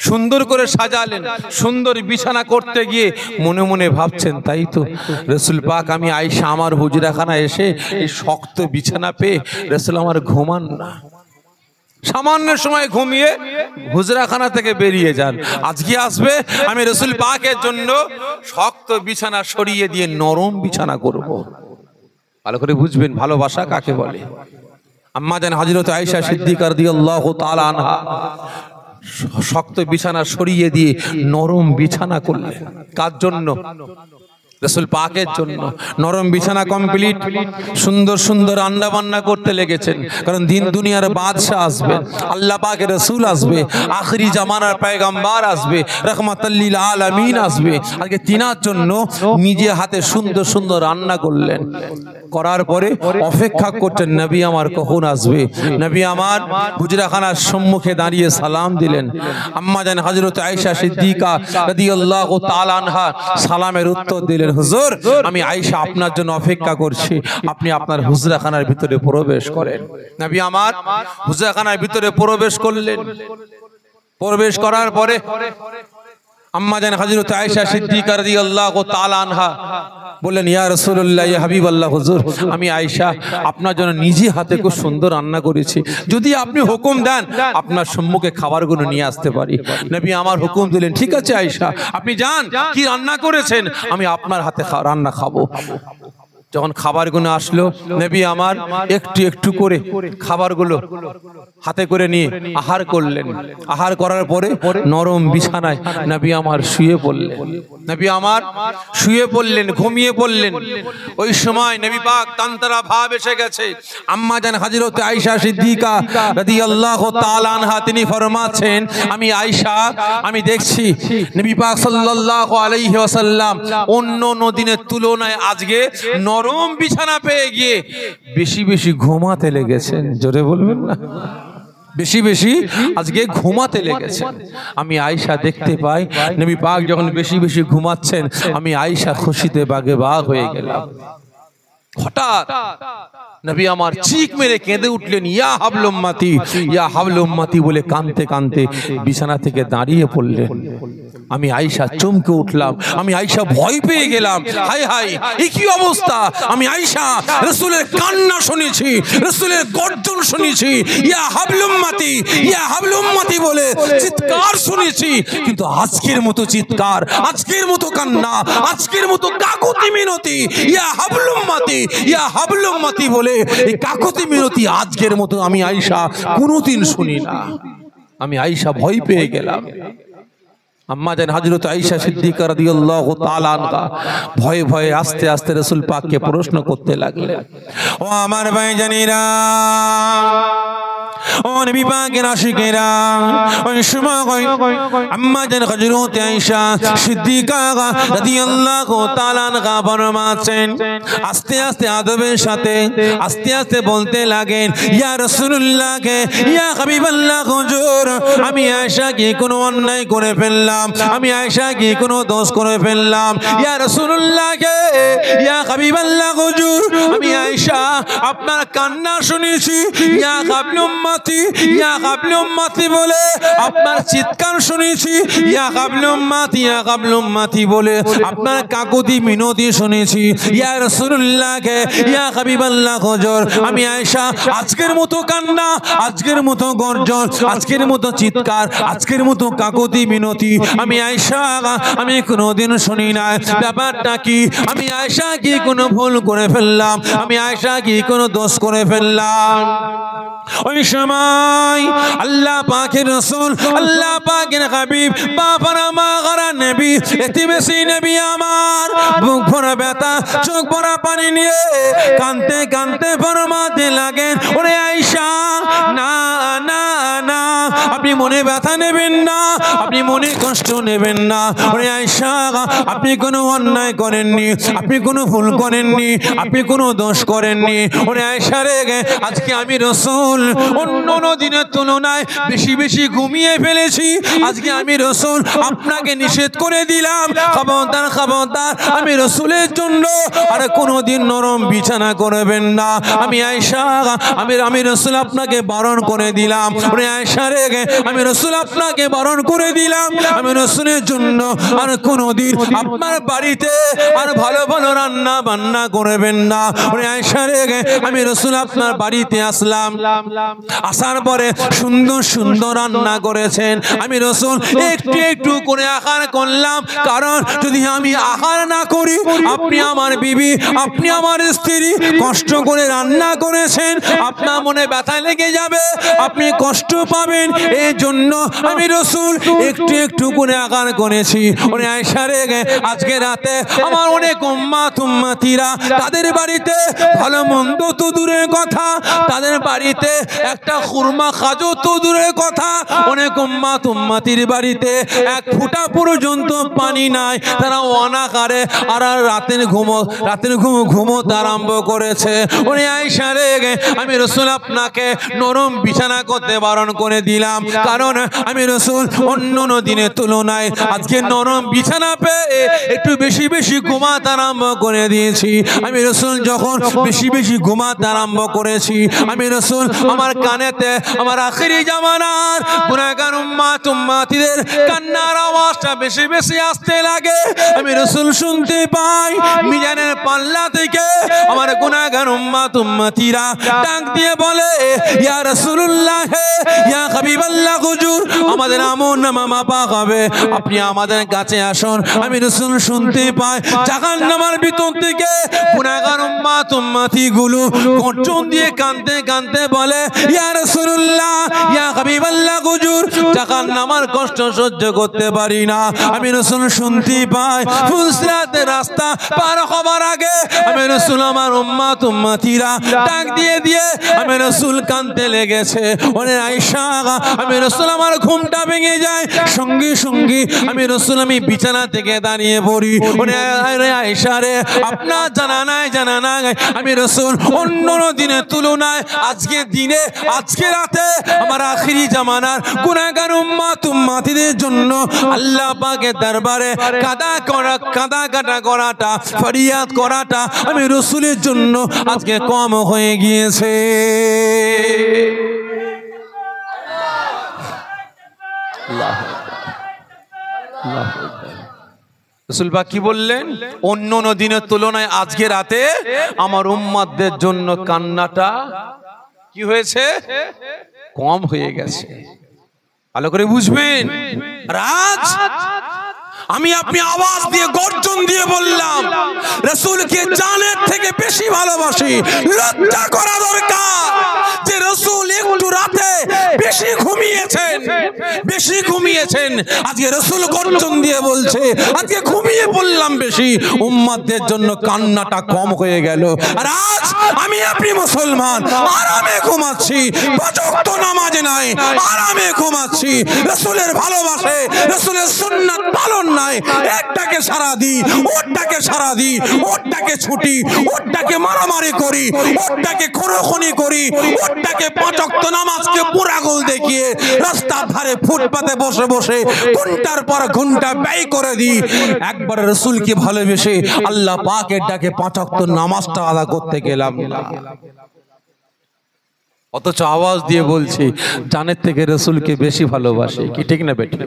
সুন্দর করে সাজালেন। সুন্দর বিছানা করতে গিয়ে মনে মনে ভাবছেন, তাই তো রাসূল পাক, আমি আয়েশা আমার হুজরাখানা এসে এই শক্ত বিছানা পেয়ে রাসূল আমার ঘুমান না। সামান্য সময় ঘুমিয়ে হুজরাখানা থেকে বেরিয়ে যান। আজকে আসবে, আমি রাসূল পাকের জন্য শক্ত বিছানা সরিয়ে দিয়ে নরম বিছানা করব। ভালো করে বুঝবেন ভালোবাসা কাকে বলে। আম্মা জান হযরত আয়েশা সিদ্দিকা রাদিয়াল্লাহু তাআলা আনহা শক্ত বিছানা সরিয়ে দিয়ে নরম বিছানা করলেন। কার জন্য? রাসূল পাকের জন্য। নরম বিছানা কমপ্লিট, সুন্দর সুন্দর রান্না বান্না করতে লেগেছেন। কারণ দিন দুনিয়ার বাদশাহ আসবেন, আল্লাহ পাকের রাসূল আসবে, আখেরি জামানার পয়গম্বর আসবে, রাহমাতাল লিল আলামিন আসবে। আজকে তিনার জন্য নিজে হাতে সুন্দর সুন্দর রান্না করলেন। করার পরে অপেক্ষা করতেন নবী আমার কখন আসবে। নবী আমার হুজরাখানার সম্মুখে দাঁড়িয়ে সালাম দিলেন। আম্মা জান হযরত আয়েশা সিদ্দিকা রাদিয়াল্লাহু তাআলা আনহা সালামের উত্তর দিলেন, হুজুর আমি আয়েশা আপনার জন্য অপেক্ষা করছি, আপনি আপনার হুজরাখানার ভিতরে প্রবেশ করেন। নবী আমার হুজরাখানার ভিতরে প্রবেশ করলেন। প্রবেশ করার পরে আম্মা জান হযরত আয়েশা সিদ্দিকা রাদিয়াল্লাহু তাআলা আনহা বললেন, ইয়া রাসূলুল্লাহ, ইয়া হাবিবাল্লাহ, হুজুর আমি আয়েশা আপনার জন্য নিজে হাতে খুব সুন্দর রান্না করেছি, যদি আপনি হুকুম দেন আপনার সম্মুখে খাবারগুলো নিয়ে আসতে পারি। নবী আমার হুকুম দিলেন, ঠিক আছে আয়েশা আপনি যান, কি রান্না করেছেন আমি আপনার হাতে রান্না খাবো। যখন খাবারগুলো আসলো নবী আমার একটু একটু করে খাবারগুলো হাতে করে নিয়ে আহার করলেন। আহার করার পরে নরম বিছানায় নবী আমার শুয়ে পড়লেন। নবী আমার শুয়ে পড়লেন, ঘুমিয়ে পড়লেন। ওই সময় নবী পাক তান্তরা ভাব এসে গেছে। আম্মা জান হযরত আয়েশা সিদ্দিকা রাদিয়াল্লাহু তাআলা আনহা তিনি ফরমাচ্ছেন, আমি আয়েশা আমি দেখছি নবী পাক সাল্লাল্লাহু আলাইহি ওয়াসাল্লাম অন্য দিনের তুলনায় আজকে নরম বিছানা পেয়ে গিয়ে বেশি বেশি ঘুমাতে লেগেছেন। জোরে বলবেন না, বেশি বেশি আজকে ঘুমাতে লেগেছে। আমি আয়েশা দেখতে পাই নবী পাক যখন বেশি বেশি ঘুমাচ্ছেন, আমি আয়েশা খুশিতে বাগে বাগ হয়ে গেলাম। হঠাৎ নবী আমার চিক মেরে কেঁদে উঠলেন, ইয়া হাবল উম্মতি, ইয়া হাবল উম্মতি বলে কাঁদতে কাঁদতে বিছানা থেকে দাঁড়িয়ে পড়লেন। আমি আয়েশা চমকে উঠলাম, আমি আয়েশা ভয় পেয়ে গেলাম। হায় হায়, এই কি অবস্থা! আমি আয়েশা রাসূলের কান্না শুনেছি, রাসূলের গর্জন শুনেছি, ইয়া হাবল উম্মতি, ইয়া হাবল উম্মতি বলে চিৎকার শুনেছি, কিন্তু আজকের মতো চিৎকার, আজকের মতো কান্না, আজকের মতো কাকুতি মিনতি, ইয়া হাবল উম্মতি, ইয়া হাবল উম্মতি বলে এই কাকুতি মিনতি আজকের মতো আমি আয়েশা কোনোদিন শুনি না। আমি আয়েশা ভয় পেয়ে গেলাম। আম্মা জান হযরত আয়েশা সিদ্দিকা রাদিয়াল্লাহু তাআলা আনহা ভয়ে ভয়ে আস্তে আস্তে রাসূল পাককে প্রশ্ন করতে লাগলেন, ও আমার ভাইজানেরা, ও নবী পাকের আশিকেরা, ওই সময় আম্মা জান হযরত আয়েশা সিদ্দিকা রাদিয়াল্লাহু তাআলা আনহা ফরমাচ্ছেন, আস্তে আস্তে আদবের সাথে আস্তে আস্তে বলতে লাগেন, ইয়া রাসূলুল্লাহ কে, ইয়া হাবিবাল্লাহ হুজুর, আমি আয়েশা কি কোনো অন্যায় করে ফেললাম? আমি আয়েশা কি কোনো দোষ করে ফেললাম? ইয়া রাসূলুল্লাহ কে, ইয়া হাবিবাল্লাহ হুজুর, আমি আয়েশা আপনার কান্না শুনেছি, ইয়া হাবল উম্মতি, ইয়া হাবল উম্মতি বলে আপনার চিৎকার শুনেছি, ইয়া হাবল উম্মতি, ইয়া হাবল উম্মতি বলে আপনার কাকুতি মিনতি শুনেছি। ইয়া রাসূলুল্লাহ কে, ইয়া হাবিবাল্লাহ হুজুর, আমি আয়েশা আজকের মতো কান্না, আজকের মতো গর্জন, আজকের মতো চিৎকার, আজকের মতো কাকুতি মিনতি আমি আয়েশা আমি কোনোদিন শুনি না। ব্যাপারটা কি? আমি আয়েশা কি কোনো ভুল করে ফেললাম? আমি আয়েশা কি কোনো দোষ করে ফেললাম? ওই সময় আল্লাহ পাকের রাসূল, আল্লাহ পাকের হাবিব, বাবারা মাগারা নবী, এতে বেশি নবী আমার বুক ভরা ব্যথা, চোখ ভরা পানি নিয়ে কাঁদতে কাঁদতে ফরমাতে লাগেন, ওরে আয়েশা, না না না, আপনি মনে ব্যথা নেবেন না, আপনি মনে কষ্ট নেবেন না। ওরে আয়েশা, আপনি কোনো অন্যায় করেননি, আপনি কোনো ভুল করেননি, আপনি কোনো দোষ করেননি। ওরে আয়েশা রে, আজকে আমি রাসূল অন্য দিনের তুলনায় বেশি বেশি ঘুমিয়ে ফেলেছি। আজকে আমি রাসূল আপনাকে নিষেধ করে দিলাম, খবরদার খবরদার, আমি রাসূলের জন্য আর কোনোদিন নরম বিছানা করবেন না। আমি আয়েশা, আমি রাসূল আপনাকে বারণ করে দিলাম। ওরে আয়েশা রে, আমি রাসূল আপনাকে বারণ করে দিলাম, আমি রাসূলের জন্য আর কোনোদিন আপনার বাড়িতে আর ভালো ভালো রান্না বান্না করবেন না। ওরে আয়েশা রে, আমি রাসূল আপনার বাড়িতে আসলাম, আসার পরে সুন্দর সুন্দর রান্না করেছেন, আমি রাসূল একটু একটু করে আহার করলাম, কারণ যদি আমি আহার না করি, আপনি আমার বিবি, আপনি আমার স্ত্রী কষ্ট করে রান্না করেছেন, আপনার মনে ব্যথা লেগে যাবে, আপনি কষ্ট পাবেন, এই জন্য আমি রাসূল একটু একটু করে আহার করেছি। ওরে আয়েশা রে, আজকে রাতে আমার অনেক উম্মাত উম্মতিরা তাদের বাড়িতে ভালো মন্দ তো দূরের কথা, তাদের বাড়িতে একটা খুরমা খাজো তো দূরের কথা, অনেক উম্মাত উম্মতির বাড়িতে এক ফুটা পর্যন্ত পানি নাই, তারা অনাহারে আর রাতের ঘুম ঘুমোতে আরম্ভ করেছে। ওরে আয়েশা রে, আমি রাসূল আপনাকে নরম বিছানা করতে বারণ করে দিলাম, কারণ আমি রাসূল অন্য দিনের তুলনায় আজকে নরম বিছানা পেয়ে একটু বেশি বেশি ঘুমাতে আরম্ভ করে দিয়েছি। আমি রাসূল যখন বেশি বেশি ঘুমাতে আরম্ভ করেছি, আমি রাসূল আমার কানেতে আমার আখিরি জামানার গুনাহগার উম্মত উম্মতিদের কান্নার আওয়াজটা বেশি বেশি আসতে লাগে। আমি রাসূল শুনতে পাই মিজানের পাল্লা থেকে আমার গুনাহগার উম্মত উম্মতিরা ডাক দিয়ে বলে, ইয়া রাসূলুল্লাহ, ইয়া হাবিবাল্লাহ হুজুর, আমাদের আমলনামা মাপা হবে, আপনি আমাদের কাছে আসুন। আমি রাসূল শুনতে পাই জাহান্নামের ভিতর থেকে গুনাহগার উম্মত উম্মতিগুলো গর্জন দিয়ে কাঁদতে কাঁদতে বলে, ইয়া রাসূলুল্লাহ, ইয়া হাবিবাল্লাহ হুজুর, জাহান্নামের কষ্ট সহ্য করতে পারি না। আমি রাসূল শুনতে পাই ফুলসিরাতের রাস্তা পার হবার আগে আমি রাসূল আমার উম্মত উম্মতিরা ডাক দিয়ে দিয়ে আমি রাসূল কাঁদতে লেগেছে। ওরে আয়েশা, আমি রাসূল আমার ঘুমটা ভেঙে যায়, সঙ্গে সঙ্গে আমি রাসূল আমি বিছানা থেকে দাঁড়িয়ে পড়ি। ওরে আয়েশা রে, আপনার জানা নাই আমি রাসূল অন্য দিনের তুলনায় আজকে দিনে আজকে রাতে আমার আখিরি জামানার গুনাহগার উম্মত উম্মতিদের জন্য আল্লাহ পাকের দরবারে কাদা কাটা করাটা ফরিয়াদ করাটা আমি রাসূলের জন্য আজকে কম হয়ে গিয়েছে। রাসূল পাক কি বললেন? অন্য দিনের তুলনায় আজকে রাতে আমার উম্মতদের জন্য কান্নাটা কি হয়েছে? কম হয়ে গেছে। ভালো করে বুঝবেন। রাজ আমি আপনি আওয়াজ দিয়ে গর্জন দিয়ে বললাম রাসূলকে জানের থেকে বেশি ভালোবাসি। লজ্জা করা দরকার যে রাসূল একটু রাতে বেশি ঘুমিয়েছেন। আজকে রাসূল গর্জন দিয়ে বলছে আজকে ঘুমিয়ে পড়লাম বেশি, উম্মতদের জন্য কান্নাটা কম হয়ে গেল। আর আজ আমি আপনি মুসলমান আরামে ঘুমাচ্ছি, পাঁচ ওয়াক্ত নামাজ নাই, আরামে ঘুমাচ্ছি। রাসূলের ভালোবাসে, রাসূলের সুন্নাত পালন নাই, একটাকে সারা দিই, ওরটাকে সারা দিই, ওরটাকে ছুটি, ওরটাকে মারামারি করি, ওরটাকে খুনোখুনি করি, ওরটাকে পাঁচ ওয়াক্ত নামাজকে পুরাগোল দেখিয়ে রাস্তার ধারে ফুটপাতে বসে বসে ঘন্টার পর ঘন্টা ব্যয় করে দিই। একবার রাসূলকে ভালোবেসে আল্লাহ পাকের ডাকে পাঁচ ওয়াক্ত নামাজটা আদা করতে গেলাম না, অথচ আওয়াজ দিয়ে বলছি জানের থেকে রাসূলকে বেশি ভালোবাসি। কি ঠিক না বেটি?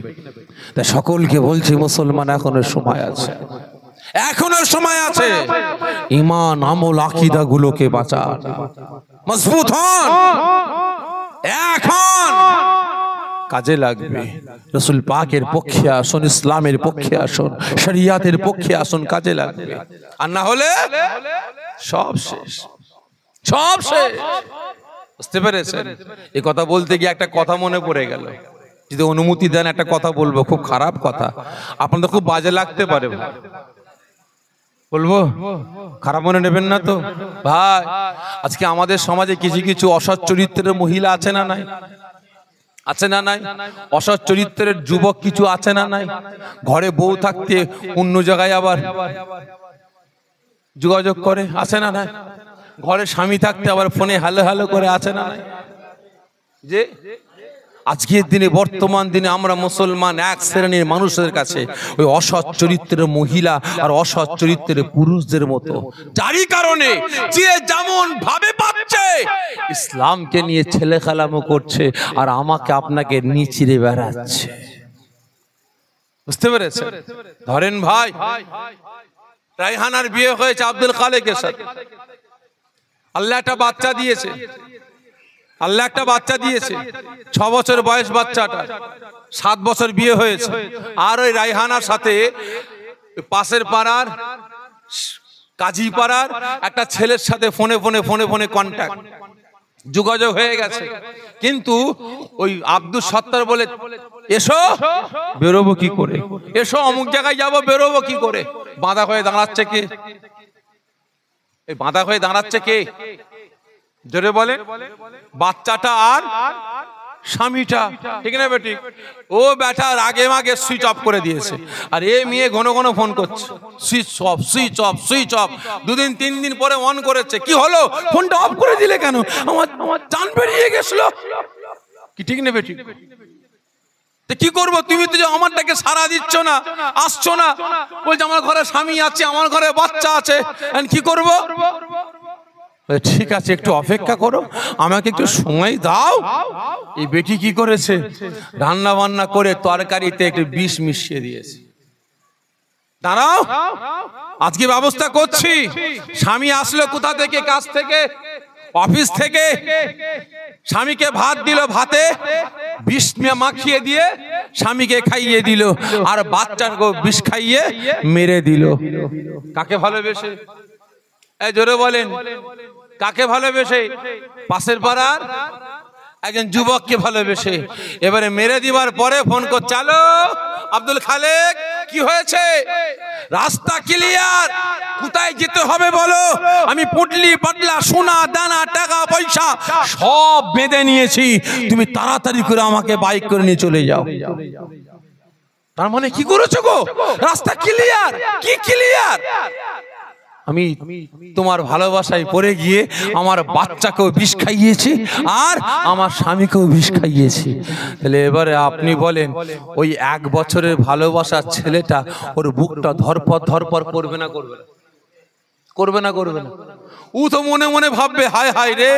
তাই সকলকে বলছি মুসলমান এখনো সময় আছে, এখনো সময় আছে। ঈমান আমল আকীদা গুলোকে বাঁচান, মজবুত হন, এখন কাজে লাগবে। রাসূল পাকের পক্ষে আসুন, ইসলামের পক্ষে আসুন, শরিয়াতের পক্ষে আসুন, কাজে লাগবে। আর না হলে সব শেষ, সব শেষ। বুঝতে পেরেছেন? এই কথা বলতে গিয়ে একটা কথা মনে পড়ে গেল, যদি অনুমতি দেন একটা কথা বলবো, খুব খারাপ কথা, আপনাদের খুব বাজে লাগতে পারে, বলবো? খারাপ মনে নেবেন না তো ভাই? আজকে আমাদের সমাজে কিছু কিছু অসৎ চরিত্রের মহিলা আছে না নাই? আছে না নাই? অসৎ চরিত্রের যুবক কিছু আছে না নাই? ঘরে বউ থাকতে অন্য জায়গায় আবার যোগাযোগ করে, আছে না নাই? ঘরে স্বামী থাকতে আবার ফোনে হ্যালো হ্যালো করে, আছে না নাই? যে আজকের দিনে বর্তমান দিনে আমরা মুসলমান এক শ্রেণীর মানুষের কাছে ওই অসৎ চরিত্রের মহিলা আর অসৎ চরিত্রের পুরুষদের মতো, যারই কারণে যে যেমন ভাবে পাচ্ছে ইসলামকে নিয়ে ছেলে খেলামো করছে আর আমাকে আপনাকে নিচিড়ে বেড়াচ্ছে। বুঝতে পেরেছেন? ধরেন ভাই, রায়হানার বিয়ে হয়েছে আব্দুল খালেকের সাথে, আল্লাহ একটা বাচ্চা দিয়েছে, আল্লাহ একটা বাচ্চা দিয়েছে, 6 বছর বয়স বাচ্চাটা, 7 বছর বিয়ে হয়েছে। আর ওই রায়হানার সাথে পাশের পাড়ার কাজী পাড়ার একটা ছেলের সাথে ফোনে কন্ট্যাক্ট, যোগাযোগ হয়ে গেছে। কিন্তু ওই আব্দুল সত্তার বলে এসো, বেরোবো কি করে? এসো অমুক জায়গায় যাবো, বেরোবো কি করে? বাঁধা হয়ে দাঁড়াচ্ছে কে? এই বাঁধা হয়ে দাঁড়াচ্ছে কে? জোরে বলে। বাচ্চাটা আর স্বামীটা, ঠিক না বেটি? ও ব্যাটার আগে মাগে সুইচ অফ করে দিয়েছে, আর এই মেয়ে ঘন ঘন ফোন করছে, switch off switch off switch off. 2 দিন 3 দিন পরে অন করেছে, কি হলো ফোনটা অফ করে দিলে কেন? আমার জান বেরিয়ে গেছিল। কি ঠিক না বেটি? কি করবো? তুমি তো আমারটাকে সারা দিচ্ছ না, আসছো না। বলছে আমার ঘরে স্বামী আছে, আমার ঘরে বাচ্চা আছে, কি করব? ঠিক আছে, একটু অপেক্ষা করো, আমাকে একটু সময় দাও। এই বেটি কি করেছে, রান্না বান্না করে তরকারিতে একটু বিষ মিশিয়ে দিয়েছে। দাঁড়াও, আজকে ব্যবস্থা করছি। স্বামী আসলো কোথা থেকে, কাজ থেকে, অফিস থেকে, স্বামীকে ভাত দিল, ভাতে বিষ মাখিয়ে দিয়ে স্বামীকে খাইয়ে দিল, আর বাচ্চাকে বিষ খাইয়ে মেরে দিল। কাকে ভালোবেসে? এই জোরে বলেন, কাকে ভালোবেসে? পাশের পাড়ার একজন যুবককে ভালোবেসে। এবারে মেরে দিবার পরে ফোন কর, চালো আব্দুল খালেক, কি হয়েছে? রাস্তা ক্লিয়ার, কোথায় যেতে হবে বলো? আমি পুটলি পাটলা সোনা দানা টাকা পয়সা সব বেঁধে নিয়েছি, তুমি তাড়াতাড়ি করে আমাকে বাইক করে নিয়ে চলে যাও। তার মানে কি করেছো গো? রাস্তা ক্লিয়ার। কি ক্লিয়ার? আমি তোমার ভালোবাসায় পড়ে গিয়ে আমার বাচ্চাকেও বিষ খাইয়েছি, আর আমার স্বামীকেও বিষ খাইয়েছি। তাহলে এবারে আপনি বলেন, ওই 1 বছরের ভালোবাসার ছেলেটা ওর বুকটা ধরপর ধরপর করবে না করবে না? করবে না করবে না? ও তো মনে মনে ভাববে, হায় হায় রে,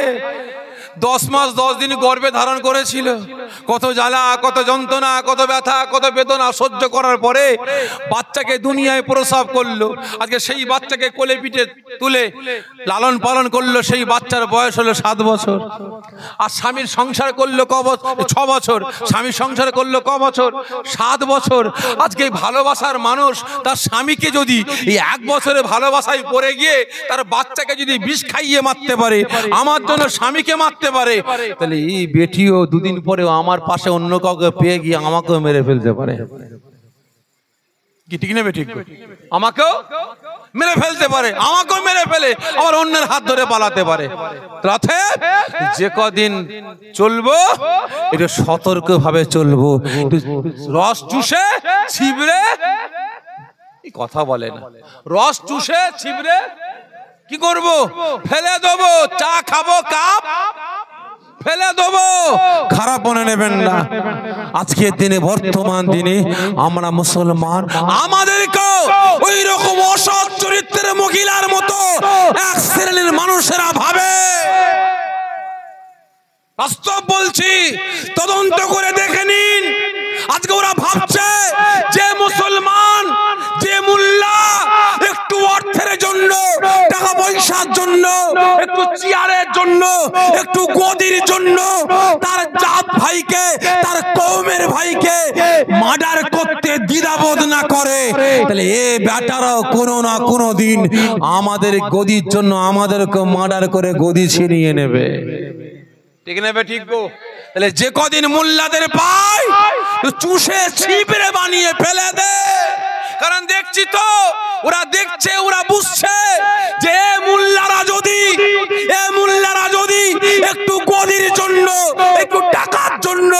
10 মাস 10 দিন গর্ভে ধারণ করেছিল, কত জ্বালা, কত যন্ত্রণা, কত ব্যথা, কত বেদনা সহ্য করার পরে বাচ্চাকে দুনিয়ায় প্রসব করলো। আজকে সেই বাচ্চাকে কোলে পিঠে তুলে লালন পালন করলো, সেই বাচ্চার বয়স হলো 7 বছর। আর স্বামীর সংসার করলো 6 বছর। স্বামীর সংসার করলো ক বছর? 7 বছর। আজকে ভালোবাসার মানুষ তার স্বামীকে যদি এই 1 বছরে ভালোবাসায় পড়ে গিয়ে তার বাচ্চাকে যদি বিষ খাইয়ে মারতে পারে, আমার জন্য স্বামীকে মারতে পারে, তাহলে এই বেটিও 2 দিন পরেও আমার পাশে অন্য কাউকে পেয়ে গিয়ে আমাকেও মেরে ফেলতে পারে। কি ঠিক নেবে? ঠিক, আমাকেও মেরে ফেলতে পারে, আমাকেও মেরে ফেলে আবার অন্যের হাত ধরে পালাতে পারে। তাতে যে কদিন চলবো একটু সতর্ক ভাবে চলবো। রস চুষে ছিবড়ে, কথা বলে না, রস চুষে ছিবড়ে কি করব? ফেলে দেবো। চা খাবো কাপ, ফেলে দেবো। খারাপ মনে নেবেন না। আজকের দিনে, বর্তমান দিনে আমরা মুসলমান, আমাদেরকেও ওই রকম অসৎ চরিত্রের মহিলার মতো এক শ্রেণীর মানুষেরা ভাবে। বাস্তব বলছি, তদন্ত করে দেখে নিন। আজকে ওরা ভাবছে যে মুসলমান, যে মুল্লা একটু অর্থের জন্য, টাকা পয়সার জন্য, একটু চেয়ারের জন্য, একটু গদির জন্য তার জাত ভাইকে, তার কওমের ভাইকে মার্ডার করতে দ্বিধাবোধ না করে, তাহলে এ বেটারাও কোনো না কোনো দিন আমাদের গদির জন্য আমাদেরকে মার্ডার করে গদি ছিনিয়ে নেবে। ঠিক নেবে? ঠিক গো। তাহলে যে কদিন মোল্লাদের পায় চুষে ছিপড়ে বানিয়ে ফেলে দে। কারণ দেখছি তো, ওরা দেখছে, ওরা বুঝছে যে মোল্লারা যদি একটু গদির জন্য, একটু টাকার জন্য